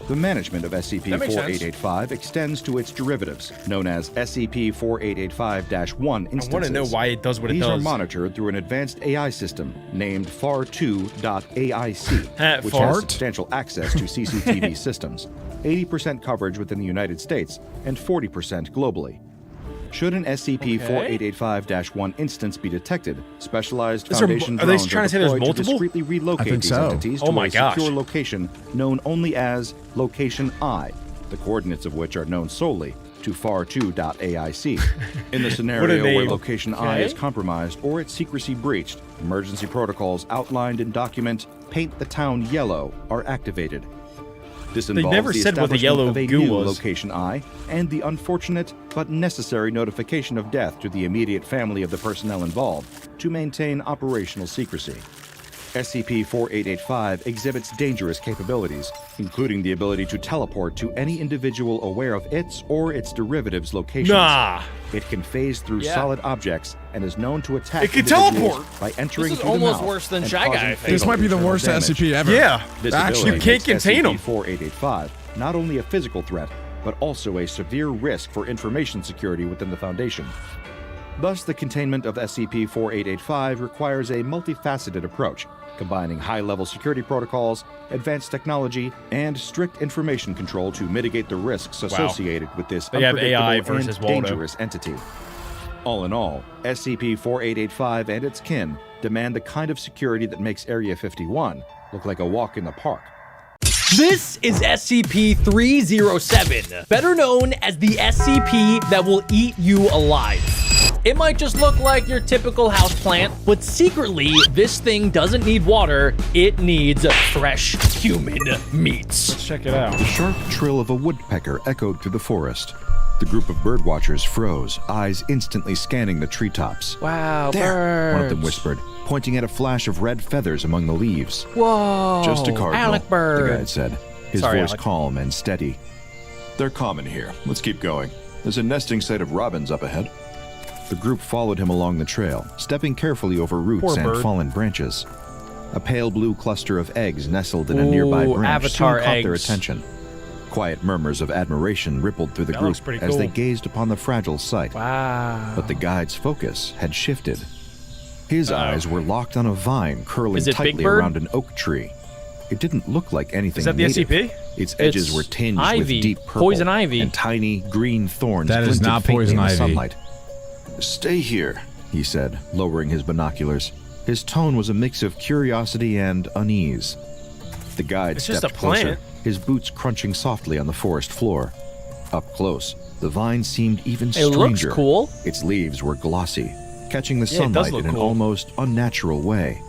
The management of SCP-4885 extends to its derivatives, known as SCP-4885-1 instances. I want to know why it does what it These does. are monitored through an advanced AI system named FAR2.AIC, which Fart? has substantial access to CCTV systems, 80% coverage within the United States, and 40% globally. Should an SCP-4885-1 instance be detected, specialized Is there- Foundation are they drones trying to say there's deployed to multiple? discreetly relocate I think these so. entities Oh to my a gosh. secure location known only as Location I, the coordinates of which are known solely to FAR2.AIC. In the scenario where name. Location I is Okay. compromised or its secrecy breached, emergency protocols outlined in document Paint the Town Yellow are activated. This involves never the said what the establishment yellow of a goo new was. Location I and the unfortunate but necessary notification of death to the immediate family of the personnel involved to maintain operational secrecy. SCP-4885 exhibits dangerous capabilities, including the ability to teleport to any individual aware of its or its derivatives' locations. Nah. It can phase through Yeah. solid objects and is known to attack It can individuals teleport! by entering This is through the almost mouth worse than and Shy Guy, causing I think. This might be the fatal worst internal damage. SCP ever. Yeah. This Actually, ability you can't makes contain 'em. SCP-4885 not only a physical threat, but also a severe risk for information security within the Foundation. Thus, the containment of SCP-4885 requires a multifaceted approach, combining high-level security protocols, advanced technology, and strict information control to mitigate the risks associated with this They have AI unpredictable versus and Waldo. dangerous entity. All in all, SCP-4885 and its kin demand the kind of security that makes Area 51 look like a walk in the park. This is SCP-307, better known as the SCP that will eat you alive. It might just look like your typical houseplant, but secretly, this thing doesn't need water, it needs fresh human meats. Let's check it out. The sharp trill of a woodpecker echoed through the forest. The group of birdwatchers froze, eyes instantly scanning the treetops. Wow, There, one of them birds. whispered, pointing at a flash of red feathers among the leaves. Whoa, Just a cardinal, Alec the bird. guide said, his Sorry, voice Alec. calm and steady. They're common here. Let's keep going. There's a nesting site of robins up ahead. The group followed him along the trail, stepping carefully over roots Poor and bird. fallen branches. A pale blue cluster of eggs nestled in a nearby Ooh, branch Avatar soon caught their eggs. attention. Quiet murmurs of admiration rippled through the That group looks pretty as they cool. gazed upon the fragile sight. Wow. But the guide's focus had shifted. His eyes were locked on a vine curling Is it Big tightly Bird? around an oak tree. It didn't look like anything Is that the native. SCP? Its edges It's were tinged ivy. with deep purple, Poison ivy. and tiny green thorns That is glinted not faintly poison in the ivy. sunlight. Stay here, he said, lowering his binoculars. His tone was a mix of curiosity and unease. The guide It's just stepped a closer, plant. his boots crunching softly on the forest floor. Up close, the vine seemed even It stranger. looks cool. Its leaves were glossy, catching the Yeah, it does sunlight look in an cool. almost unnatural way.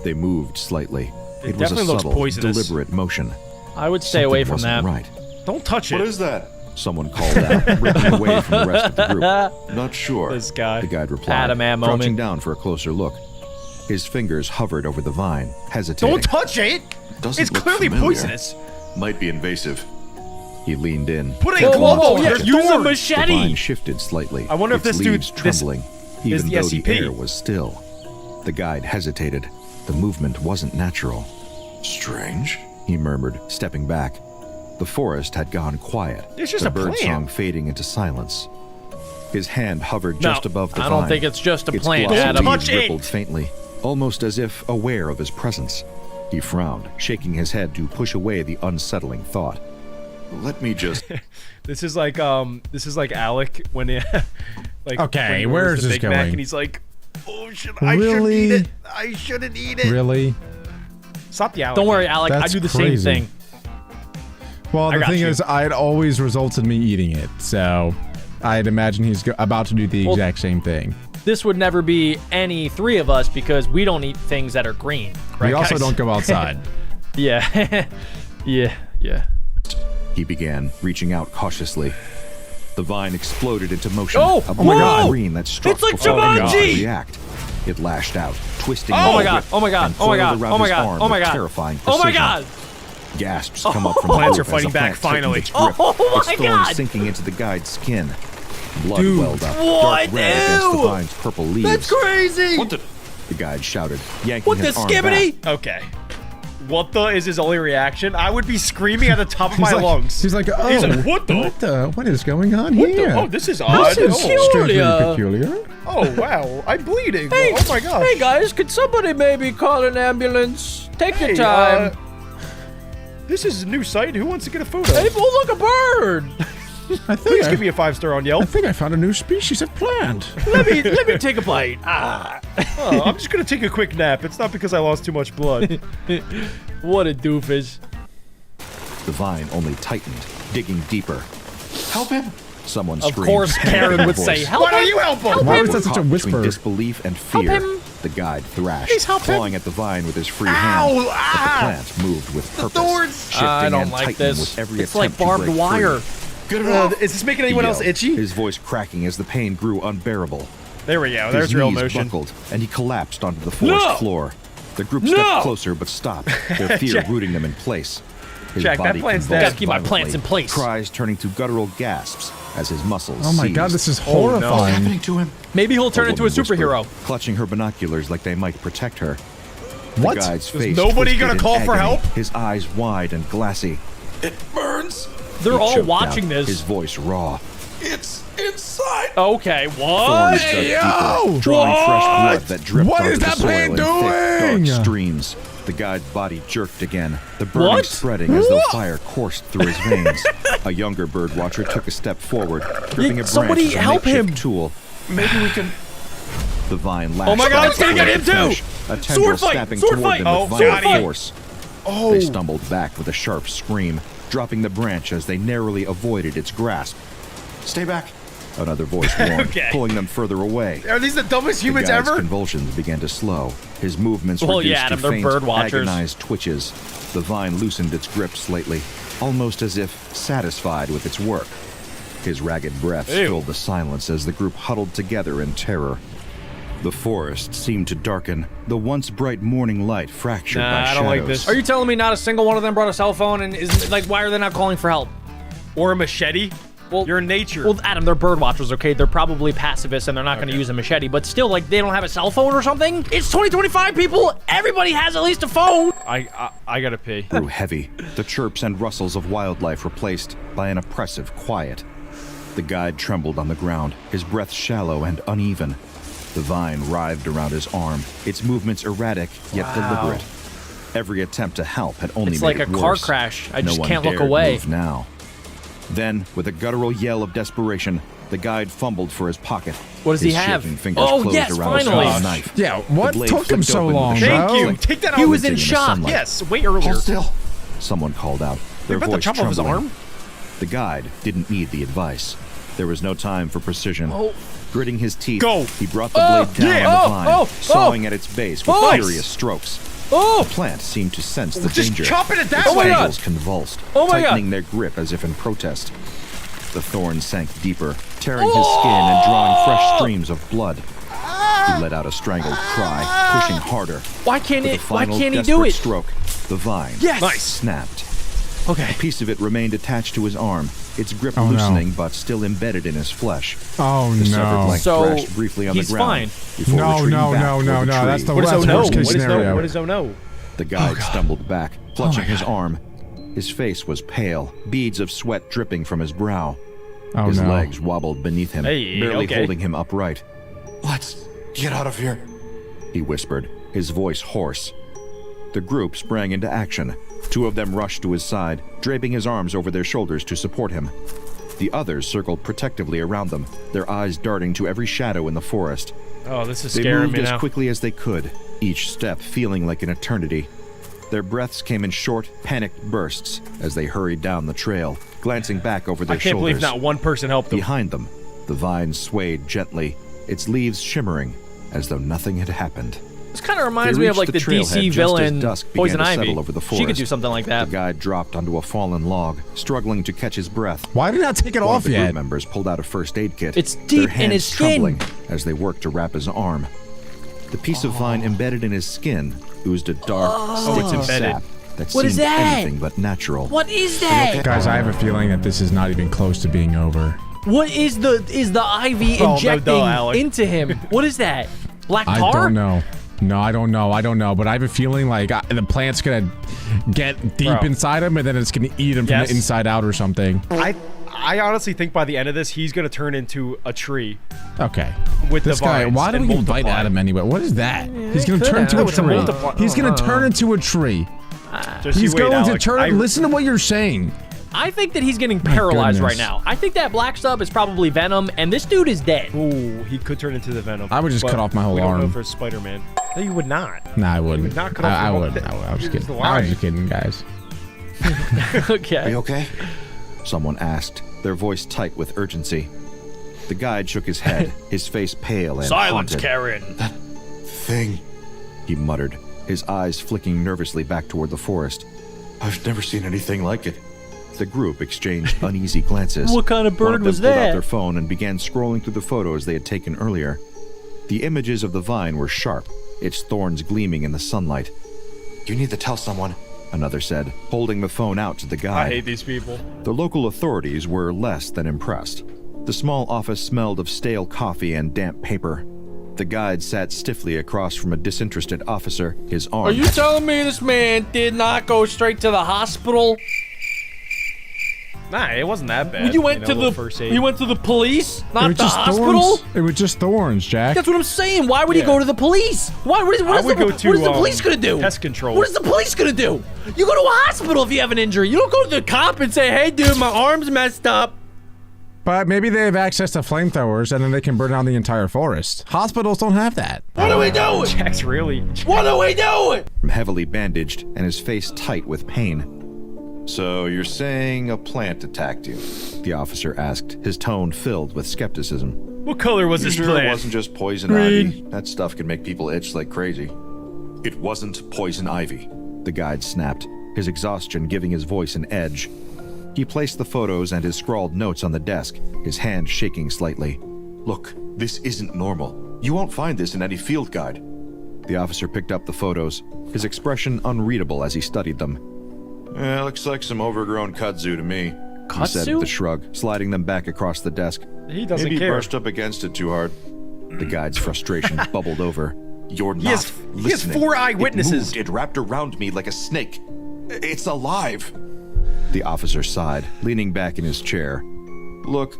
They moved slightly. It was a definitely looks subtle, poisonous. deliberate motion. I would stay away from Something that. wasn't right. Don't touch it. What is that? Someone called out, ripping away from the rest of the group. Not sure. This guy. The guide replied, Adam Man crouching moment. down for a closer look. His fingers hovered over the vine, hesitating. Don't touch it! Doesn't It's look clearly familiar. poisonous. Might be invasive. He leaned in. Put a taking glove one on step. it. Use a Thorns. The machete. vine shifted slightly. I wonder if its this dude- leaves trembling, even the though SCP. the air was still. The guide hesitated. The movement wasn't natural. Strange. He murmured, stepping back. The forest had gone quiet. It's just the a bird plant. song fading into silence. His hand hovered No, just above the I vine. don't think it's just a Its plant, glossy Adam. leaves Touch it! rippled faintly, almost as if aware of his presence. He frowned, shaking his head to push away the unsettling thought. Let me just. This is like Alec when he, like Okay, when he where orders is the this Big Mac going? and he's like, oh shit, I shouldn't Really? eat it. I shouldn't eat it. Really? Stop the Alec. Don't worry, Alec. I That's do the crazy. same thing. Well, I the got thing you. is, it always results in me eating it, so I'd imagine he's about to do the Well- exact same thing. This would never be any three of us because we don't eat things that are green. Right, We also guys? don't go outside. Yeah. yeah. He began, reaching out cautiously. The vine exploded into motion. Oh, a my black God. green that struck It's like before anyone could Jumanji! react. It lashed out, twisting. Oh the my God, whip oh my God, and oh my coiled God, around oh my his God, arm oh my with God. terrifying Oh my precision. God. Gasps come up from the Plants group are fighting as the back, plant tightened finally. its grip, Oh its my thorns God. sinking into the guide's skin. Blood Dude. welled up, What? dark red against the Ew. vine's purple leaves. That's crazy. What the? The guide shouted, yanking What the his arm skibbity? back. Okay. What the is his only reaction? I would be screaming at the top of my lungs. He's like, oh, He's like, what the? what is going on What the? here? Oh, this is odd. This is Oh. strangely Peculiar. peculiar. Oh wow, I'm bleeding. Hey, Oh my gosh. Hey guys, could somebody maybe call an ambulance? Take your Hey, time. this is a new site. Who wants to get a photo? Hey, oh look, a bird. Please give me a 5-star on Yelp. I think I found a new species of plant. Let me take a bite. Oh, I'm just gonna take a quick nap. It's not because I lost too much blood. What a doofus. The vine only tightened, digging deeper. Help him! Someone Of screamed. course Karen would say, help Why him. don't you help him? Why was that such a Caught between whisper? disbelief and fear, him. the guide thrashed, Please help him. clawing at the vine with his free Ow, hand. But the ah. plant moved with purpose, thorns. shifting I don't and like tightening this. with every It's like attempt to barbed break wire. free. Get it off! Is this making anyone He else yelled, itchy? His voice cracking as the pain grew unbearable. There we go. His There's real knees motion. buckled, and he collapsed onto the forest floor. The group stepped closer but stopped, their fear Jack. rooting them in place. His Jack, that body plant's convulsed dead. Gotta keep my plants in violently, place. Cries turning to guttural gasps as his muscles Oh my seized. god, this is no. What's horrifying. happening to him? Maybe he'll turn The into a woman whispered, superhero. clutching her binoculars like they might protect her. What? The guide's Is face nobody twisted gonna in call for agony, help? His eyes wide and glassy. It burns! They're He all choked watching out, this. His voice raw. It's inside! Okay, Thorns what? dug deeper, drawing fresh blood that dripped What onto is the that soil plant in doing? thick, dark streams. The guide's body jerked again, the burning What? spreading as though fire coursed through his veins. A younger bird watcher took a step forward, gripping a branch somebody as a help makeshift him. tool. Maybe we can. The vine lashed Oh my God, out it's gonna get toward him the too! flesh, a tendril fight! snapping Sword toward fight! them Oh, with violent got him. force. Oh. They stumbled back with a sharp scream, dropping the branch as they narrowly avoided its grasp. Stay back. Another voice warned, Okay. pulling them further away. Are these the dumbest humans The guide's ever? convulsions began to slow. His movements Well, reduced yeah, Adam, to they're faint, bird watchers. agonized twitches. The vine loosened its grip slightly, almost as if satisfied with its work. His ragged breath Ew. filled the silence as the group huddled together in terror. The forest seemed to darken, the once bright morning light fractured by Nah, I shadows. don't like this. Are you telling me not a single one of them brought a cell phone and is like, why are they not calling for help? Or a machete? Well, You're in nature. Well, Adam, they're bird watchers, okay? They're probably pacifists and they're not going to use a machete, but still, like, they don't have a cell phone or something? It's 2025, people! Everybody has at least a phone! I gotta pee. Grew heavy, the chirps and rustles of wildlife replaced by an oppressive quiet. The guide trembled on the ground, his breath shallow and uneven. The vine writhed around his arm, its movements erratic yet deliberate. Every attempt to help had only It's made like it a car worse. crash. I No just one can't look dared away. move now. Then, with a guttural yell of desperation, the guide fumbled for his pocket. What does he His have? shaking fingers Oh, closed yes, around a finally. small knife. Yeah, what The blade took him flicked so open with a long, sharp Thank you. bro? Take that He out. was in the shock. sunlight. Yes, way earlier. Hold still. Someone called out, their about to voice chop off his trembling. arm? The guide didn't need the advice. There was no time for precision. Oh. Gritting his teeth, Go. he brought the blade down yeah. on the vine, Oh, sawing at its base with Nice. furious strokes. Oh! The plant seemed to sense the Just danger. chopping it that Its way. tendrils convulsed, Oh my God. tightening their grip as if in protest. The thorns sank deeper, tearing his skin and drawing fresh streams of blood. He let out a strangled cry, pushing harder. Why can't With it? a Why final can't he desperate do it? stroke, the vine Yes. snapped. Okay. A piece of it remained attached to his arm, its grip Oh, no. loosening but still embedded in his flesh. Oh The severed no. leg So, thrashed briefly on he's the ground. fine. Before No, retreating no, back no, toward no, the no, tree. that's the What is That's oh no? worst What case is scenario. no? What is oh no? The guide stumbled back, clutching my his arm. His face was pale, beads of sweat dripping from his brow. Oh His no. legs wobbled beneath him, Hey, barely okay. holding him upright. Let's get out of here. He whispered, his voice hoarse. The group sprang into action. Two of them rushed to his side, draping his arms over their shoulders to support him. The others circled protectively around them, their eyes darting to every shadow in the forest. Oh, this is They scaring moved me as now. quickly as they could, each step feeling like an eternity. Their breaths came in short, panicked bursts as they hurried down the trail, glancing back over their I can't shoulders. believe not one person helped them. Behind them, the vine swayed gently, its leaves shimmering as though nothing had happened. This kind of reminds They me of like reached the the trailhead DC just as villain dusk began Poison to Ivy. settle over the She could forest. do something like The that. guide dropped onto a fallen log, struggling to catch his breath. Why did I not take it One of off the group yet? members pulled out a first aid kit. It's their deep in hands his skin. trembling as they worked to wrap his arm. The piece of vine embedded in his skin oozed a dark, sticky embedded. sap that What is seemed that? anything but natural. What is that? Guys, I have a feeling that this is not even close to being over. What is the IV Oh, no, injecting Alec. into him? What is that? Black I tar? don't know. No, I don't know. But I have a feeling like the plant's gonna get deep Bro. inside him, and then it's gonna eat him from Yes. the inside out or something. I honestly think by the end of this, he's gonna turn into a tree. Okay. With This the guy, vines why do and we invite multiply. Adam anyway? What is that? He's gonna could turn into have. a It's a tree. multiply- He's gonna turn into a tree. Just He's you wait, going to Alec. turn. Listen to what you're saying. I think that he's getting paralyzed right goodness. now. I think that black stuff is probably Venom, and this dude is dead. Ooh, he could turn into the Venom. I would just But cut off my whole we don't know arm. for Spider-Man. No, you would not. Nah, I wouldn't. would not cut off I your wouldn't. arm. I was just You're kidding. just I was lying. just kidding, guys. Are Okay. you okay? Someone asked, their voice tight with urgency. The guide shook his head, his face pale and Silence, haunted. Karen. Thing. He muttered, his eyes flicking nervously back toward the forest. I've never seen anything like it. The group exchanged uneasy glances. What kind of One bird them was pulled out that? their phone and began scrolling through the photos they had taken earlier. The images of the vine were sharp, its thorns gleaming in the sunlight. You need to tell someone. Another said, holding the phone out to the I guide. hate these people. The local authorities were less than impressed. The small office smelled of stale coffee and damp paper. The guide sat stiffly across from a disinterested officer, his arm. Are you telling me this man did not go straight to the hospital? Nah, it wasn't that bad. You went to little the first aid. you went to the police, It not was the just hospital. thorns. It was just thorns, Jack. That's what I'm saying. Why would he Yeah. go to the police? Why? What is I would go to, what is the police gonna do? pest control. What is the police gonna do? You go to a hospital if you have an injury. You don't go to the cop and say, "Hey, dude, my arm's messed up." But maybe they have access to flamethrowers and then they can burn down the entire forest. Hospitals don't have that. What are we doing? Jack's really. What are we doing? Heavily bandaged and his face tight with pain. So you're saying a plant attacked you? The officer asked, his tone filled with skepticism. What color was this Sure, plant? it wasn't just poison Green. ivy. That stuff can make people itch like crazy. It wasn't poison ivy. The guide snapped, his exhaustion giving his voice an edge. He placed the photos and his scrawled notes on the desk, his hand shaking slightly. Look, this isn't normal. You won't find this in any field guide. The officer picked up the photos, his expression unreadable as he studied them. Looks like some overgrown kudzu to me. He said with a shrug, sliding them back across the desk. He doesn't Maybe he care. brushed up against it too hard. The guide's frustration bubbled over. You're not He has listening. 4 eyewitnesses. It wrapped around me like a snake. It's alive. The officer sighed, leaning back in his chair. Look,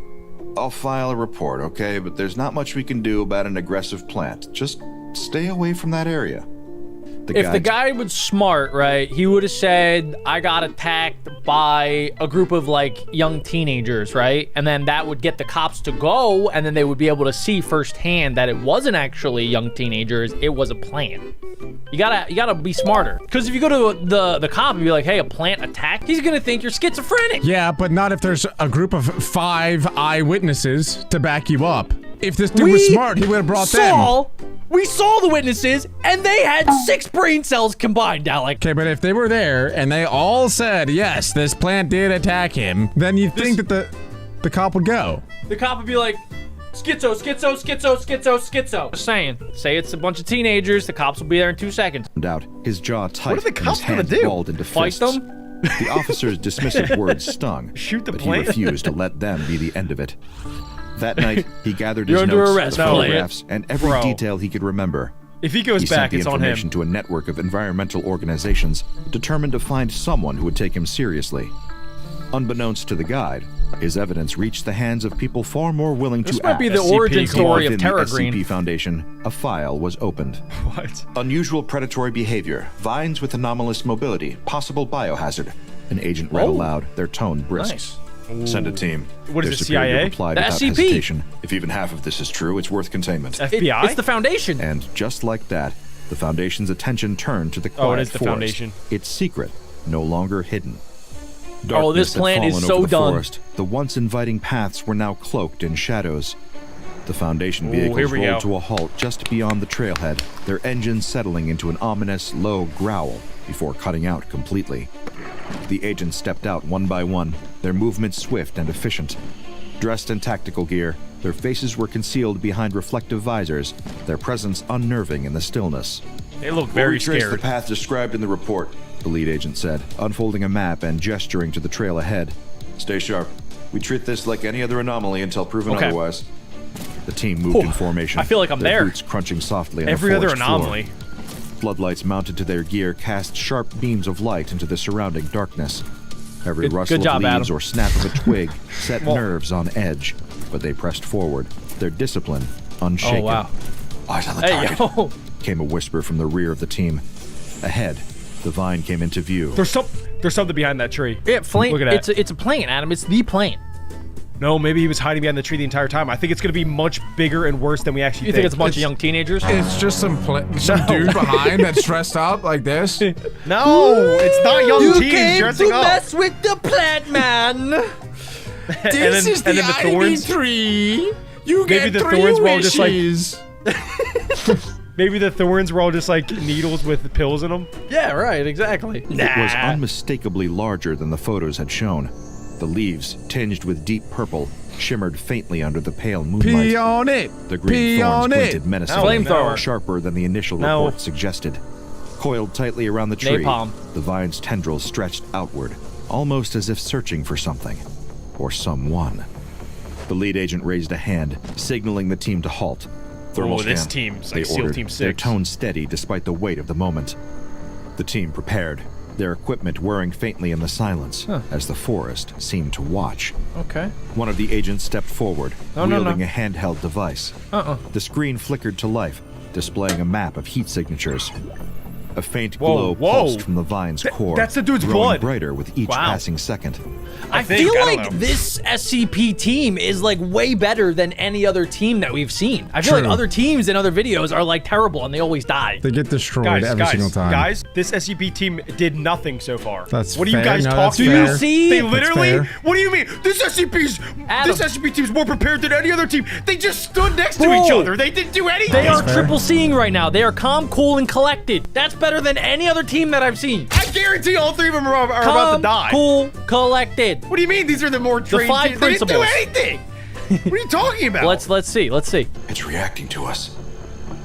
I'll file a report, okay? But there's not much we can do about an aggressive plant. Just stay away from that area. If the guy was smart, right, he would have said, I got attacked by a group of, like, young teenagers, right? And then that would get the cops to go, and then they would be able to see firsthand that it wasn't actually young teenagers, it was a plant. You gotta be smarter. Because if you go to the cop and be like, hey, a plant attacked, he's gonna think you're schizophrenic. Yeah, but not if there's a group of 5 eyewitnesses to back you up. If this dude was smart, he would have brought them. We saw the witnesses, and they had 6 brain cells combined, Alec. Okay, but if they were there and they all said, yes, this plant did attack him, then you'd think that the cop would go. The cop would be like, schizo, schizo, schizo, schizo, schizo. Just saying. Say it's a bunch of teenagers, the cops will be there in 2 seconds. Out, his jaw tight, What are the and cops his gonna hands do? balled into Fight fists. them? The officer's dismissive words stung, Shoot the but plant? he refused to let them be the end of it. That night, he gathered his You're under notes, arrest, the plant. photographs, and every Bro. detail he could remember. If he goes He back, sent the it's on information him. to a network of environmental organizations determined to find someone who would take him seriously. Unbeknownst to the guide, his evidence reached the hands of people far more willing This to might act. be the SCP origin story of Within Terra the Green. SCP Foundation, a file was opened. What? Unusual predatory behavior. Vines with anomalous mobility. Possible biohazard. An agent read aloud, their tone brisk. Nice. Send a team. What is Their the superior CIA? replied The without SCP. hesitation. If even half of this is true, it's worth containment. FBI? It's the Foundation. And just like that, the Foundation's attention turned to the quiet Oh, it is the forest. Foundation. Its secret, no longer hidden. Oh, this Darkness had plant is fallen so over the done. forest. The once inviting paths were now cloaked in shadows. The Foundation Ooh, vehicles here we go. rolled to a halt just beyond the trailhead, their engines settling into an ominous, low growl before cutting out completely. The agents stepped out one by one, their movements swift and efficient. Dressed in tactical gear, their faces were concealed behind reflective visors, their presence unnerving in the stillness. They look We'll very retrace scared. the path described in the report. The lead agent said, unfolding a map and gesturing to the trail ahead. Stay sharp. We treat this like any other anomaly until proven Okay. otherwise. The team moved in formation. I feel like I'm their there. Boots crunching softly on Every the other forged floor. anomaly. Floodlights mounted to their gear cast sharp beams of light into the surrounding darkness. Every Good- rustle good job, of leaves Adam. or snap of a twig set nerves on edge, but they pressed forward, their discipline unshaken. Oh, wow. Eyes on the Hey, target. yo. Came a whisper from the rear of the team. Ahead, The vine came into view. There's something behind that tree. Yeah, flame. Look at that. It's a plane, Adam. It's the plane. No, maybe he was hiding behind the tree the entire time. I think it's going to be much bigger and worse than we actually You think it's a bunch of young teenagers? It's just some dude behind that's dressed up like this. No, it's not young teens dressing up. with the plant man. This is the ivy tree. You Maybe get the 3 thorns were all just like- wishes. Maybe the thorns were all just like needles with pills in them. Yeah, right. Exactly. It was unmistakably larger than the photos had shown. The leaves, tinged with deep purple, shimmered faintly under the pale moonlight. Pee on it. The green Pee thorns on glinted it. menacingly, Flamethrower. sharper than the initial No. report suggested. Coiled tightly around the tree, Napalm. the vine's tendrils stretched outward, almost as if searching for something. Or someone. The lead agent raised a hand, signaling the team to halt. Thermal this scan. team's They like SEAL ordered, Team their 6. tone steady despite the weight of the moment. The team prepared, their equipment whirring faintly in the silence, as the forest seemed to watch. Okay. One of the agents stepped forward, no, wielding a handheld device. Uh-uh. The screen flickered to life, displaying a map of heat signatures. A faint Whoa, glow whoa. pulsed from the vine's core, that's the dude's growing blood. brighter with each Wow. passing second. I think, feel I don't like know. this SCP team is like way better than any other team that we've seen. I feel like True. other teams in other videos are like terrible and they always die. They get destroyed every single time. Guys, this SCP team did nothing so far. That's what are you fair. guys No, that's talking fair. about? Do you see? They That's literally. fair. What do you mean? This Adam. SCP team's more prepared than any other team. They just stood next to Bro. each other. They didn't do anything. They are triple C'ing right now. They are calm, cool, and collected. That's better than any other team that I've seen. I guarantee all three of them are about Calm, to die. cool, collected. What do you mean? These are the more trained. 5 teams? They didn't do principles. anything. What are you talking about? Let's see. It's reacting to us,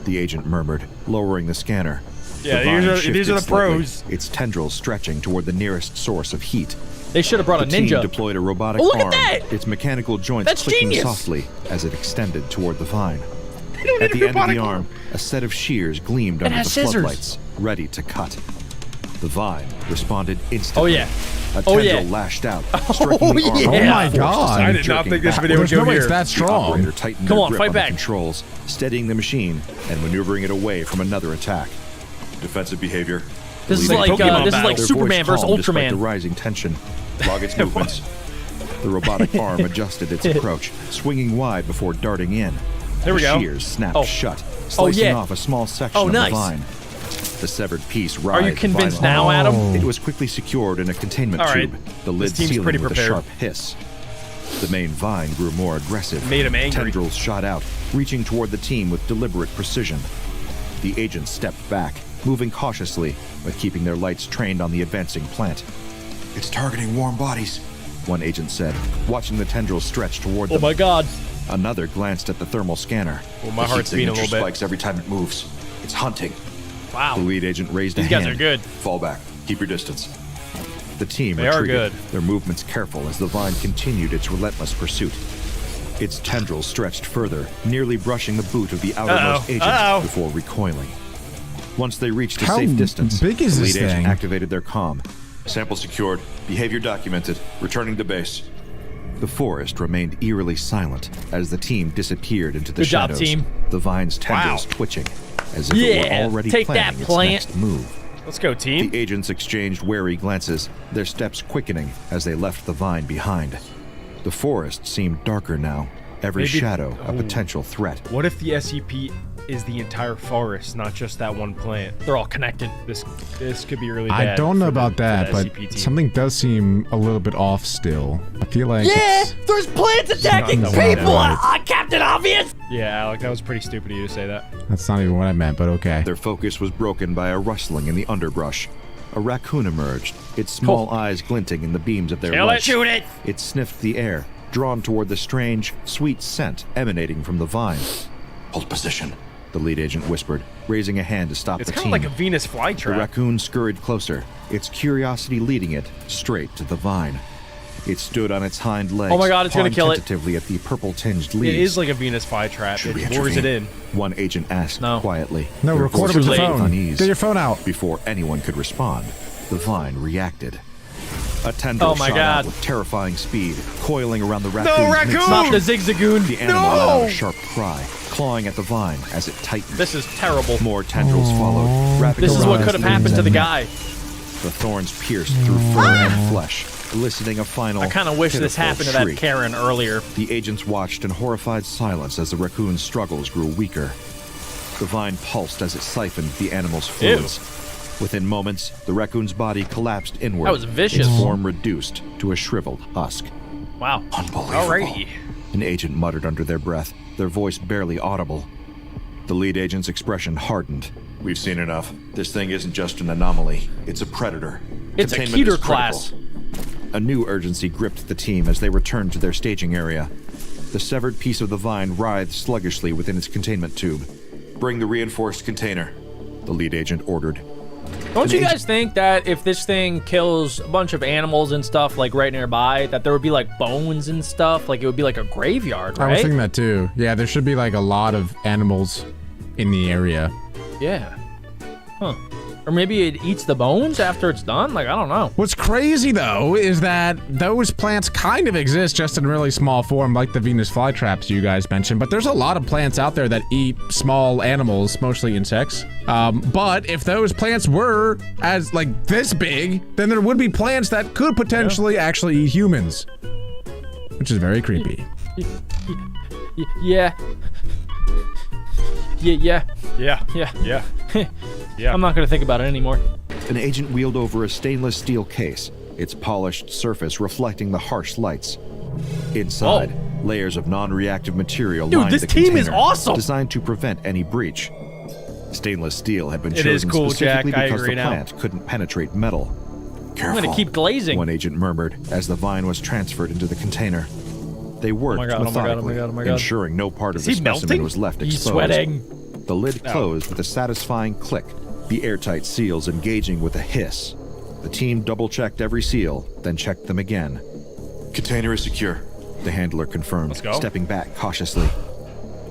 the agent murmured, lowering the scanner. Yeah, The vine these are shifted the slightly, pros. its tendrils stretching toward the nearest source of heat. They should have brought a The team ninja. deployed a robotic Oh, look at arm, that! its mechanical joints That's clicking genius! softly as it extended toward the vine. don't At need the a end of the robotic arm, a set of shears gleamed under the has scissors. floodlights, ready to cut. The vine responded instantly. Oh, yeah. A Oh, tendril yeah. lashed out, striking the arm. yeah. Oh my forced the God. sign I did not jerking think this backwards. video would There's go no way it's here. that The strong. operator tightened Come their on, grip fight on the back. controls, steadying the machine and maneuvering it away from another attack. Defensive behavior. This is Leading like Pokemon this is battle. like their Superman voice versus calm despite the Ultraman. rising tension. Log its movements. The robotic arm adjusted its approach, swinging wide before darting in. There we the go. shears snapped Oh. shut, slicing yeah. off a small section Oh, of nice. the vine. The severed piece Are you writhed convinced violently. now, Adam? It was quickly secured in a containment All right. tube, the lid team's sealing pretty with a prepared. sharp hiss. The main vine grew more aggressive. Made him angry. Tendrils shot out, reaching toward the team with deliberate precision. The agents stepped back, moving cautiously, but keeping their lights trained on the advancing plant. It's targeting warm bodies, one agent said, watching the tendrils stretch toward Oh them. my God. Another glanced at the thermal scanner. Well, my The heart's heat beating a signature little bit. spikes every time it moves. It's hunting. Wow. The lead agent raised a These guys hand. are good. Fall back. Keep your distance. The team They are retreated, good. their movements careful as the vine continued its relentless pursuit. Its tendrils stretched further, nearly brushing the boot of the outermost agent before recoiling. Once they reached a How safe distance, big is the lead this agent thing? activated their comm. Sample secured. Behavior documented. Returning to base. The forest remained eerily silent as the team disappeared into the Good job, shadows. team. The vine's tendrils twitching, as if it Yeah, were already take planning that, its plant. next move. Let's go, team. The agents exchanged wary glances, their steps quickening as they left the vine behind. The forest seemed darker now, every Maybe- shadow a potential threat. What if the SCP is the entire forest, not just that one plant? They're all connected. This could be really bad. I don't know for the- about for that, the but SCP team. something does seem a little bit off still. I feel like Yeah, it's, there's plants attacking not people. right. Captain Obvious. Yeah, Alec, that was pretty stupid of you to say that. that's not even what I meant, but okay. Their focus was broken by a rustling in the underbrush. A raccoon emerged, its small eyes glinting in the beams of their light. Shoot it! It sniffed the air, drawn toward the strange, sweet scent emanating from the vine. Hold position, the lead agent whispered, raising a hand to stop It's the kind team. of like a Venus The flytrap. raccoon scurried closer, its curiosity leading it straight to the vine. It stood on its hind legs, Oh my God, it's gonna pawing kill it. tentatively at the purple-tinged leaves. It is like a Venus flytrap. Should we It lures it intervene? in. One agent asked No. quietly. No, their record it with voices your with phone. unease. Get your phone out. Before anyone could respond, the vine reacted. A tendril Oh my shot God. out with terrifying speed, coiling around the raccoon's No, raccoon! midsection. Not the zigzagoon. The animal No! let out a sharp cry, clawing at the vine as it tightened. This is terrible. More tendrils followed, wrapping This is around what its could have limbs happened to and the neck. guy. The thorns pierced through fur and flesh, eliciting a final. I kind of wish this pitiful happened to that shriek. Karen earlier. The agents watched in horrified silence as the raccoon's struggles grew weaker. The vine pulsed as it siphoned the animal's fluids. Within moments, the raccoon's body collapsed inward. That was vicious. Its form reduced to a shriveled husk. Wow. Unbelievable. Alrighty. An agent muttered under their breath, their voice barely audible. The lead agent's expression hardened. We've seen enough. This thing isn't just an anomaly. It's a predator. It's a Containment is Keter class. critical. A new urgency gripped the team as they returned to their staging area. The severed piece of the vine writhed sluggishly within its containment tube. Bring the reinforced container. The lead agent ordered. Don't you guys think that if this thing kills a bunch of animals and stuff like right nearby, that there would be like bones and stuff? Like it would be like a graveyard, right? I was thinking that too. Yeah, there should be like a lot of animals in the area. Yeah. Huh. Or maybe it eats the bones after it's done? Like, I don't know. What's crazy though is that those plants kind of exist just in really small form, like the Venus flytraps you guys mentioned, but there's a lot of plants out there that eat small animals, mostly insects. But if those plants were as like this big, then there would be plants that could potentially actually eat humans, which is very creepy. Yeah. Yeah. I'm not gonna think about it anymore. An agent wheeled over a stainless steel case, its polished surface reflecting the harsh lights. Inside, layers of non-reactive material Dude, lined this the team is container, awesome! designed to prevent any breach. Stainless steel had been It is chosen cool, specifically Jack. I because agree the now. plant couldn't penetrate metal. I'm gonna keep glazing. One agent murmured as the vine was transferred into the container. They worked Oh my God, methodically, oh my God. ensuring no part of Is the he specimen melting? was left He's exposed. sweating. The lid closed with a satisfying click, the airtight seals engaging with a hiss. The team double-checked every seal, then checked them again. Container is secure. The handler confirmed, Let's go. stepping back cautiously.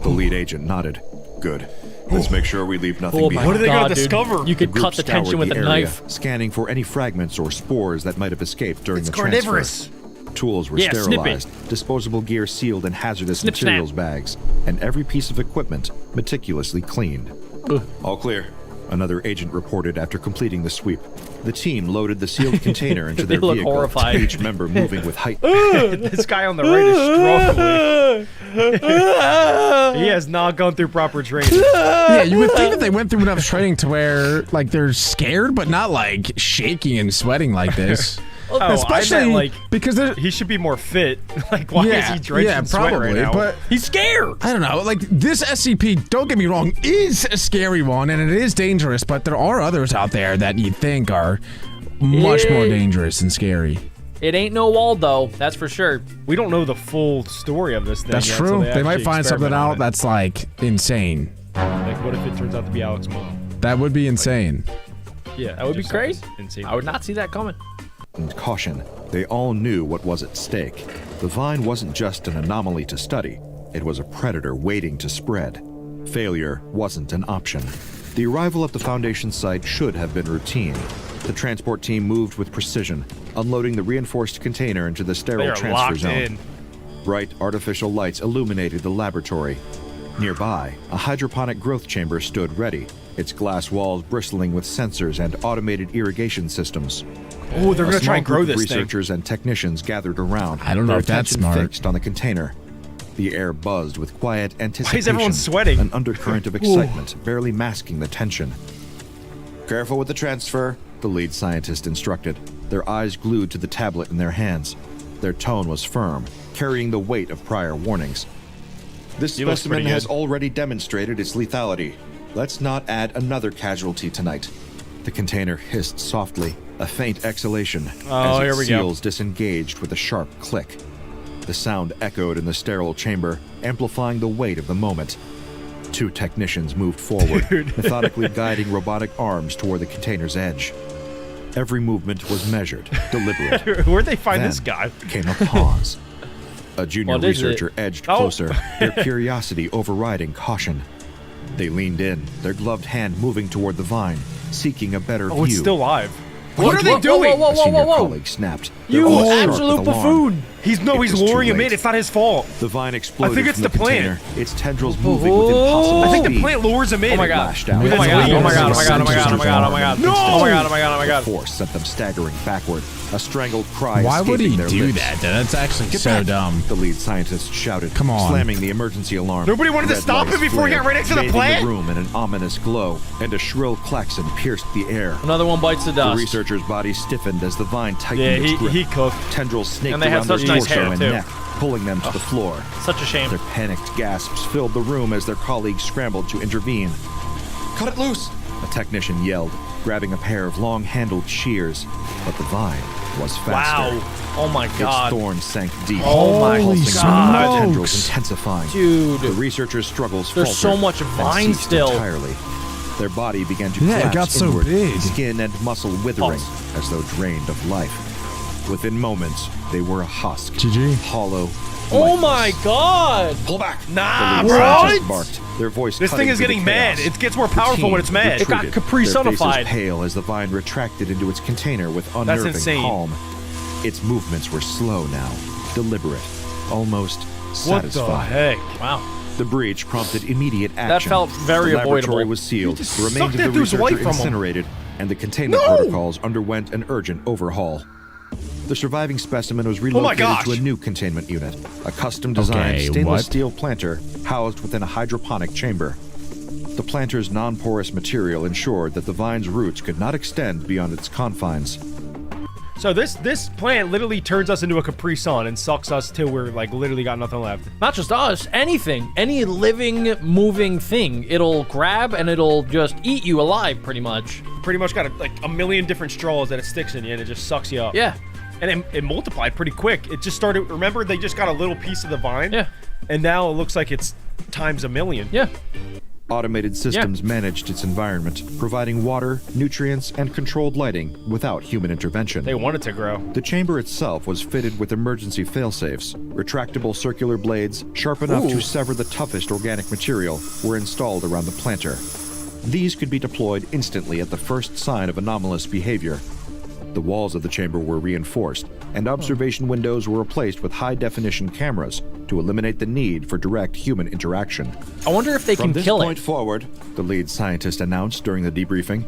The lead agent nodded. Good. Let's make sure we leave nothing Oh my behind. What are they gonna God, dude. discover? You could The group cut the tension scoured with the a area, knife. scanning for any fragments or spores that might have escaped during It's the transfer. carnivorous. Tools were Yeah, snip it. sterilized, disposable gear sealed in hazardous Snip, materials snap. bags, and every piece of equipment meticulously cleaned. All clear. Another agent reported after completing the sweep. The team loaded the sealed container into They their look vehicle, horrified. each member moving with height. This guy on the right is struggling. He has not gone through proper training. Yeah, you would think that they went through enough training to where like they're scared, but not like shaking and sweating like this. Oh, I meant, like, because they're he should be more fit. Like, why is he drenched in sweat right now? but He's scared. I don't know. Like this SCP, don't get me wrong, is a scary one and it is dangerous, but there are others out there that you'd think are much more dangerous and scary. It ain't no Waldo, that's for sure. We don't know the full story of this thing. That's yet, so true. They might actually find something experiment on out it. that's like insane. Like, what if it turns out to be Alex's mom? That would be insane. Yeah, That would be just crazy. Insane. I would not see that coming. And caution, they all knew what was at stake. The vine wasn't just an anomaly to study, it was a predator waiting to spread. Failure wasn't an option. The arrival at the Foundation site should have been routine. The transport team moved with precision, unloading the reinforced container into the They sterile are transfer locked zone. in. Bright artificial lights illuminated the laboratory. Nearby, a hydroponic growth chamber stood ready, its glass walls bristling with sensors and automated irrigation systems. Oh, they're A gonna try small and grow group of this thing. researchers and technicians gathered around. I don't know their if that's attention smart. fixed on the container. The air buzzed with quiet anticipation. everyone sweating? An undercurrent of excitement, barely masking the tension. Careful with the transfer, the lead scientist instructed, their eyes glued to the tablet in their hands. Their tone was firm, carrying the weight of prior warnings. This He looks specimen pretty has good. already demonstrated its lethality. Let's not add another casualty tonight. The container hissed softly, a faint exhalation, Oh, as here its we go. seals disengaged with a sharp click. The sound echoed in the sterile chamber, amplifying the weight of the moment. Two technicians moved forward, methodically guiding robotic arms toward the container's edge. Every movement was measured, deliberate. Where'd they find Then this guy? came a pause. A junior What is it? researcher edged Oh. closer, their curiosity overriding caution. They leaned in, their gloved hand moving toward the vine, seeking a better Oh, view. it's still live. Whoa, What are they whoa, doing? whoa, A senior whoa, whoa. colleague snapped. their You voice sharp absolute with alarm. buffoon. He's It luring was too him in. late. It's not his fault. The vine exploded I think it's from the the plant. container, its tendrils moving with impossible I think the speed. plant lures him in. Oh my God. Lashed out. Oh my God. Oh my God. Oh my God. Oh my God. Oh my God. Oh my God. No! Oh my God. Oh my God. Oh my The God. force sent them staggering backward, a strangled cry Why would he escaping their do lips. that? That's actually Get so back, dumb. The lead scientist shouted, Come on. slamming the emergency alarm. Nobody wanted to Red stop lights him before he got flared, right next to the bathing plant? the room in an ominous glow, and a shrill klaxon pierced the air. Another one bites the The dust. researcher's body stiffened as the vine tightened Yeah, its grip. he cooked. Tendrils snaked And they had around their such nice torso hair, and too. neck, pulling them to the floor. Such a shame. Their panicked gasps filled the room as their colleagues scrambled to intervene. Cut it loose! A technician yelled, grabbing a pair of long-handled shears, but the vine was faster. Wow. Oh my Its God. thorns sank deep. Oh my pulsing God. Tendrils smokes. intensifying. Dude. The researchers' struggles There's so faltered much and vine ceased still. entirely. Their body began to Yeah, it collapse got so inward, big. skin and muscle withering as though drained of life. Within moments, they were a husk, GG. hollow. Oh lifeless. my God. Pull back! Nah, The lead bro. scientist barked, their voice This cutting thing is through the getting mad. chaos. It gets more The powerful team when it's mad. It got retreated, Capri-sonified. Their faces pale as the vine retracted into its container with unnerving insane. calm. Its movements were slow now, deliberate, almost What the satisfied. heck? Wow. The breach prompted immediate action. felt very the laboratory avoidable. was sealed, You just the remains sucked of that the dude's researcher life from him. incinerated, and the containment protocols underwent an urgent overhaul. The surviving specimen was relocated gosh. to a new containment unit, a custom-designed Okay, stainless what? steel planter housed within a hydroponic chamber. The planter's non-porous material ensured that the vine's roots could not extend beyond its confines. So this plant literally turns us into a Capri Sun and sucks us till we're like literally got nothing left. Not just us, anything. Any living, moving thing. It'll grab and it'll just eat you alive, pretty much. Pretty much got like a million different straws that it sticks in you and it just sucks you up. Yeah. And it multiplied pretty quick. It just started, remember they just got a little piece of the vine? Yeah. And now it looks like it's times a million. Yeah. Automated systems managed its environment, providing water, nutrients, and controlled lighting without human intervention. They want it to grow. The chamber itself was fitted with emergency failsafes. Retractable circular blades, sharp enough to sever the toughest organic material, were installed around the planter. These could be deployed instantly at the first sign of anomalous behavior. The walls of the chamber were reinforced, and observation windows were replaced with high-definition cameras to eliminate the need for direct human interaction. I wonder if they From can this kill point it. forward, The lead scientist announced during the debriefing.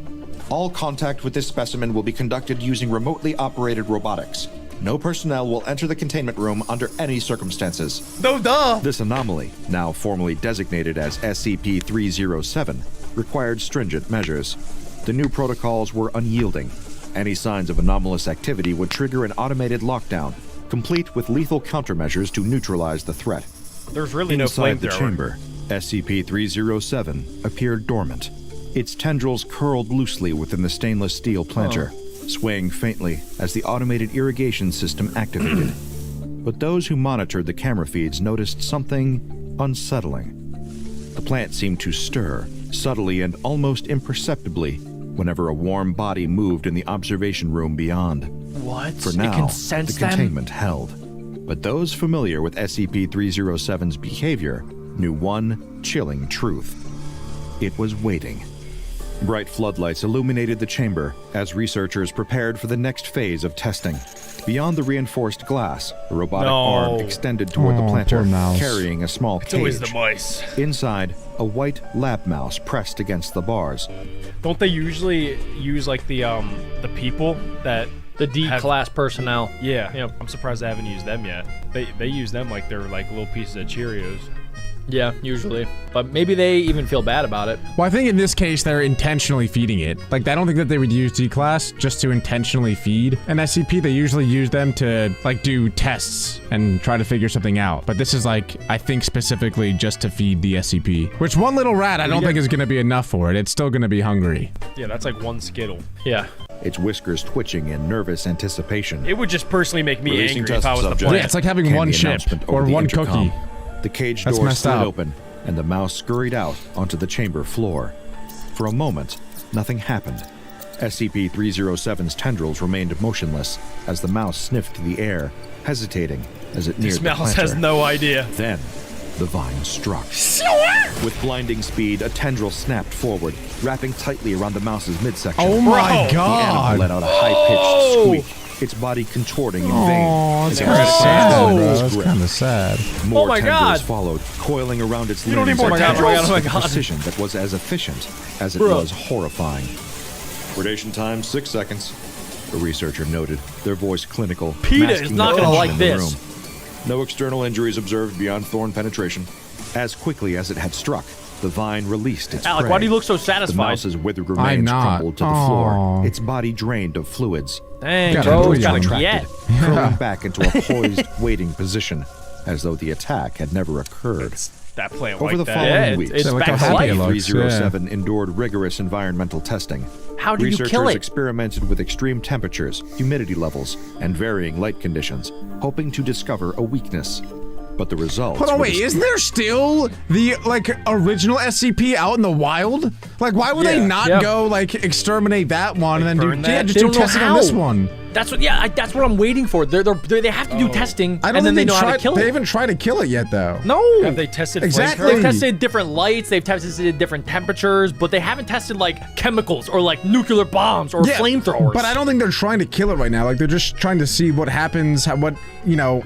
all contact with this specimen will be conducted using remotely operated robotics. No personnel will enter the containment room under any circumstances. No duh! This anomaly, now formally designated as SCP-307, required stringent measures. The new protocols were unyielding. Any signs of anomalous activity would trigger an automated lockdown, complete with lethal countermeasures to neutralize the threat. There's really no Inside the flamethrower. chamber, SCP-307 appeared dormant. Its tendrils curled loosely within the stainless steel planter, swaying faintly as the automated irrigation system activated. But those who monitored the camera feeds noticed something unsettling. The plant seemed to stir, subtly and almost imperceptibly, whenever a warm body moved in the observation room beyond. What? For It now, can sense the them? containment held. But those familiar with SCP-307's behavior knew one chilling truth. It was waiting. Bright floodlights illuminated the chamber as researchers prepared for the next phase of testing. Beyond the reinforced glass, a robotic arm extended toward the Oh, planter, poor mouse. carrying a small It's always cage. the mice. Inside, a white lab mouse pressed against the bars. Don't they usually use like the people that The D-class personnel. Yeah. Yep. I'm surprised I haven't used them yet. They use them like they're like little pieces of Cheerios. Yeah, usually. But maybe they even feel bad about it. Well, I think in this case, they're intentionally feeding it. Like, I don't think that they would use D-Class just to intentionally feed an SCP. They usually use them to, like, do tests and try to figure something out. But this is, like, I think specifically just to feed the SCP. Which one little rat I don't think is going to be enough for it. It's still going to be hungry. Yeah, that's like one Skittle. Yeah. Its whiskers twitching in nervous anticipation. It would just personally make me Releasing angry if test I was the subject. Yeah, plant. it's like having Came one the chip announcement or over the one intercom. cookie. The cage That's door messed slid up. open, and the mouse scurried out onto the chamber floor. For a moment, nothing happened. SCP-307's tendrils remained motionless as the mouse sniffed the air, hesitating as it neared This the mouse planter. has no idea. Then, the vine struck. With blinding speed, a tendril snapped forward, wrapping tightly around the mouse's midsection. Oh my Bro. The animal god! let out a high-pitched squeak, its body contorting in Oh, vain. that's as it kind of was sad, clenched bro. in its That's grip. kind of sad. More Oh my tendrils God. followed, coiling around its You don't limbs need more and tendrils. tendrils Oh my with a God. precision that was as efficient as it Bro. was horrifying. Predation time 6 seconds. The researcher noted, their voice clinical. PETA is masking not the gonna tension like in the this. room. No external injuries observed beyond thorn penetration. As quickly as it had struck, the vine released its Alec, prey. why do you look so The satisfied? mouse's withered I'm remains not. crumbled to the Aw. floor, its body drained of fluids. Dang, God, bro, I'm it's young. got yet. Curling back into a poised, waiting position, as though the attack had never occurred. That plant Over like the that. following Yeah, weeks, it's Yeah, look back how to happy it life. looks. 307 endured rigorous environmental testing. How do you Researchers kill it? experimented with extreme temperatures, humidity levels, and varying light conditions, hoping to discover a weakness. But the results Hold on, were wait, dis- isn't there still the, like, original SCP out in the wild? Like, why would they not Yeah. go, like, exterminate that one and then burn do, yeah, that? just They do don't know testing on how. this one? That's what. Yeah, that's what I'm waiting for. They have to do testing, I don't and then think they know how to kill they it. haven't tried to kill it yet, though. No. Have they tested Exactly. They've tested different lights, they've tested different temperatures, but they haven't tested like chemicals or like nuclear bombs or flamethrowers. But I don't think they're trying to kill it right now. Like, they're just trying to see what happens, you know,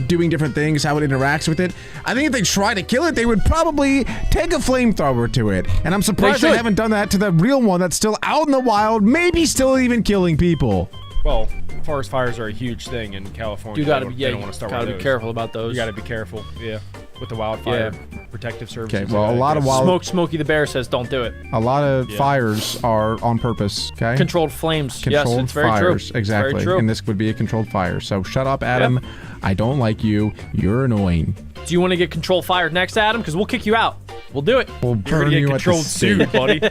doing different things, how it interacts with it. I think if they try to kill it, they would probably take a flamethrower to it. And I'm surprised they should. haven't done that to the real one that's still out in the wild, maybe still even killing people. Well, forest fires are a huge thing in California. You gotta They be, don't- yeah, they don't want to start gotta with be those. careful about those. You gotta be careful, yeah, with the wildfire protective services. Okay, well, a lot of Smokey the Bear says don't do it. A lot of fires are on purpose, okay? Controlled flames. Controlled yes, it's very fires, true. exactly. It's very true. And this would be a controlled fire. So shut up, Adam. I don't like you. You're annoying. Do you want to get controlled fired next, Adam? Because we'll kick you out. We'll do it. We'll You're burn gonna get you at the controlled stake. suit, buddy.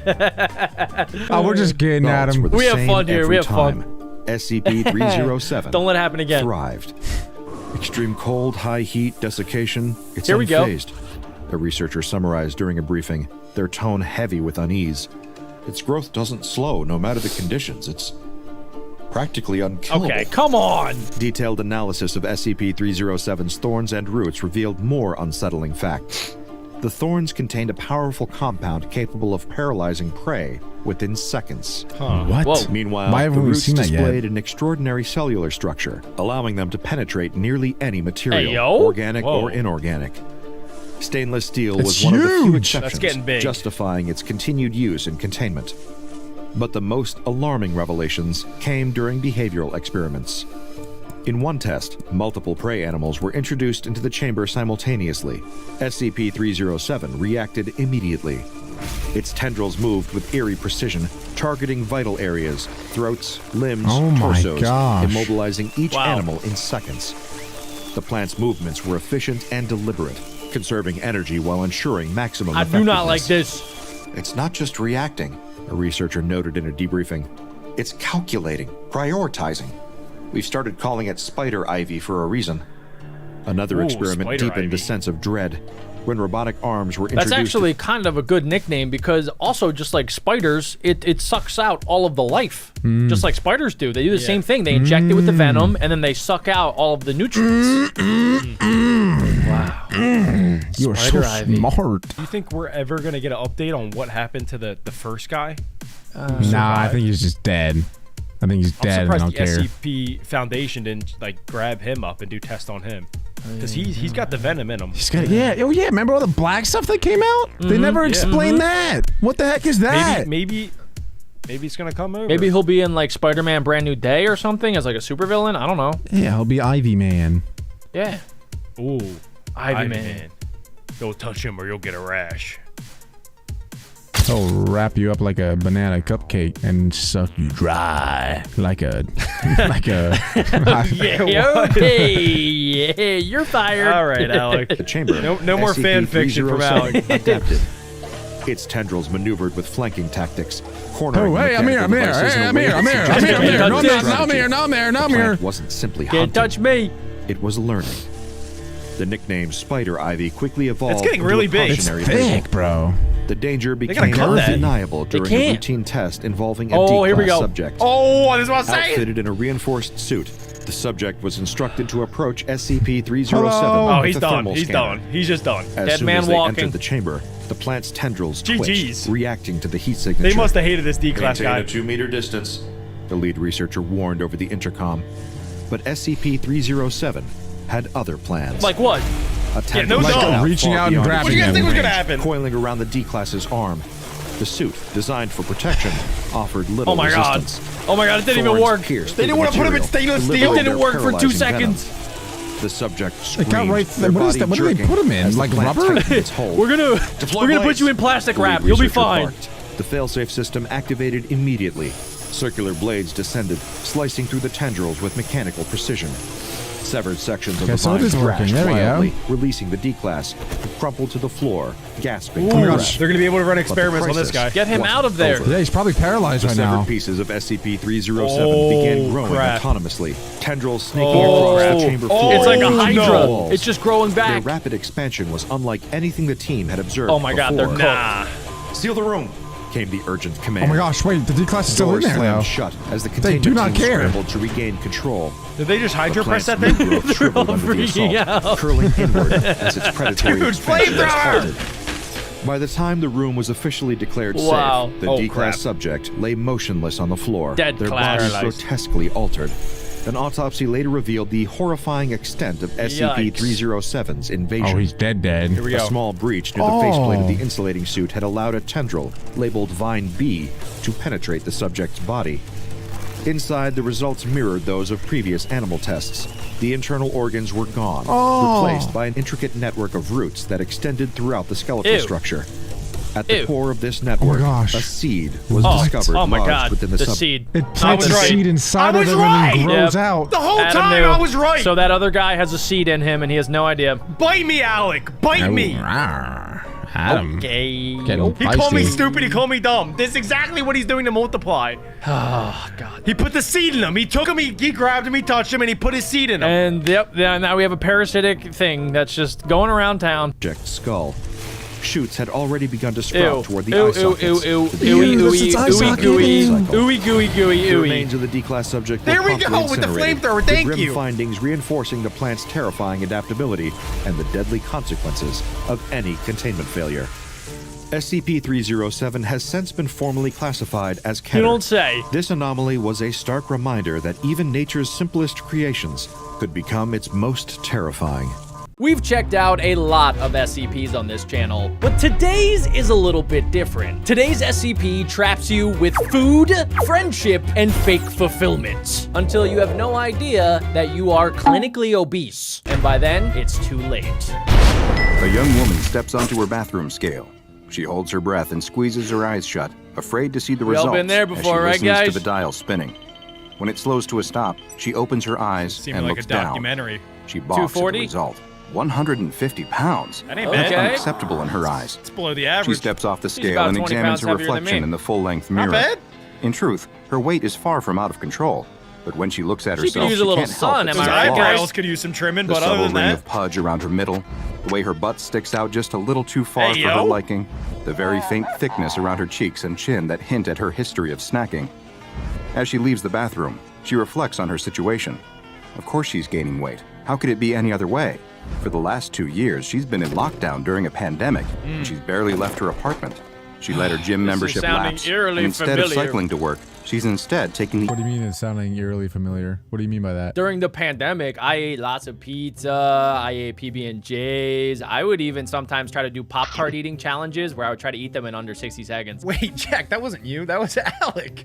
Oh, we're just kidding, Results Adam. were the We have same fun here, we every have fun. time. SCP-307 Don't let it happen again. thrived. Extreme cold, high heat, desiccation. It's Here we go. unfazed. A researcher summarized during a briefing, their tone heavy with unease. Its growth doesn't slow, no matter the conditions. It's practically unkillable. Okay, come on. Detailed analysis of SCP-307's thorns and roots revealed more unsettling facts. The thorns contained a powerful compound capable of paralyzing prey within seconds. What? Whoa. Meanwhile, Why the haven't we roots seen that yet? displayed an extraordinary cellular structure, allowing them to penetrate nearly any material, Hey, yo. organic Whoa. or inorganic. Stainless steel It's was one of the few huge. exceptions, That's getting big. justifying its continued use in containment. But the most alarming revelations came during behavioral experiments. In one test, multiple prey animals were introduced into the chamber simultaneously. SCP-307 reacted immediately. Its tendrils moved with eerie precision, targeting vital areas, throats, limbs, Oh my torsos, gosh. immobilizing each Wow. animal in seconds. The plant's movements were efficient and deliberate, conserving energy while ensuring maximum I do not like effectiveness. this. It's not just reacting, a researcher noted in a debriefing. It's calculating, prioritizing. We've started calling it Spider Ivy for a reason. Another Ooh, experiment Spider deepened Ivy. a sense of dread. When robotic arms were That's introduced, actually kind of a good nickname because also just like spiders, it sucks out all of the life. Just like spiders do. They do the same thing. They inject it with the venom and then they suck out all of the nutrients. Wow. You are so Spider Ivy. smart. Do you think we're ever gonna get an update on what happened to the first guy? Nah, I think he's just dead. I think he's I'm dead and I surprised don't the care. SCP Foundation didn't like grab him up and do tests on him, because he's got the venom in him. He's got, yeah, oh yeah, remember all the black stuff that came out? They never explained that. What the heck is that? Maybe it's gonna come over. Maybe he'll be in like Spider-Man Brand New Day or something as like a supervillain. I don't know. Yeah, he'll be Ivy Man. Yeah. Ooh, Ivy Man. Don't touch him or you'll get a rash. He'll wrap you up like a banana cupcake and suck you dry like a Yeah, okay. Yeah, you're fired. All right, Alec. the chamber. No more fan fiction from Alec. Adapted. Its tendrils maneuvered with flanking tactics, cornering Oh, hey, I'm here, mechanical I'm here, devices hey, in a I'm way here, that I'm here, I'm suggested here, I'm here. a No, I'm strategy. not, no, I'm here, no, I'm here, no, I'm The here. plant wasn't simply Can't hunting. touch me. It was learning. The nickname Spider Ivy quickly evolved. It's getting into really a big. It's cautionary label. thick, bro. The danger gotta became cut that. undeniable during a can't. routine test involving a Oh, here we D-class go. subject. Oh, this is what I'm saying. Outfitted in a reinforced suit, the subject was instructed to approach SCP-307 Hello? Oh, with he's a done. thermal He's scanner. done. He's just done. As Dead soon man as they walking. entered the chamber, the plant's tendrils GG's. twitched, reacting to the heat signature. They must have hated this D-class Maintain guy. a 2-meter distance. the lead researcher warned over the intercom. But SCP-307 had other plans. Like what? A tank no was dog. out Reaching far out and beyond grabbing What do you guys him. think was gonna range, happen? coiling around the D-Class's arm. The suit, designed for protection, offered little Oh my god. resistance. Oh my god, it didn't even Thorns work. pierced They through didn't the want to put him in material, stainless steel. delivering It didn't their work for 2 paralyzing venom. seconds. The subject It screamed, got right. their What is body that? What do they jerking put him in? as the Like plant rubber? tightened its hold. We're gonna put you in plastic The wrap. lead You'll be researcher fine. barked. The failsafe system activated immediately. Circular blades descended, slicing through the tendrils with mechanical precision. Severed sections of Okay, the so it vine is working. thrashed There we go. wildly, releasing the D-Class, who crumpled to the floor, gasping. Ooh, for breath. they're gonna be able to run experiments on this crisis guy. Get him wasn't out of there. over. Yeah, he's probably paralyzed The right severed now. pieces of SCP-307 Oh, began growing crap. autonomously, tendrils snaking Oh. across the chamber floor. It's like a and hydra. walls. It's just growing Their back. rapid expansion was unlike anything the team had observed Oh my god, they're before. cooked. Seal the room, came the urgent Oh command. my gosh, wait, the D-Class is still in Doors there slammed though. shut as the They containment do not team care. scrambled to regain control. Did they just hydro The press that plant's thing? new growth shriveled under the freaking assault, out. curling inward as its predatory Dude, expansion was flamethrower! halted. By the time the room was officially declared Wow. safe, the Oh, D-Class crap. subject lay motionless on the floor, Dead their class. bodies Paralyzed. grotesquely altered. An autopsy later revealed the horrifying extent of SCP-307's invasion. Oh, he's dead. Here we A go. small breach near the faceplate of the insulating suit had allowed a tendril, labeled Vine B, to penetrate the subject's body. Inside, the results mirrored those of previous animal tests. The internal organs were gone, replaced by an intricate network of roots that extended throughout the skeletal Ew. structure. At the Ew. core of this network, gosh. a seed was Oh, discovered oh my lodged god, within the the sub- seed. It plants a was right. seed inside I of was them and then right. grows Yep. out. The whole Adam time knew. I was right. So that other guy has a seed in him, and he has no idea. Bite me, Alec. Bite me. Adam. Okay. Getting He called me feisty. stupid. He called me dumb. This is exactly what he's doing to multiply. Oh god. He put the seed in him. He took him. He grabbed him. He touched him, and he put his seed in him. And yep, yeah, now we have a parasitic thing that's just going around town. subject's skull. Shoots had already begun to sprout Ew. toward the Ew, eye ew, sockets. ew, ew, The ooey, beginning of ooey, its eye ooey, socket gooey, cycle. ooey, gooey, gooey, The ooey. remains of the D-Class subject were There we promptly go, with the incinerated, flamethrower, with thank grim you. findings reinforcing the plant's terrifying adaptability and the deadly consequences of any containment failure. SCP-307 has since been formally classified as You Keter. don't say. This anomaly was a stark reminder that even nature's simplest creations could become its most terrifying. We've checked out a lot of SCPs on this channel, but today's is a little bit different. Today's SCP traps you with food, friendship, and fake fulfillment until you have no idea that you are clinically obese. And by then, it's too late. A young woman steps onto her bathroom scale. She holds her breath and squeezes her eyes shut, afraid to see the We all results been there as before, she right, listens guys? to the dial spinning. When it slows to a stop, she opens her eyes Seemed and like looks a down. documentary. She balks at the 240? result. 150 pounds. That ain't Okay. bad. Unacceptable in her eyes. It's below the She average. steps off the She's scale about and 20 examines pounds her heavier than reflection me. in the full-length Not mirror. bad. In truth, her weight is far from out of control. But when she looks at She could herself, use a little can't help sun, but am I see Those right, flaws. guys? eyebrows could use some trimming, The but other subtle than ring that, of pudge around her middle, the way her butt sticks out just a little too far Hey, for yo. her liking, the very faint thickness around her cheeks and chin that hint at her history of snacking. As she leaves the bathroom, she reflects on her situation. Of course she's gaining weight. How could it be any other way? For the last 2 years, she's been in lockdown during a pandemic, and she's barely left her apartment. She let her gym This is membership sounding lapse, eerily and instead of familiar. cycling to work, she's instead taking the What do you mean it's sounding eerily familiar? What do you mean by that? During the pandemic, I ate lots of pizza, I ate PB&Js. I would even sometimes try to do Pop-Tart eating challenges where I would try to eat them in under 60 seconds. wait, Jack, that wasn't you. That was Alec.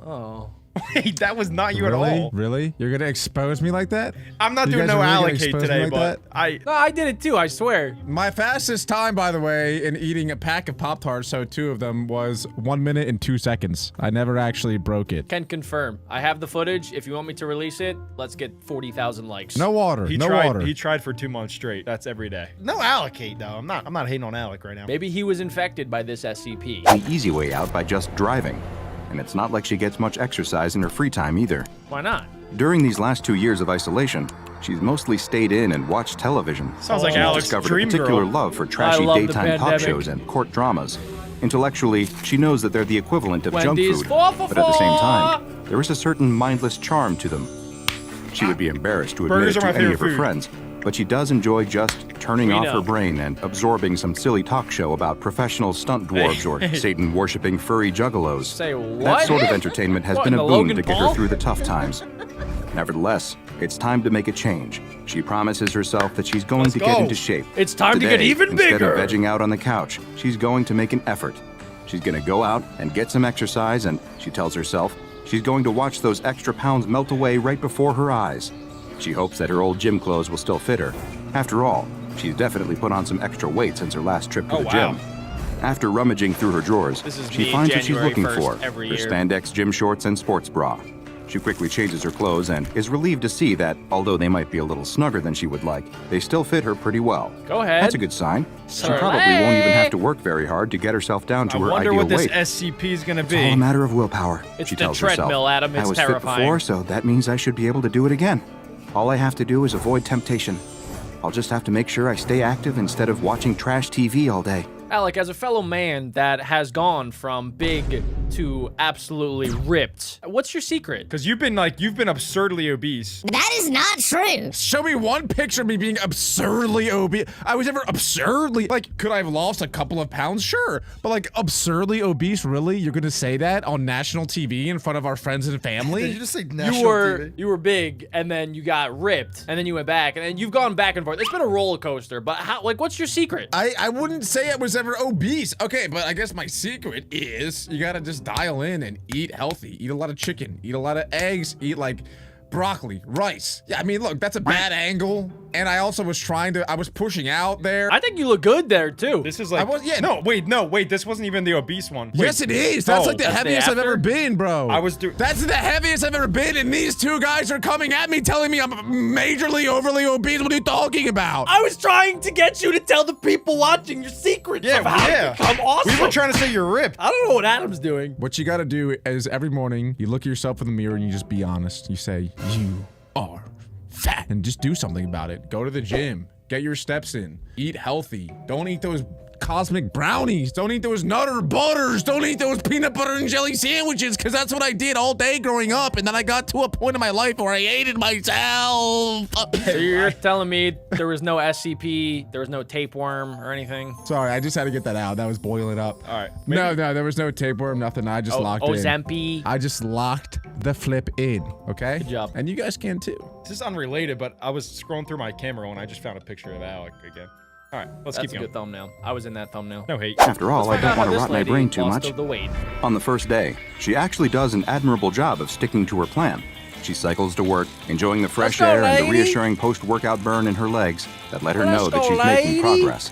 Oh. Wait, that was not you at Really? all. Really? You're gonna expose me like that? I'm not You doing guys no are really gonna Alec hate expose me today, like but that? No, I did it too, I swear. My fastest time, by the way, in eating a pack of Pop-Tarts, so 2 of them, was 1 minute and 2 seconds. I never actually broke it. Can confirm. I have the footage. If you want me to release it, let's get 40,000 likes. No water. he no tried. water. He tried for 2 months straight. That's every day. No Alec hate though. I'm not hating on Alec right now. Maybe he was infected by this SCP. the easy way out by just driving. And it's not like she gets much exercise in her free time either. Why not? During these last 2 years of isolation, she's mostly stayed in and watched television. Sounds like She's Alec's discovered dream a particular girl. love for trashy love the daytime talk pandemic. shows and court dramas. Intellectually, she knows that they're the equivalent of Wendy's junk food, 4 for but at the same 4. time, there is a certain mindless charm to them. She would be embarrassed to admit Burgers it are to my any favorite of her food. friends, but she does enjoy just turning We off know. her brain and absorbing some silly talk show about professional stunt dwarves or Satan-worshipping furry juggalos. Say what? That sort of entertainment has What, been in a the boon Logan to get Paul? her through the tough times. Nevertheless, it's time to make a change. She promises herself that she's going to get go. into shape. It's time to get Today, even instead bigger. of vegging out on the couch, she's going to make an effort. She's going to go out and get some exercise, and she tells herself she's going to watch those extra pounds melt away right before her eyes. She hopes that her old gym clothes will still fit her. After all, she's definitely put on some extra weight since her last trip to Oh, the wow. gym. After rummaging through her drawers, This is she me, finds what she's January looking 1st for, every her year. spandex gym shorts and sports bra. She quickly changes her clothes and is relieved to see that, although they might be a little snugger than she would like, they still fit her pretty well. Go ahead. That's a good sign. She Slay. probably won't even have to work very hard to get herself down to I her wonder ideal what this weight. SCP is gonna It's all be. a matter of willpower, It's she the tells herself. treadmill, Adam. It's I was terrifying. fit before, so that means I should be able to do it again. All I have to do is avoid temptation. I'll just have to make sure I stay active instead of watching trash TV all day. Alec, as a fellow man that has gone from big to absolutely ripped, what's your secret? Because you've been absurdly obese. That is not true. Show me one picture of me being absurdly obese. I was never absurdly, like, could I have lost a couple of pounds? Sure. But like, absurdly obese, really? You're gonna say that on national TV in front of our friends and family? Did you just say national You were big, and then you got ripped, and then you went back, and then you've gone back and forth. It's been a roller coaster, but how, like, what's your secret? I wouldn't say I was ever obese. Okay, but I guess my secret is you gotta just dial in and eat healthy. Eat a lot of chicken, eat a lot of eggs, eat like broccoli, rice. Yeah, I mean, look, that's a bad angle. And I also was I was pushing out there. I think you look good there, too. This is like, I was- yeah. no, wait, this wasn't even the obese one. Wait. Yes, it is. That's Oh, like the that's the heaviest I've after? ever been, bro. I was doing. That's the heaviest I've ever been, and these two guys are coming at me telling me I'm majorly overly obese. What are you talking about? I was trying to get you to tell the people watching your secrets of how to become awesome. We were trying to say you're ripped. I don't know what Adam's doing. What you gotta do is every morning you look at yourself in the mirror and you just be honest. You say, you are fat. And just do something about it. Go to the gym. Get your steps in. Eat healthy. Don't eat those cosmic brownies. Don't eat those Nutter Butters. Don't eat those peanut butter and jelly sandwiches, because that's what I did all day growing up. And then I got to a point in my life where I hated myself. So you're telling me there was no SCP, there was no tapeworm or anything? Sorry, I just had to get that out. That was boiling up. All right. No, there was no tapeworm, nothing. I just locked in. Ozempi. I just locked the flip in, okay? Good job. And you guys can too. This is unrelated, but I was scrolling through my camera when I just found a picture of Alec again. All right, let's That's keep a going. good thumbnail. I was in that thumbnail. No hate. After all, I Let's find don't out want how to this rot my lady brain too lost much. the weight. On the first day, she actually does an admirable job of sticking to her plan. She cycles to work, enjoying the fresh go, air and the lady. reassuring post-workout burn in her legs that let her Let's know that go, she's making lady. progress.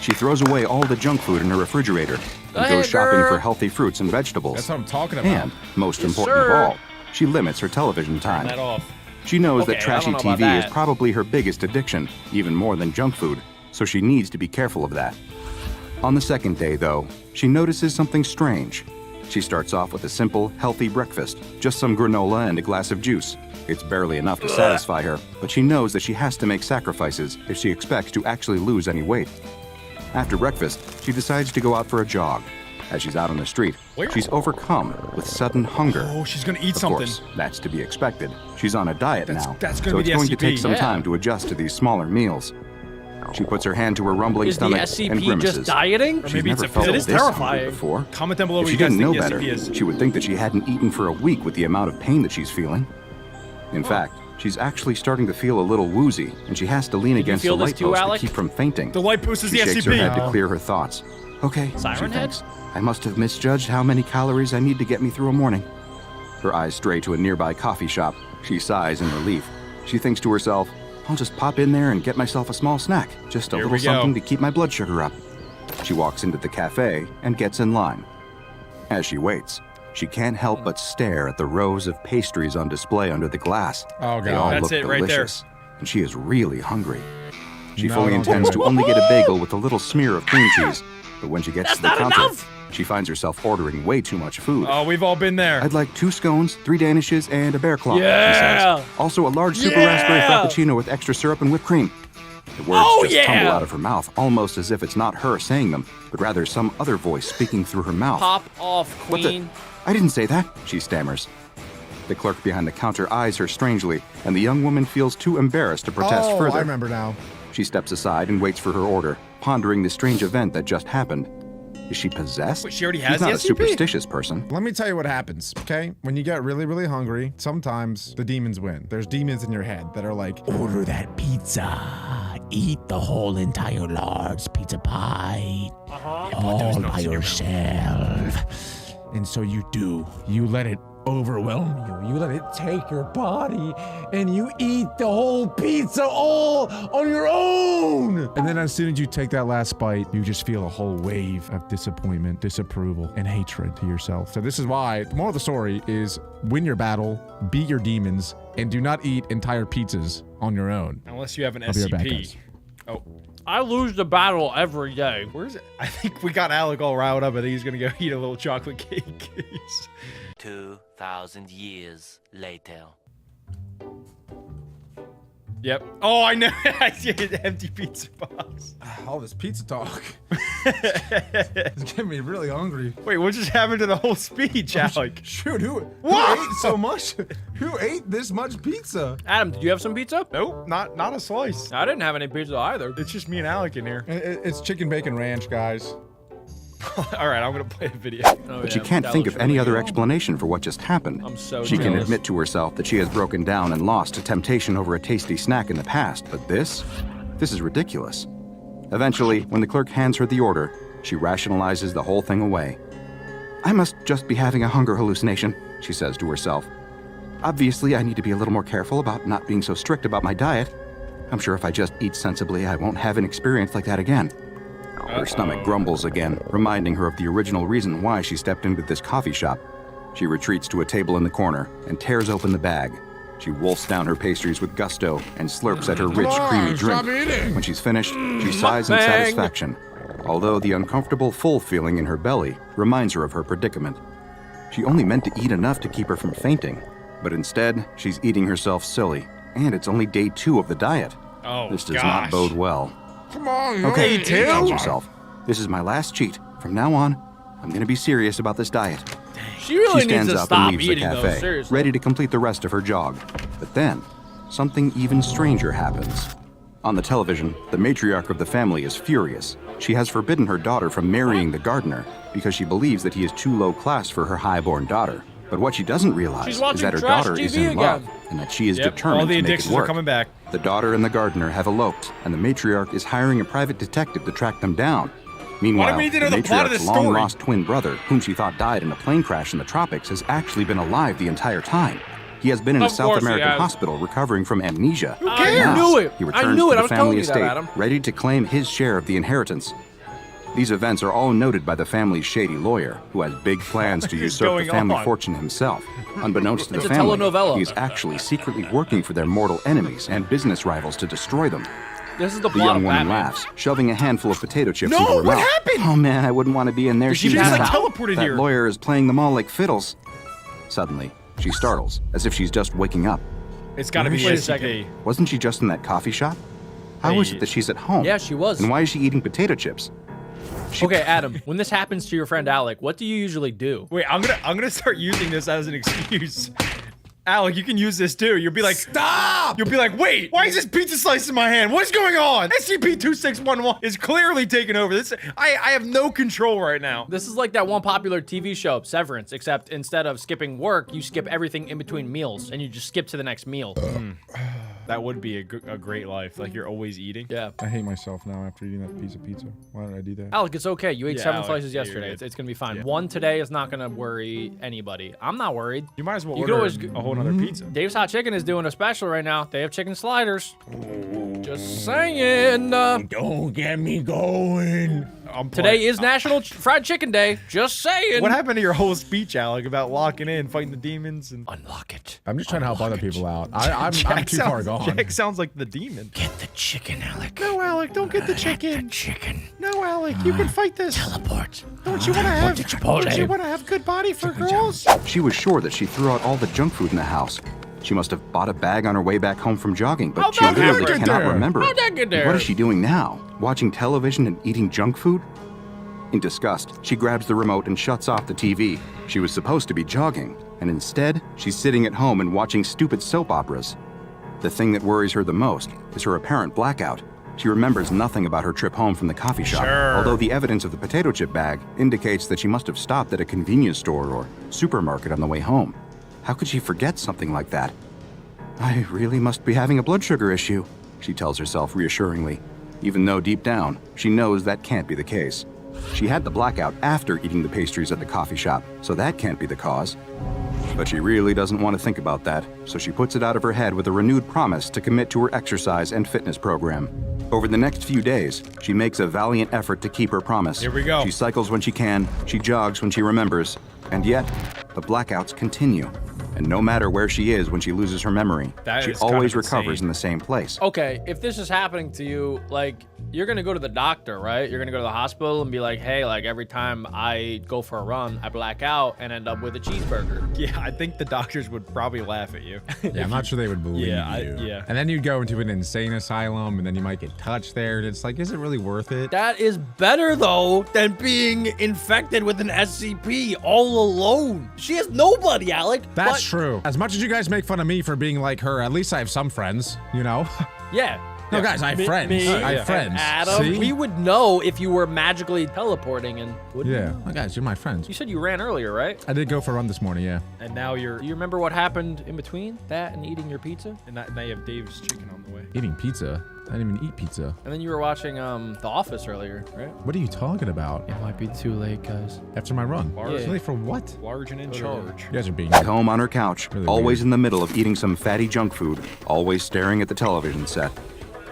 She throws away all the junk food in her refrigerator and ahead, goes shopping girl. for healthy fruits and vegetables. That's what I'm talking about. And, most Yes, important sir. of all, she limits her television time. That off. She knows Okay, that I trashy don't know about TV is that. probably her biggest addiction, even more than junk food, so she needs to be careful of that. On the second day, though, she notices something strange. She starts off with a simple, healthy breakfast, just some granola and a glass of juice. It's barely enough to satisfy her, but she knows that she has to make sacrifices if she expects to actually lose any weight. After breakfast, she decides to go out for a jog. As she's out on the street, Where? she's overcome with sudden hunger. Oh, she's gonna eat Of something. course, that's to be expected. She's on a diet now, that's gonna so be it's the going to take SCP. some Yeah. time to adjust to these smaller meals. She puts her hand to her rumbling Is the stomach and SCP grimaces. just dieting? Or She's maybe it's never a felt pill. It is this hungry terrifying. before. Comment down below If what she you guys didn't know think the better, SCP is. she would think that she hadn't eaten for a week with the amount of pain that she's feeling. In fact, she's actually starting to feel a little woozy, and she has to lean against the feel this light too, post Alec? to keep from fainting. The light post is She the shakes her head SCP. to clear her thoughts. Okay, Siren she head? thinks. I must have misjudged how many calories I need to get me through a morning. Her eyes stray to a nearby coffee shop. She sighs in relief. She thinks to herself, I'll just pop in there and get myself a small snack. Just a Here little we go. something to keep my blood sugar up. She walks into the cafe and gets in line. As she waits, she can't help but stare at the rows of pastries on display under the glass. Oh, They God. all That's look it right there. delicious, and she is really hungry. She No, fully don't intends do to it. only get a bagel with a little smear of cream cheese, but when she gets That's to the not counter, enough! she finds herself ordering way too much food. Oh, we've all been there. I'd like 2 scones, 3 danishes, and a bear claw, Yeah! she says. Also a large super Yeah! raspberry frappuccino with extra syrup and whipped cream. The words Oh, just yeah! tumble out of her mouth, almost as if it's not her saying them, but rather some other voice speaking through her mouth. Pop off, What the? queen. I didn't say that, she stammers. The clerk behind the counter eyes her strangely, and the young woman feels too embarrassed to protest Oh, further. I remember now. She steps aside and waits for her order, pondering the strange event that just happened. Is she possessed? Wait, she already has She's not the a SCP? superstitious person. Let me tell you what happens, okay? When you get really, really hungry, sometimes the demons win. There's demons in your head that are like, Order that pizza. Eat the whole entire large pizza pie. All by yourself. And so you do. You let it overwhelm you. You let it take your body and you eat the whole pizza all on your own. And then as soon as you take that last bite, you just feel a whole wave of disappointment, disapproval, and hatred to yourself. So this is why, the moral of the story is win your battle, beat your demons, and do not eat entire pizzas on your own. Unless you have an I'll be right back, SCP. guys. Oh, I lose the battle every day. where's it? I think we got Alec all riled up. I think he's gonna go eat a little chocolate cake. 2,000 years later. Yep. Oh, I know. I see an empty pizza box. all this pizza talk. It's getting me really hungry. Wait, what just happened to the whole speech, Alec? Shoot, who What? ate so much? Who ate this much pizza? Adam, did you have some pizza? Nope, not a slice. I didn't have any pizza either. It's just me and Alec in here. It's chicken bacon ranch, guys. All right, I'm gonna play a video. Oh, But she can't think of any other explanation for what just happened. I'm so She can jealous. admit to herself that she has broken down and lost to temptation over a tasty snack in the past, but this is ridiculous. Eventually, when the clerk hands her the order, she rationalizes the whole thing away. I must just be having a hunger hallucination, she says to herself. Obviously, I need to be a little more careful about not being so strict about my diet. I'm sure if I just eat sensibly, I won't have an experience like that again. Her stomach grumbles again, reminding her of the original reason why she stepped into this coffee shop. She retreats to a table in the corner and tears open the bag. She wolfs down her pastries with gusto and slurps at her rich, creamy drink. When she's finished, she sighs in Mukbang. satisfaction, although the uncomfortable, full feeling in her belly reminds her of her predicament. She only meant to eat enough to keep her from fainting, but instead, she's eating herself silly, and it's only day 2 of the diet. Oh, This does gosh. not bode well. Come on, Okay, you she tells herself. This is my last cheat. From now on, I'm gonna be serious about this diet. She really She needs stands to up stop and leaves the eating those, cafe, seriously. ready to complete the rest of her jog. But then, something even stranger happens. On the television, the matriarch of the family is furious. She has forbidden her daughter from marrying the gardener because she believes that he is too low class for her highborn daughter. But what she doesn't realize She's is watching that her trash daughter is TV in love, again. and that she is Yep, determined all the to make it addictions work. are coming back. The daughter and the gardener have eloped, and the matriarch is hiring a private detective to track them down. Meanwhile, we need to the know the plot of matriarch's this story? long-lost twin brother, whom she thought died in a plane crash in the tropics, has actually been alive the entire time. He has been in a Of South course he American has. hospital recovering from amnesia. I Now, knew it. He I returns knew to it. I the was family telling you that, estate, Adam. ready to claim his share of the inheritance. These events are all noted by the family's shady lawyer, who has big plans to usurp going the family on? fortune himself. Unbeknownst to the It's a family, telenovela. he is actually secretly working for their mortal enemies and business rivals to destroy them. This is the The plot young of woman Batman. laughs, shoving a handful of potato chips No, into her what mouth. happened? Oh man, I wouldn't want to be in their Did she shoes. pass now. out? Teleported That here. lawyer is playing them all like fiddles. Suddenly, she startles, as if she's just waking up. It's gotta be Wait a SCP. second. Wasn't she just in that coffee shop? How is it that she's at home? Yeah, she was. And why is she eating potato chips? Okay, Adam, when this happens to your friend Alec, what do you usually do? Wait, I'm gonna start using this as an excuse. Alec, you can use this too. You'll be like, Stop! You'll be like, wait, why is this pizza slice in my hand? What's going on? SCP-2611 is clearly taking over. This, I have no control right now. This is like that one popular TV show, Severance, except instead of skipping work, you skip everything in between meals, and you just skip to the next meal. That would be a great life. Like you're always eating. Yeah. I hate myself now after eating that piece of pizza. Why did I do that? Alec, it's okay. You ate Yeah, 7 Alec, slices yeah, you're yesterday. good. It's gonna be fine. Yeah. One today is not gonna worry anybody. I'm not worried. You might as well You can order always a whole nother pizza. Dave's Hot Chicken is doing a special right now. They have chicken sliders. Just saying. Don't get me going. Today is National Fried Chicken Day. Just saying. What happened to your whole speech, Alec, about locking in, fighting the demons, and Unlock it. I'm just trying to help other people out. I'm too far gone. Jack sounds like the demon. Get the chicken, Alec. No, Alec, don't get the chicken. Chicken. No, Alec, you can fight this. Teleport. Don't you want to have? to Chipotle. Don't you want to have good body for girls? She was sure that she threw out all the junk food in the house. She must have bought a bag on her way back home from jogging, but How'd she that literally get cannot there? remember How'd it. that get there? What is she doing now? Watching television and eating junk food? In disgust, she grabs the remote and shuts off the TV. She was supposed to be jogging, and instead, she's sitting at home and watching stupid soap operas. The thing that worries her the most is her apparent blackout. She remembers nothing about her trip home from the coffee shop, although the evidence of the potato chip bag indicates that she must have stopped at a convenience store or supermarket on the way home. How could she forget something like that? I really must be having a blood sugar issue, she tells herself reassuringly, even though deep down, she knows that can't be the case. She had the blackout after eating the pastries at the coffee shop, so that can't be the cause. But she really doesn't want to think about that, so she puts it out of her head with a renewed promise to commit to her exercise and fitness program. Over the next few days, she makes a valiant effort to keep her promise. Here we go. She cycles when she can, she jogs when she remembers, and yet, the blackouts continue. And no matter where she is when she loses her memory, she always recovers in the same place. Okay, if this is happening to you, like, you're gonna go to the doctor, right? You're gonna go to the hospital and be like, hey, like, every time I go for a run, I black out and end up with a cheeseburger. Yeah, I think the doctors would probably laugh at you. Yeah, I'm not sure they would believe you. Yeah. And then you'd go into an insane asylum, and then you might get touched there, and it's like, is it really worth it? That is better, though, than being infected with an SCP all alone. She has nobody, Alec. That's true. As much as you guys make fun of me for being like her, at least I have some friends, you know? Yeah. No, guys, I have friends. I have friends. Adam, See? we would know if you were magically teleporting and wouldn't Yeah. you? Oh, guys, you're my friends. You said you ran earlier, right? I did go for a run this morning, yeah. And now you're... Do you remember what happened in between that and eating your pizza? And now you have Dave's chicken on the way. Eating pizza? I didn't even eat pizza. And then you were watching The Office earlier, right? What are you talking about? It might be too late, guys. After my run? Large. Really, for what? Large and in charge. You guys are being... At home on her couch, Really always weird. in the middle of eating some fatty junk food, always staring at the television set.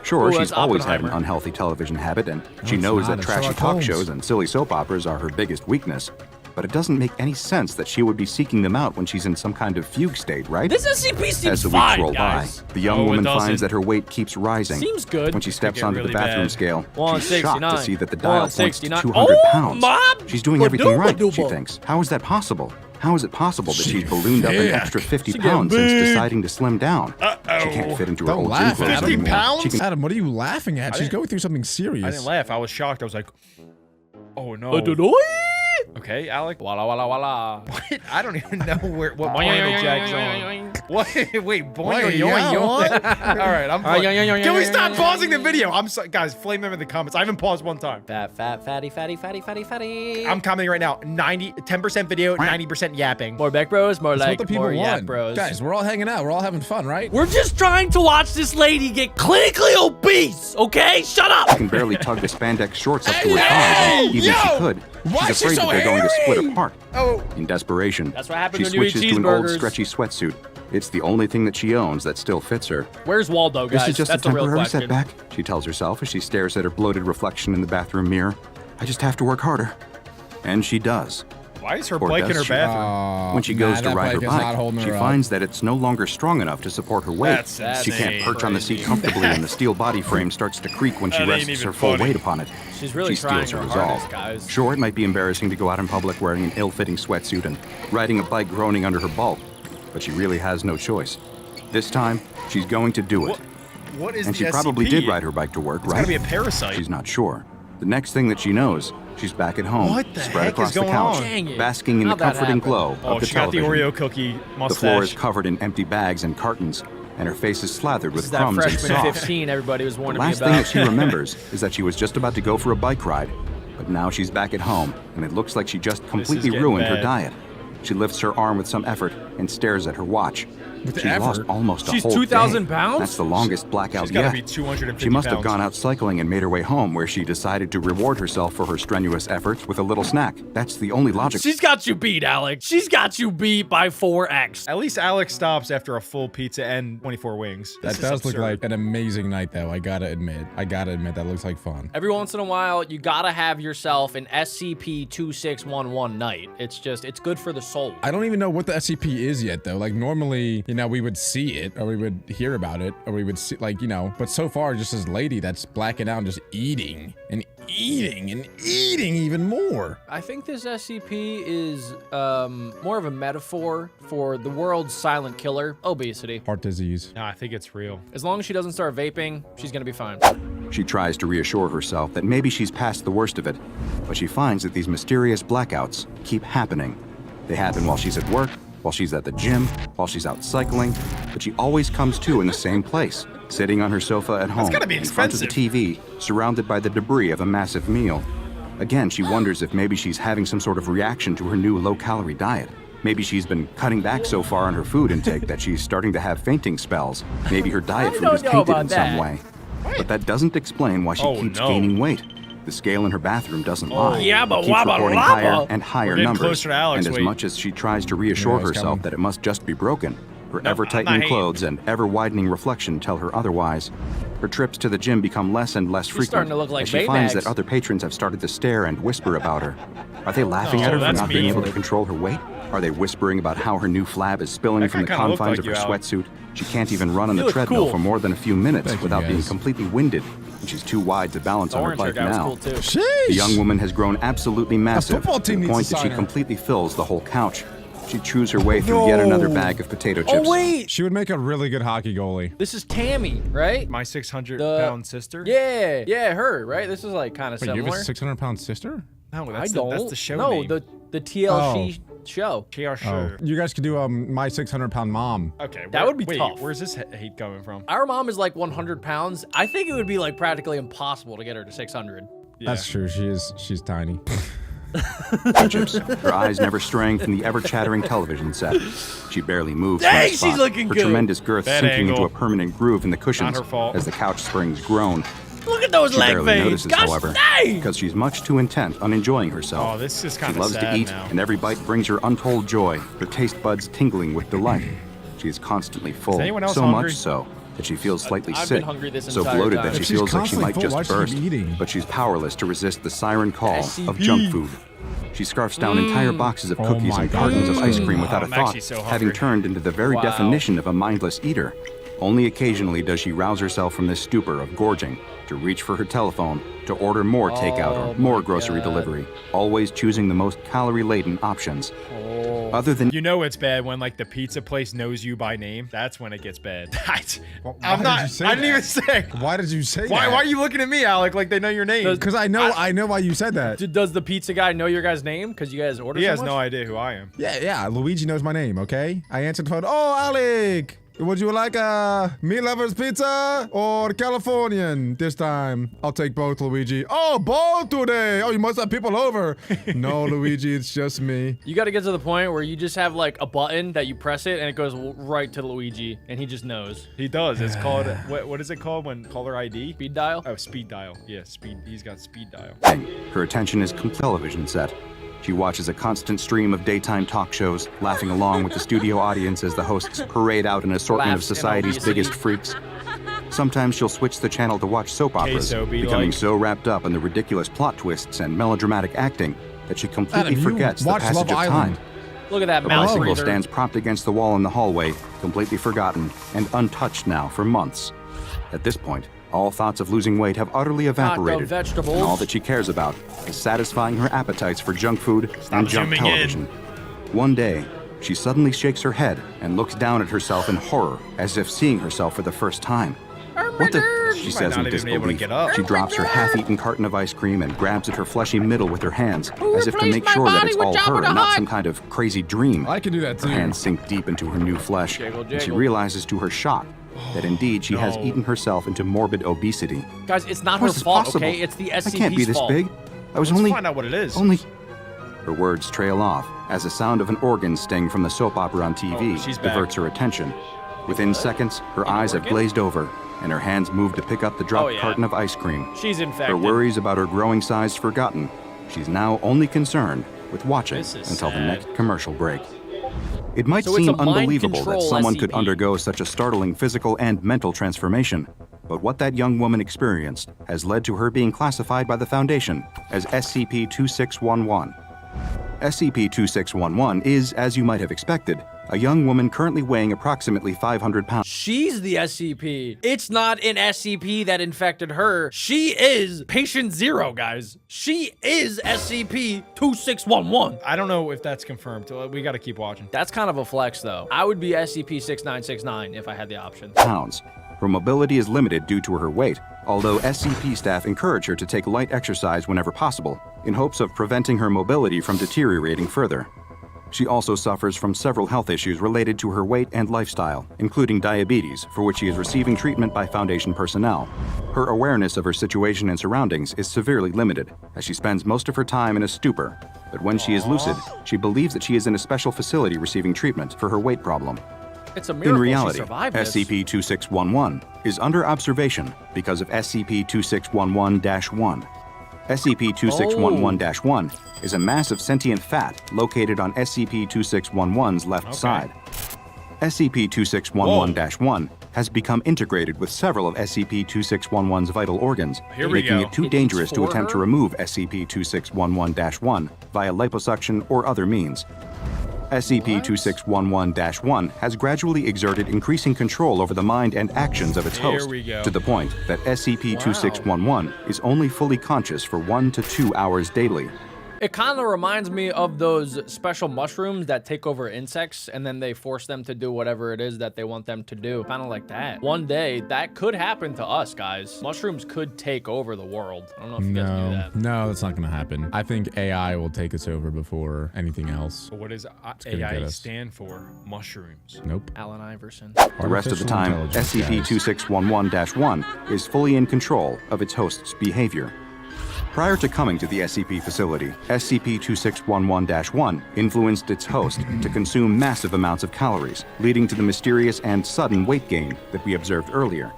Sure, Ooh, she's that's always had an Oppenheimer. unhappy television habit, and she it's knows not. that It's trashy Sherlock talk Holmes. shows and silly soap operas are her biggest weakness. But it doesn't make any sense that she would be seeking them out when she's in some kind of fugue state, right? This SCP seems As the weeks fine, roll guys. by, the young Oh, it woman doesn't. finds that her weight keeps rising. Seems good. When she steps get onto really the bathroom bad. scale, she's 169. shocked to see that the dial points to 169. 200 Oh, pounds. Mom! She's doing everything right, she Badooba-dooba. thinks. How is that possible? How is it possible that she's ballooned up an thick. extra 50 She getting pounds since big. deciding to slim down? She can't fit into her Don't old laugh, gym clothes Adam. anymore. 50 pounds? She can Adam, what are you laughing at? She's didn't- going through something serious. I didn't laugh. I was shocked. I was like, oh no. Okay, Alec. Walla walla walla. What? I don't even know what point it jacks on. What? Wait, boing, Wait, yoing, yeah, yoing. what? All right, I'm. All right, Can we stop yeah. pausing the video? I'm sorry, guys. Flame them in the comments. I haven't paused one time. Fat, fatty. I'm commenting right now. 10% video, 90% yapping. More Beck Bros, more That's like what the people more Yak want. Bros. Guys, we're all hanging out. We're all having fun, right? We're just trying to watch this lady get clinically obese, okay? Shut up! can barely tug the spandex shorts up to her thighs, even if she could. Why is She's she afraid so that they're going to split hairy? apart. Oh. In desperation, That's what happens she when you eat switches to an old cheeseburgers. stretchy sweatsuit. It's the only thing that she owns that still fits her. Where's Waldo, guys? This is just That's a a real temporary question. setback, she tells herself as she stares at her bloated reflection in the bathroom mirror. I just have to work harder. And she does. Why is her Or bike in does her she? bathroom? When she goes to that ride her bike is not bike, holding she her up. finds that it's no longer strong enough to support her weight. That's She can't insane. perch on the seat Crazy. comfortably, and the steel body frame starts to creak when she That ain't rests even her full funny. weight upon it. She's really She trying steals her her resolve. hardest, guys. Sure, it might be embarrassing to go out in public wearing an ill-fitting sweatsuit and riding a bike groaning under her bulk, but she really has no choice. This time, she's going to do it. What is And the she probably SCP? did ride her bike to work, It's right? gotta be a parasite. She's not sure. The next thing that she knows, she's back at home, What the spread heck across is the going couch, on? Dang it. basking in the How'd that comforting happen? glow Oh, of the she got the television. Oreo cookie mustache. The floor is covered in empty bags and cartons, and her face is slathered This with is that crumbs and freshman sauce. 15 everybody was The warning me last about. thing that she remembers is that she was just about to go for a bike ride, but now she's back at home, and it looks like she just completely getting ruined her bad. diet. She lifts her arm with some effort and stares at her watch. She's lost almost a She's whole 2,000 day. pounds? That's the longest blackout She's gotta yet. be 250 She must have pounds. gone out cycling and made her way home, where she decided to reward herself for her strenuous efforts with a little snack. That's the only logic. She's got you beat, Alex. She's got you beat by 4x. At least Alex stops after a full pizza and 24 wings. That This is does look absurd. like an amazing night, though. I gotta admit. That looks like fun. Every once in a while, you gotta have yourself an SCP-2611 night. It's good for the soul. I don't even know what the SCP is yet, though. Like, normally, you know, we would see it, or we would hear about it, or we would see, like, you know, but so far, just this lady that's blacking out and just eating and eating and eating even more. I think this SCP is more of a metaphor for the world's silent killer, obesity. Heart disease. No, I think it's real. As long as she doesn't start vaping, she's gonna be fine. She tries to reassure herself that maybe she's past the worst of it, but she finds that these mysterious blackouts keep happening. They happen while she's at work, while she's at the gym, while she's out cycling, but she always comes to in the same place, sitting on her sofa at home, gotta be in front of the TV, surrounded by the debris of a massive meal. Again, she wonders if maybe she's having some sort of reaction to her new low-calorie diet. Maybe she's been cutting back so far on her food intake that she's starting to have fainting spells. Maybe her diet food is tainted in some way. But that doesn't explain why she keeps gaining weight. The scale in her bathroom doesn't lie. It keeps reporting higher and higher numbers. And as much as she tries to reassure herself that it must just be broken, her ever-tightening clothes and ever-widening reflection tell her otherwise. Her trips to the gym become less and less frequent starting to look like as she finds Baymax. that other patrons have started to stare and whisper about her. Are they laughing at her for not being able to control her weight? Are they whispering about how her new flab is spilling from the confines of her sweatsuit? She can't even run on the treadmill for more than a few minutes without being completely winded, and she's too wide to balance on her bike now. The young woman has grown absolutely massive, to the point that she completely fills the whole couch. She chews her way through yet another bag of potato chips. Oh, wait. She would make a really good hockey goalie. This is Tammy, right? My 600-pound sister? Yeah. Yeah, her, right? This is like kind of Wait, similar. you have a 600-pound sister? No, I that's, don't. that's the show no, name. the TLC show. Oh. You guys could do my 600-pound mom. Okay. That would be wait, tough. Where's this hate coming from? Our mom is like 100 pounds. I think it would be like practically impossible to get her to 600. Yeah. That's true. She's tiny. Chips, her eyes never straying from the ever-chattering television set. She barely moves Dang, from the she's spot, looking her good. tremendous girth Bad sinking angle. into a permanent groove in the cushions Not her fault. as the couch springs groan. Look at those She leg barely veins. notices, Gosh however, dang! because she's much too intent on enjoying herself. Oh, this is She kind of loves sad to eat, now. and every bite brings her untold joy, her taste buds tingling with delight. She is constantly full, anyone else so hungry? much so that she feels slightly I've sick, been hungry this so entire bloated time. that she If she's feels like she constantly might full, just why does she burst. keep eating? But she's powerless to resist the siren call SCP. of junk food. She scarfs down entire boxes of cookies my and cartons of ice cream without a I'm thought, actually so having hungry. turned into the very Wow. definition of a mindless eater. Only occasionally does she rouse herself from this stupor of gorging to reach for her telephone, to order more takeout or more grocery delivery, always choosing the most calorie-laden options. Other than You know it's bad when like the pizza place knows you by name. That's when it gets bad. Why I'm did not. you say I didn't that? even say. Why did you say Why that? are you looking at me, Alec? Like they know your name? Because I know why you said that. Does the pizza guy know your guy's name? Because you guys order He so has much? no idea who I am. Yeah, Luigi knows my name, okay? I answered the phone. Oh, Alec! Would you like a meat lover's pizza or Californian this time? I'll take both, Luigi. Oh, both today! Oh, you must have people over. No, Luigi, it's just me. You got to get to the point where you just have like a button that you press it and it goes right to Luigi and he just knows. He does. It's called what is it called when caller ID? Speed dial? Oh, speed dial. Yeah, speed. He's got speed dial. her attention is complete television set. She watches a constant stream of daytime talk shows, laughing along with the studio audience as the hosts parade out an assortment of Laughs in society's obesity. biggest freaks. Sometimes she'll switch the channel to watch soap operas, Queso be becoming like- so wrapped up in the ridiculous plot twists and melodramatic acting that she completely Adam, you forgets the watch passage Love of Island. time. Look at that Her mouse bicycle breather. stands propped against the wall in the hallway, completely forgotten and untouched now for months. At this point, all thoughts of losing weight have utterly evaporated, vegetables. and all that she cares about is satisfying her appetites for junk food and junk zooming in. television. One day, she suddenly shakes her head and looks down at herself in horror, as if seeing herself for the first time. What the? She might says in not even be able to disbelief. get up. She drops her half-eaten carton of ice cream and grabs at her fleshy middle with her hands, as if to make sure that it's all her, not some kind of crazy dream. I can do that too. Her hands sink deep into her new flesh, Jiggle, and she jiggle. realizes to her shock that indeed she has no. eaten herself into morbid obesity. Guys, it's not How her is this fault, possible? okay? It's the SCP's I can't be this fault. big. I was Let's only find out what it is. Her words trail off as the sound of an organ sting from the soap opera on TV Oh, she's back. diverts her attention. Within seconds, her eyes have organ? glazed over, and her hands move to pick up the dropped Oh, yeah. carton of ice cream. She's infected. Her worries about her growing size forgotten. She's now only concerned with watching This is until the sad. next commercial break. It might So it's seem a mind unbelievable that control someone could SCP. undergo such a startling physical and mental transformation, but what that young woman experienced has led to her being classified by the Foundation as SCP-2611. SCP-2611 is, as you might have expected, a young woman currently weighing approximately 500 pounds. She's the SCP. It's not an SCP that infected her. She is patient zero, guys. She is SCP-2611. I don't know if that's confirmed. We got to keep watching. That's kind of a flex, though. I would be SCP-6969 if I had the option. Her mobility is limited due to her weight, although SCP staff encourage her to take light exercise whenever possible, in hopes of preventing her mobility from deteriorating further. She also suffers from several health issues related to her weight and lifestyle, including diabetes, for which she is receiving treatment by Foundation personnel. Her awareness of her situation and surroundings is severely limited, as she spends most of her time in a stupor. But when she is lucid, she believes that she is in a special facility receiving treatment for her weight problem. It's a miracle In reality, she survived this. SCP-2611 is under observation because of SCP-2611-1. SCP-2611-1 is a mass of sentient fat located on SCP-2611's left side. SCP-2611-1 has become integrated with several of SCP-2611's vital organs, making it too dangerous to attempt to remove SCP-2611-1 via liposuction or other means. SCP-2611-1 has gradually exerted increasing control over the mind and actions of its host, to the point that SCP-2611 is only fully conscious for 1 to 2 hours daily. It kind of reminds me of those special mushrooms that take over insects and then they force them to do whatever it is that they want them to do. Kind of like that. One day, that could happen to us, guys. Mushrooms could take over the world. I don't know if you guys knew that. No, that's not going to happen. I think AI will take us over before anything else. But what does AI stand for? Mushrooms. Nope. Allen Iverson. The rest of the time, SCP-2611-1 is fully in control of its host's behavior. Prior to coming to the SCP facility, SCP-2611-1 influenced its host to consume massive amounts of calories, leading to the mysterious and sudden weight gain that we observed earlier.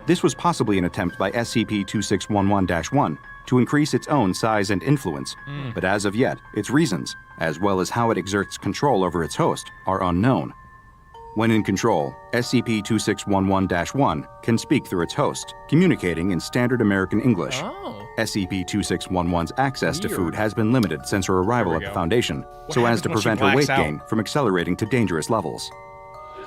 This was possibly an attempt by SCP-2611-1 to increase its own size and influence, but as of yet, its reasons, as well as how it exerts control over its host, are unknown. When in control, SCP-2611-1 can speak through its host, communicating in standard American English. SCP-2611's access to food has been limited since her arrival at the Foundation, so as to prevent her weight gain from accelerating to dangerous levels.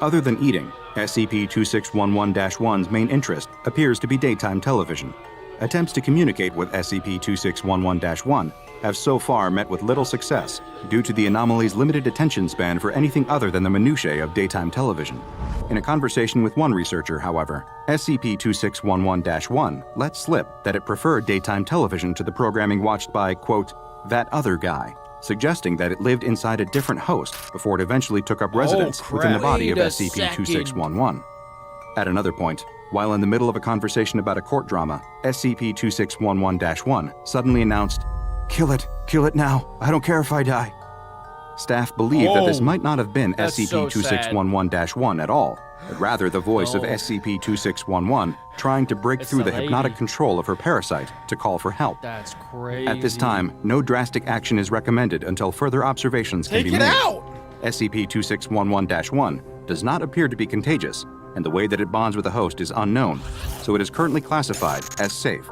Other than eating, SCP-2611-1's main interest appears to be daytime television. Attempts to communicate with SCP-2611-1 have so far met with little success due to the anomaly's limited attention span for anything other than the minutiae of daytime television. In a conversation with one researcher, however, SCP-2611-1 let slip that it preferred daytime television to the programming watched by, quote, that other guy, suggesting that it lived inside a different host before it eventually took up residence within the body of SCP-2611. At another point, while in the middle of a conversation about a court drama, SCP-2611-1 suddenly announced, kill it now, I don't care if I die. Staff believe that this might not have been SCP-2611-1 at all, but rather the voice of SCP-2611 trying to break through the hypnotic control of her parasite to call for help. That's crazy. At this time, no drastic action is recommended until further observations can be made. SCP-2611-1 does not appear to be contagious, and the way that it bonds with the host is unknown, so it is currently classified as safe.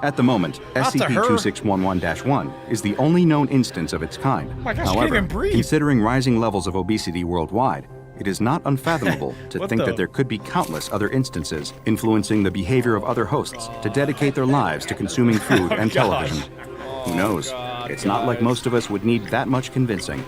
At the moment, SCP-2611-1 is the only known instance of its kind. However, considering rising levels of obesity worldwide, it is not unfathomable to think that there could be countless other instances influencing the behavior of other hosts to dedicate their lives to consuming food and television. Who knows? It's not like most of us would need that much convincing.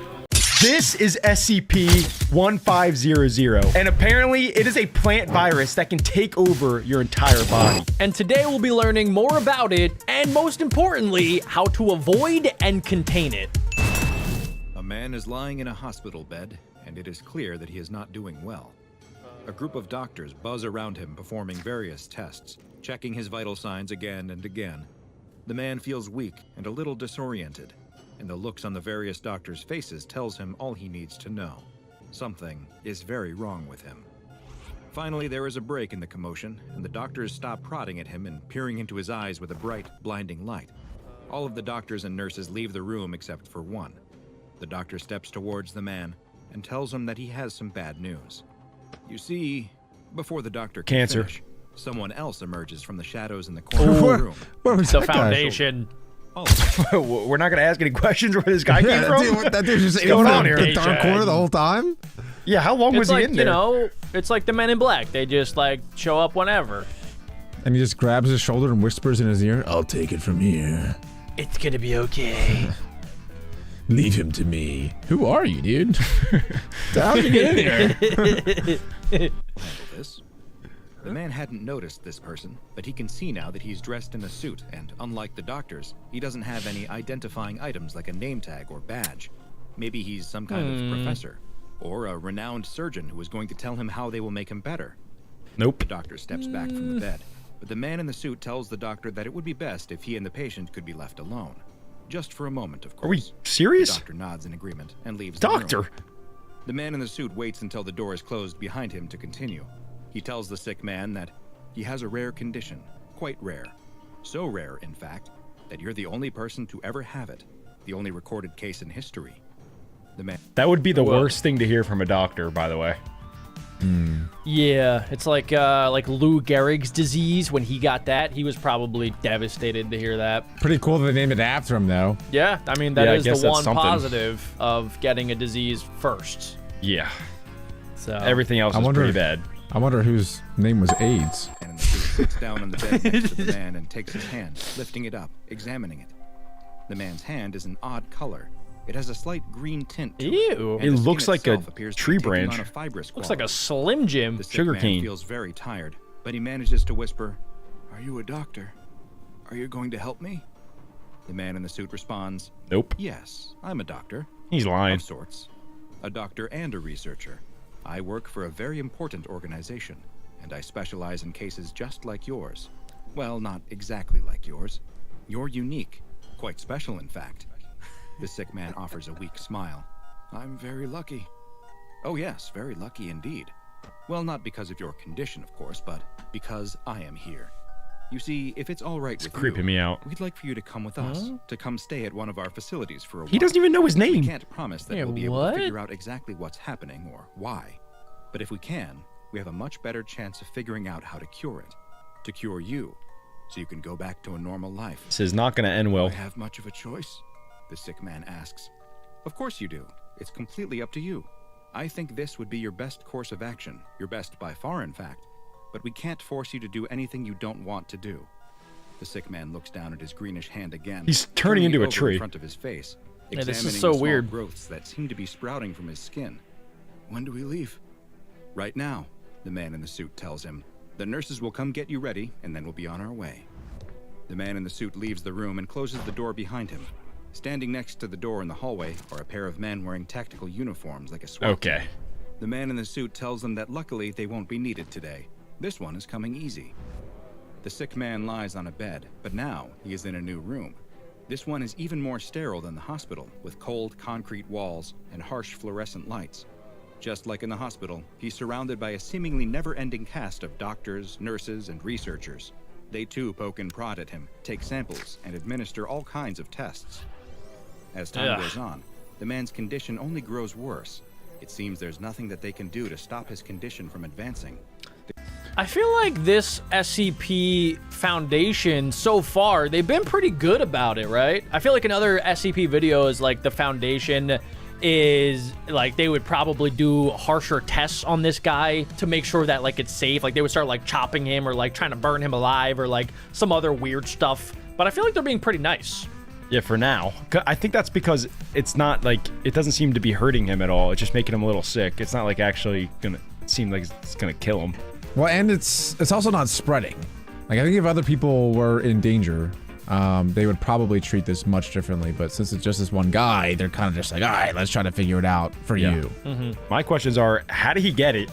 This is SCP-1500, and apparently it is a plant virus that can take over your entire body. And today we'll be learning more about it, and most importantly, how to avoid and contain it. A man is lying in a hospital bed, and it is clear that he is not doing well. A group of doctors buzz around him performing various tests, checking his vital signs again and again. The man feels weak and a little disoriented, and the looks on the various doctors' faces tells him all he needs to know. Something is very wrong with him. Finally, there is a break in the commotion, and the doctors stop prodding at him and peering into his eyes with a bright, blinding light. All of the doctors and nurses leave the room except for one. The doctor steps towards the man and tells him that he has some bad news. You see, before the doctor can finish, someone else emerges from the shadows in the corner of the room. The Foundation. We're not gonna ask any questions where this guy came from. That dude just going on here in the dark corner the whole time. Yeah, how long was he in there? You know, it's like the Men in Black. They just like show up whenever. And he just grabs his shoulder and whispers in his ear, "I'll take it from here. It's gonna be okay. Leave him to me." Who are you, dude? How'd you get in here? This. The man hadn't noticed this person, but he can see now that he's dressed in a suit, and unlike the doctors, he doesn't have any identifying items like a name tag or badge. Maybe he's some kind of professor, or a renowned surgeon who is going to tell him how they will make him better. Nope. The doctor steps back from the bed, but the man in the suit tells the doctor that it would be best if he and the patient could be left alone. Just for a moment, of course. Are we serious? The doctor nods in agreement and leaves Doctor! the room. The man in the suit waits until the door is closed behind him to continue. He tells the sick man that he has a rare condition, quite rare. So rare, in fact, that you're the only person to ever have it, the only recorded case in history. The man. That would be the worst thing to hear from a doctor, by the way. Yeah, it's like Lou Gehrig's disease. When he got that, he was probably devastated to hear that. Pretty cool that they named it after him, though. Yeah, I mean, that Yeah, I is guess the that's one something. positive of getting a disease first. Yeah. So Everything else is pretty bad. I wonder whose name was AIDS. And the suit sits down on the bed next to the man and takes his hand, lifting it up, examining it. The man's hand is an odd color. It has a slight green tint to Ew. and It the skin looks like a itself appears to be tree taking branch. on a fibrous Looks like a quality. Slim Jim. The sick Sugar man cane. feels very tired, but he manages to whisper, "Are you a doctor? Are you going to help me?" The man in the suit responds, Nope. "Yes, I'm a doctor. He's lying. Of sorts. A doctor and a researcher. I work for a very important organization, and I specialize in cases just like yours. Well, not exactly like yours. You're unique. Quite special, in fact." The sick man offers a weak smile. "I'm very lucky." "Oh yes, very lucky indeed. Well, not because of your condition, of course, but because I am here. You see, if it's all right It's with creeping me out. we'd like for you to come with us, to come stay at one of our facilities for a while. He doesn't even know his We name. can't promise that Yeah, we'll be able what? to figure out exactly what's happening or why. But if we can, we have a much better chance of figuring out how to cure it. To cure you, so you can go back to a normal life." This is not going to end "Do well. I have much of a choice?" the sick man asks. "Of course you do. It's completely up to you. I think this would be your best course of action, your best by far, in fact. But we can't force you to do anything you don't want to do." The sick man looks down at his greenish hand again. He's turning into a over tree. in front of his face, Yeah, this is examining so the small weird. growths that seem to be sprouting from his skin. "When do we leave?" "Right now," the man in the suit tells him. "The nurses will come get you ready, and then we'll be on our way." The man in the suit leaves the room and closes the door behind him. Standing next to the door in the hallway are a pair of men wearing tactical uniforms like a SWAT Okay. team. The man in the suit tells them that luckily they won't be needed today. This one is coming easy. The sick man lies on a bed, but now he is in a new room. This one is even more sterile than the hospital, with cold concrete walls and harsh fluorescent lights. Just like in the hospital, he's surrounded by a seemingly never-ending cast of doctors, nurses, and researchers. They too poke and prod at him, take samples, and administer all kinds of tests. As time goes on, the man's condition only grows worse. It seems there's nothing that they can do to stop his condition from advancing. I feel like this SCP Foundation, so far, they've been pretty good about it, right? I feel like in other SCP videos, like the Foundation is like they would probably do harsher tests on this guy to make sure that like it's safe. Like they would start like chopping him or like trying to burn him alive or like some other weird stuff. But I feel like they're being pretty nice. Yeah, for now. I think that's because it's not like, it doesn't seem to be hurting him at all. It's just making him a little sick. It's not like actually gonna seem like it's gonna kill him. Well, and it's also not spreading. Like, I think if other people were in danger, they would probably treat this much differently. But since it's just this one guy, they're kind of just like, all right, let's try to figure it out for you. My questions are, how did he get it?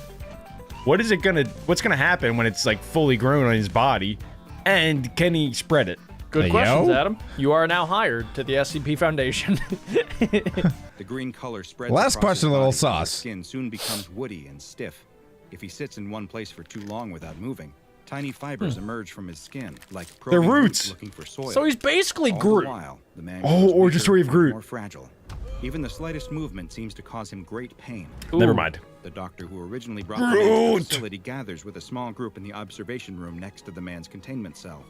What's gonna happen when it's like fully grown on his body? And can he spread it? Good Hey, questions, yo. Adam. You are now hired to the SCP Foundation. The green color spreads Last across his question, a little body, so his sauce. skin soon becomes woody and stiff. If he sits in one place for too long without moving, tiny fibers emerge from his skin, like They're probing roots. looking for soil. So he's basically All Groot. the while, the man Oh, grows origin story of weaker and Groot. more fragile. Even the slightest movement seems to cause him great pain. Never mind. The doctor who originally brought the man to the Groot. facility gathers with a small group in the observation room next to the man's containment cell.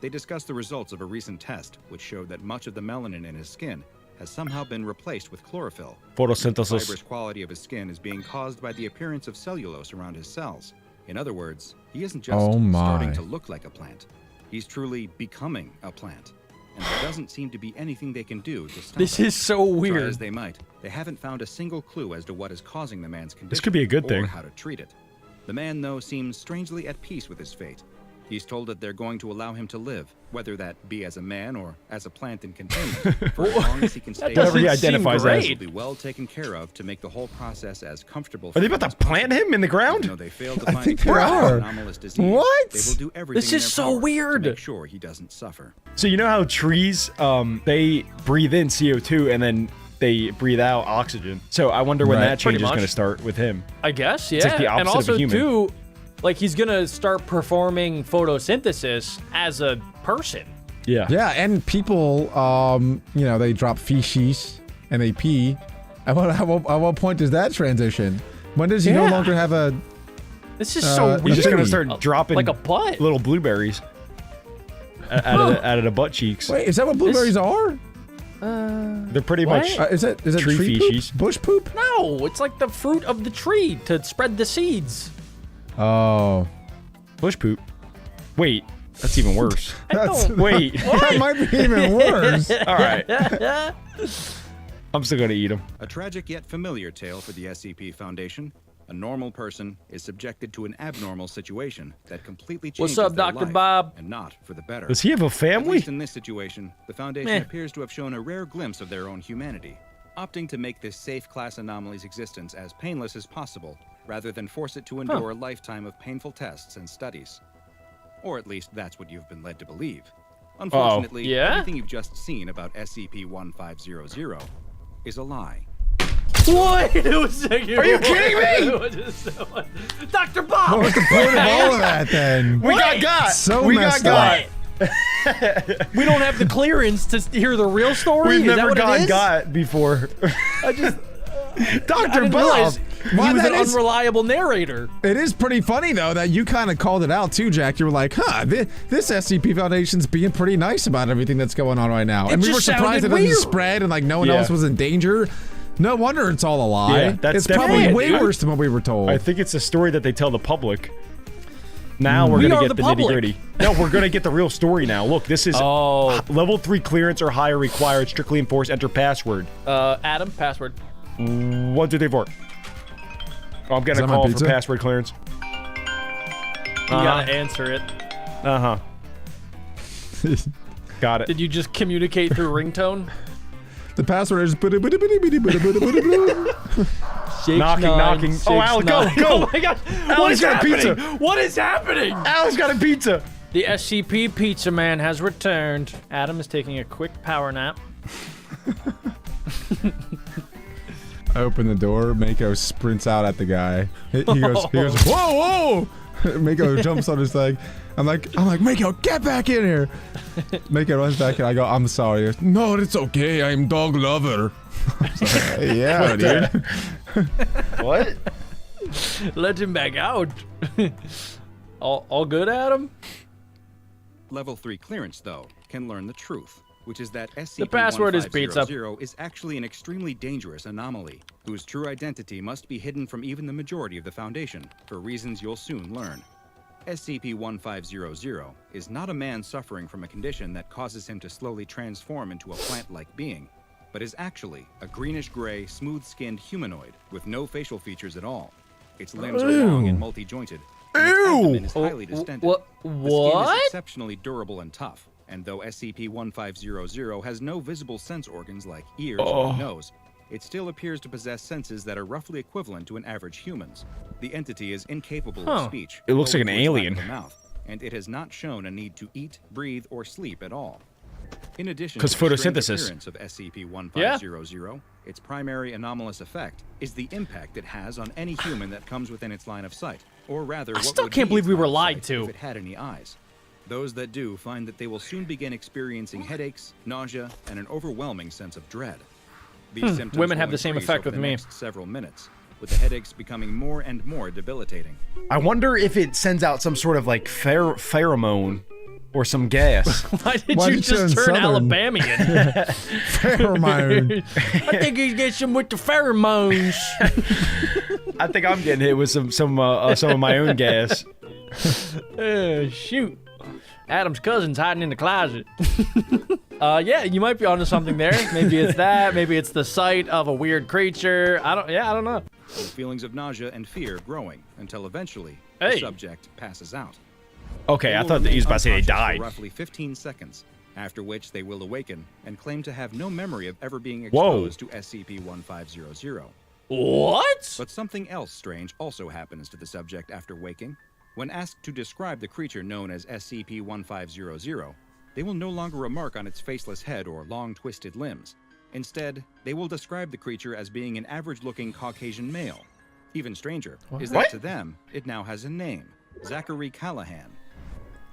They discuss the results of a recent test, which showed that much of the melanin in his skin has somehow been replaced with chlorophyll. The Photosynthesis. fibrous quality of his skin is being caused by the appearance of cellulose around his cells. In other words, he isn't just Oh my. starting to look like a plant. He's truly becoming a plant. And there doesn't seem to be anything they can do to stop This it. is so Try weird. as they might, they haven't found a single clue as to what is causing the man's condition. could be a good or thing. how to treat it. The man, though, seems strangely at peace with his fate. He's told that they're going to allow him to live, whether that be as a man or as a plant in containment, for as long as he can stay. Whatever he identifies as. Will be well taken care of to make the whole process as comfortable. Are they about to plant him in the ground? No, they failed to I find think a cure they for are. anomalous disease. What? They will do everything This in is their so power weird. to make sure he doesn't suffer. So you know how trees, they breathe in CO2 and then they breathe out oxygen. So I wonder when Right. that change Pretty is going to much. start with him. I guess, yeah. like the and opposite of a also, human. too, like he's gonna start performing photosynthesis as a person. Yeah. Yeah, and people, you know, they drop feces and they pee. At what point does that transition? When does he no Yeah. longer have a? This is so He's weird. He's just going to Really? start dropping like a butt. little blueberries out of the butt cheeks. Wait, is that what blueberries are? They're pretty What? much Is that tree tree feces. poop? Bush poop? No, it's like the fruit of the tree to spread the seeds. Oh, bush poop. Wait, that's even worse. that's Wait. that might be even worse. All right. I'm still going to eat them. A tragic yet familiar tale for the SCP Foundation. A normal person is subjected to an abnormal situation that completely changes What's up, their Dr. life, Bob? and not for the better. Does he have a At family? least in this situation, the Foundation Meh. appears to have shown a rare glimpse of their own humanity, opting to make this safe class anomaly's existence as painless as possible, rather than force it to endure a lifetime of painful tests and studies. Or at least that's what you've been led to believe. Unfortunately, Yeah? everything you've just seen about SCP-1500 is a lie. What? It was like, Are you kidding me? Dr. Bob! What's the point of all of that then? We got. So we messed got. We don't have the clearance to hear the real story? We've Is that never what it is? got before. I just... Dr. I didn't Bob. realize he Well, was that an is- unreliable narrator. It is pretty funny though that you kind of called it out too, Jack. You were like, "Huh, this SCP Foundation's being pretty nice about everything that's going on right now," and we were just surprised it sounded didn't weird. spread and like no one Yeah. else was in danger. No wonder it's all a lie. Yeah, that's it's probably definitely- way dude. worse than what we were told. I think it's a story that they tell the public. Now we're We gonna are get the the nitty public. gritty. No, we're gonna get the real story now. Look, this is level 3 clearance or higher required. Strictly enforced. Enter password. Adam, password. 1, 2, 3, 4. Oh, I'm getting a that my call for pizza? password clearance. You gotta answer it. Got it. Did you just communicate through ringtone? The password is Knocking. Oh, Al, go. Oh my gosh! What Al's is got a happening? pizza. What is happening? Al's got a pizza. The SCP Pizza Man has returned. Adam is taking a quick power nap. I open the door. Mako sprints out at the guy. He goes, whoa, whoa! Mako jumps on his leg. I'm like, Mako, get back in here. Mako runs back and I go, I'm sorry. He goes, no, it's okay. I'm dog lover. I was like, yeah, dude. What? Let him back out. all good, Adam? Level 3 clearance, though, can learn the truth, which is that SCP-1500 The password is pizza. is actually an extremely dangerous anomaly, whose true identity must be hidden from even the majority of the Foundation, for reasons you'll soon learn. SCP-1500 is not a man suffering from a condition that causes him to slowly transform into a plant-like being, but is actually a greenish-gray, smooth-skinned humanoid with no facial features at all. Its limbs are long and multi-jointed, and its abdomen is highly distended. What? The skin is What? exceptionally durable and tough, and though SCP-1500 has no visible sense organs like ears or a nose, it still appears to possess senses that are roughly equivalent to an average human's. The entity is incapable of speech. It looks like an owing to its lack alien. of a mouth, and it has not shown a need to eat, breathe, or sleep at all. In addition 'Cause to the strange photosynthesis. appearance of SCP-1500, its primary anomalous effect is the impact it has on any human that comes within its line of sight, or rather, what still would can't be believe its we line were of lied sight to. if it had any eyes. Those that do find that they will soon begin experiencing headaches, nausea, and an overwhelming sense of dread. These symptoms Women will have the same increase effect over with the me. next several minutes, with the headaches becoming more and more debilitating. I wonder if it sends out some sort of like pheromone or some gas. Why did Why you did you just sound turn southern? Alabamian? Pheromone. I think he's getting some with the pheromones. I think I'm getting hit with some of my own gas. Shoot. Adam's cousin's hiding in the closet. Yeah, you might be onto something there. Maybe it's that. Maybe it's the sight of a weird creature. I don't know. With feelings of nausea and fear growing until eventually Hey. the subject passes out. Okay, They I will thought that he was remain about to say they unconscious died. for roughly 15 seconds, after which they will awaken and claim to have no memory of ever being Whoa. exposed to SCP-1500. What? But something else strange also happens to the subject after waking. When asked to describe the creature known as SCP-1500, they will no longer remark on its faceless head or long twisted limbs. Instead, they will describe the creature as being an average-looking Caucasian male. Even stranger is that What? to them, it now has a name, Zachary Callahan.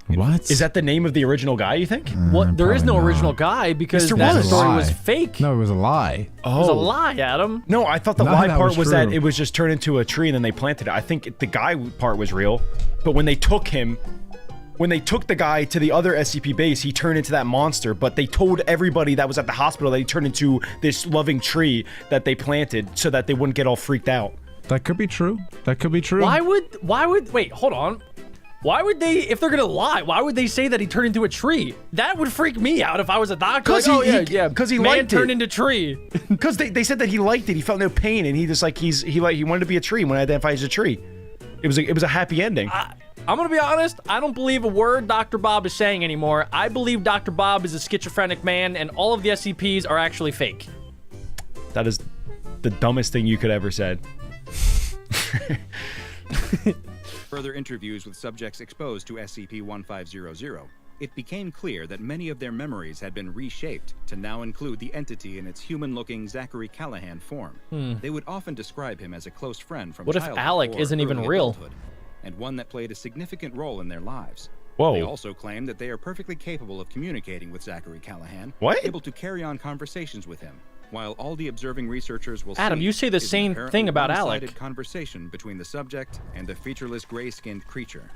What? Is that the name of the original guy, you think? What? There is no probably not. original guy because Mr. that was. story was Lie. fake. No, it was a lie. It was a lie, Adam. No, I thought the None of lie that part was was that true. it was just turned into a tree and then they planted it. I think the guy part was real, but when they took him, when they took the guy to the other SCP base, he turned into that monster, but they told everybody that was at the hospital that he turned into this loving tree that they planted so that they wouldn't get all freaked out. That could be true. That could be true. Why would wait, hold on. Why would they, if they're gonna lie, why would they say that he turned into a tree? That would freak me out if I was a doctor. 'Cause Like, he man liked turned it. into tree. Because they said that he liked it, he felt no pain, and he just like he wanted to be a tree when identified as a tree. It was a happy ending. I'm gonna be honest, I don't believe a word Dr. Bob is saying anymore. I believe Dr. Bob is a schizophrenic man, and all of the SCPs are actually fake. That is the dumbest thing you could ever said. Further interviews with subjects exposed to SCP-1500, it became clear that many of their memories had been reshaped to now include the entity in its human-looking Zachary Callahan form. They would often describe him as a close friend from What if childhood Alec or isn't even early real? adulthood, and one that played a significant role in their lives. Whoa. They also claim that they are perfectly capable of communicating with Zachary Callahan, What? able to carry on conversations with him, while all the observing researchers will Adam, see you say the is an same apparently thing about one-sided Alec. conversation between the subject and the featureless gray-skinned creature.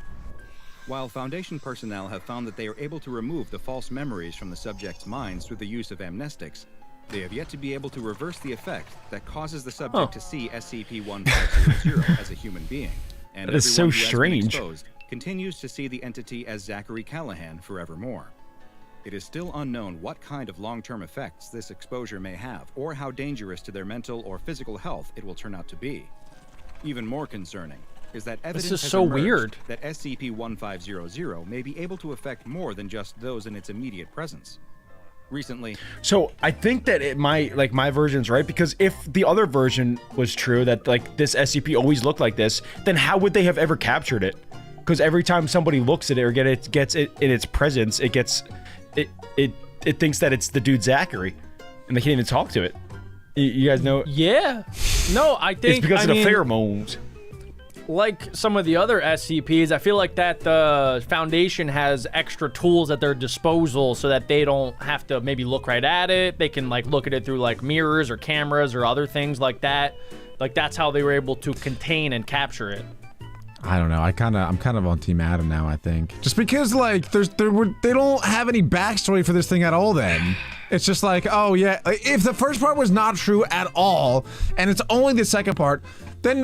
While Foundation personnel have found that they are able to remove the false memories from the subject's minds through the use of amnestics, they have yet to be able to reverse the effect that causes the subject to see SCP-1500 as a human being. And That is so everyone who has been strange. exposed continues to see the entity as Zachary Callahan forevermore. It is still unknown what kind of long-term effects this exposure may have, or how dangerous to their mental or physical health it will turn out to be. Even more concerning is that evidence is has so emerged weird. that SCP-1500 may be able to affect more than just those in its immediate presence. Recently, So I think that my version's right, because if the other version was true, that like this SCP always looked like this, then how would they have ever captured it? Because every time somebody looks at it or gets it in its presence, it thinks that it's the dude Zachary, and they can't even talk to it. You guys know? Yeah. No, I think It's because I of the mean, pheromones. like some of the other SCPs, I feel like that the Foundation has extra tools at their disposal so that they don't have to maybe look right at it. They can like look at it through like mirrors or cameras or other things like that. Like that's how they were able to contain and capture it. I don't know. I'm kind of on Team Adam now. I think just because like they don't have any backstory for this thing at all. Then it's just like, oh yeah, if the first part was not true at all, and it's only the second part, then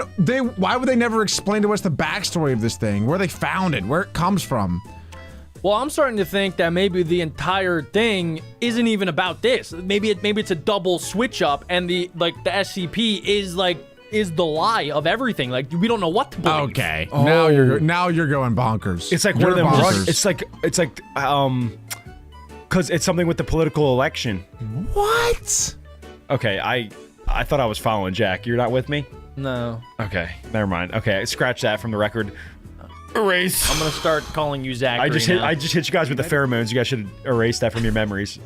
why would they never explain to us the backstory of this thing, where they found it, where it comes from? Well, I'm starting to think that maybe the entire thing isn't even about this. Maybe it's a double switch up, and the SCP is the lie of everything. Like we don't know what to believe. Okay, now you're going bonkers. It's like You're one of them. bonkers. It's like because it's something with the political election. What? Okay, I thought I was following Jack. You're not with me? No. Okay, never mind. Okay, scratch that from the record. Erase. I'm gonna start calling you Zachary. I just hit you guys with the pheromones. You guys should erase that from your memories.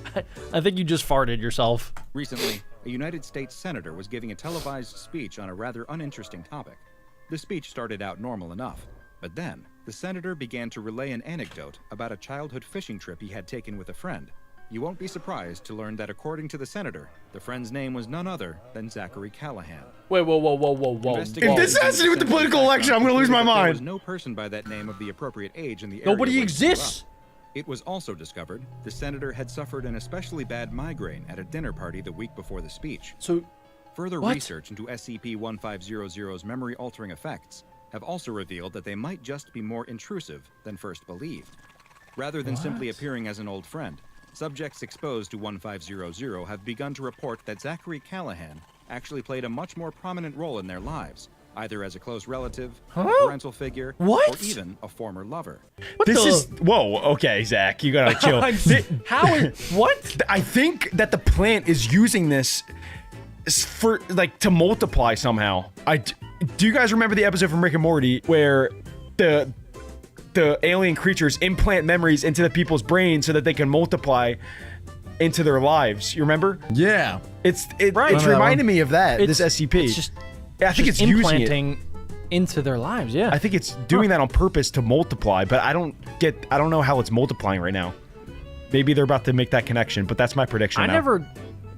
I think you just farted yourself. recently, a United States senator was giving a televised speech on a rather uninteresting topic. The speech started out normal enough, but then the senator began to relay an anecdote about a childhood fishing trip he had taken with a friend. You won't be surprised to learn that according to the senator, the friend's name was none other than Zachary Callahan. Wait, whoa. If this has to do with the political election, I'm gonna lose my There was mind. no person by that name of the appropriate age in the area. Nobody where he grew exists. up. It was also discovered the senator had suffered an especially bad migraine at a dinner party the week before the speech. So, further what? research into SCP-1500's memory-altering effects have also revealed that they might just be more intrusive than first believed. Rather than simply appearing as an old friend, subjects exposed to 1500 have begun to report that Zachary Callahan actually played a much more prominent role in their lives, either as a close relative, a parental figure, or even a former lover. Whoa, okay, Zach, you gotta chill. What? I think that the plant is using this for, like, to multiply somehow. Do you guys remember the episode from Rick and Morty where the alien creatures implant memories into the people's brains so that they can multiply into their lives? You remember? Yeah. It's reminding me of that, this SCP. It's just, I think it's using implanting into their lives, yeah. I think it's doing that on purpose to multiply, but I don't know how it's multiplying right now. Maybe they're about to make that connection, but that's my prediction now.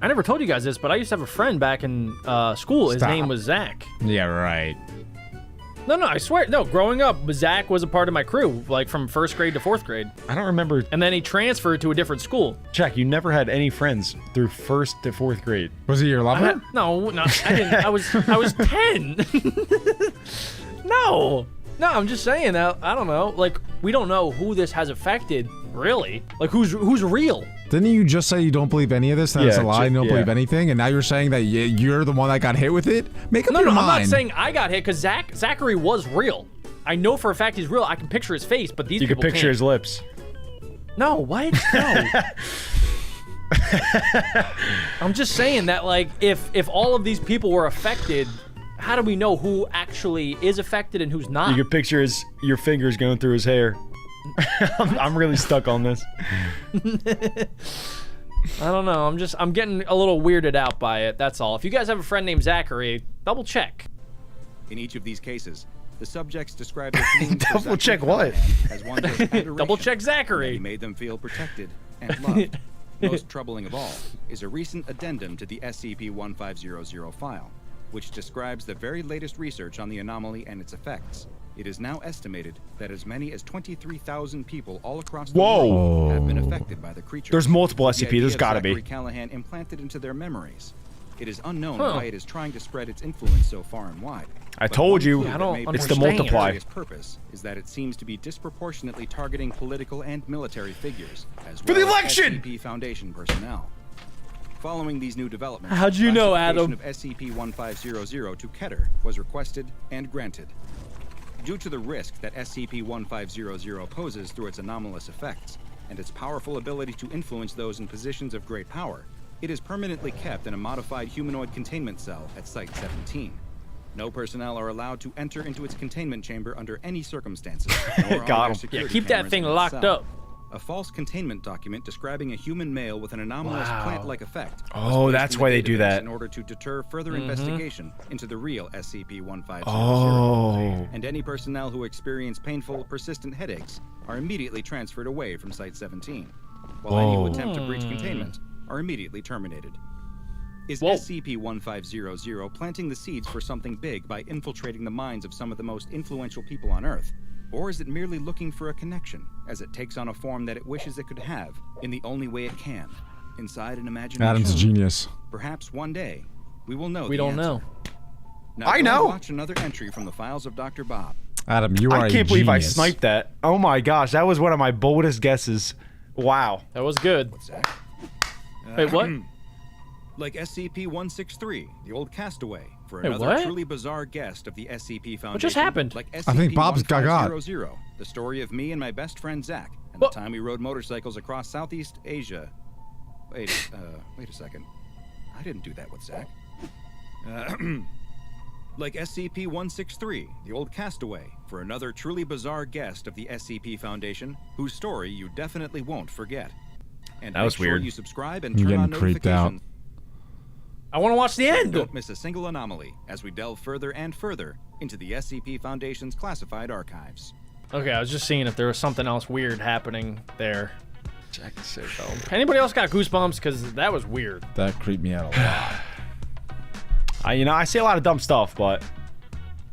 I never told you guys this, but I used to have a friend back in school. His name was Zach. Yeah, right. No, I swear. No, growing up, Zach was a part of my crew, like from 1st grade to 4th grade. I don't remember. And then he transferred to a different school. Jack, you never had any friends through 1st to 4th grade. Was he your lover? No, I didn't. I was 10. No, I'm just saying. I don't know. Like, we don't know who this has affected, really. Like, who's real? Didn't you just say you don't believe any of this? That it's a lie, you don't believe anything? And now you're saying that you're the one that got hit with it? Make up your mind. No, I'm not saying I got hit, because Zachary was real. I know for a fact he's real. I can picture his face, but these people can't. You can picture his lips. No, what? No. I'm just saying that, like, if all of these people were affected, how do we know who actually is affected and who's not? You can picture your fingers going through his hair. I'm really stuck on this. I don't know. I'm getting a little weirded out by it. That's all. If you guys have a friend named Zachary, double check. In each of these cases, the subjects described their feelings double check what? As one of adoration. Double check Zachary. He made them feel protected and loved. Most troubling of all is a recent addendum to the SCP-1500 file, which describes the very latest research on the anomaly and its effects. It is now estimated that as many as 23,000 people all across the world have been affected by the creature. There's multiple SCP. There's gotta be. Zachary Callahan implanted into their memories. It is unknown why it is trying to spread its influence so far and wide. I told you, it's the multiply. Its purpose is that it seems to be disproportionately targeting political and military figures, as for well the election. As SCP Foundation personnel. Following these new developments, how'd you know, Adam? Of SCP-1500 to Keter was requested and granted. Due to the risk that SCP-1500 poses through its anomalous effects and its powerful ability to influence those in positions of great power, it is permanently kept in a modified humanoid containment cell at Site-17. No personnel are allowed to enter into its containment chamber under any circumstances. Yeah, keep that thing locked up. A false containment document describing a human male with an anomalous plant-like effect. Oh, that's why they do that. In order to deter further investigation into the real SCP-1500. Oh. And any personnel who experience painful, persistent headaches are immediately transferred away from Site-17, while any who attempt to breach containment are immediately terminated. Is SCP-1500 planting the seeds for something big by infiltrating the minds of some of the most influential people on Earth? Or is it merely looking for a connection, as it takes on a form that it wishes it could have, in the only way it can, inside an imagination? Adam's a genius. Perhaps one day, we will know We don't know. Now I know! Watch another entry from the files of Dr. Bob. Adam, you are I can't believe I sniped that. Oh my gosh, that was one of my boldest guesses. Wow. That was good. What's that? Wait, what? Like SCP-163, the old castaway, for Wait, another what? truly bizarre guest of the SCP Foundation. What just happened? Like I think Bob's got. SCP-1500, the story of me and my best friend Zach, and the time we rode motorcycles across Southeast Asia. Wait a second. I didn't do that with Zach. Like SCP-163, the old castaway, for another truly bizarre guest of the SCP Foundation, whose story you definitely won't forget. And that was make sure weird. You subscribe and I'm turn on getting creeped out. notifications. I want to watch the end. Don't miss a single anomaly as we delve further and further into the SCP Foundation's classified archives. Okay, I was just seeing if there was something else weird happening there. Jack is so dumb. Anybody else got goosebumps? Because that was weird. That creeped me out a lot. I say a lot of dumb stuff, but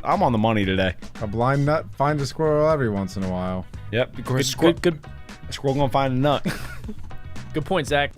I'm on the money today. A blind nut finds a squirrel every once in a while. Yep. Good. Squirrel gonna find a nut. Good point, Zach.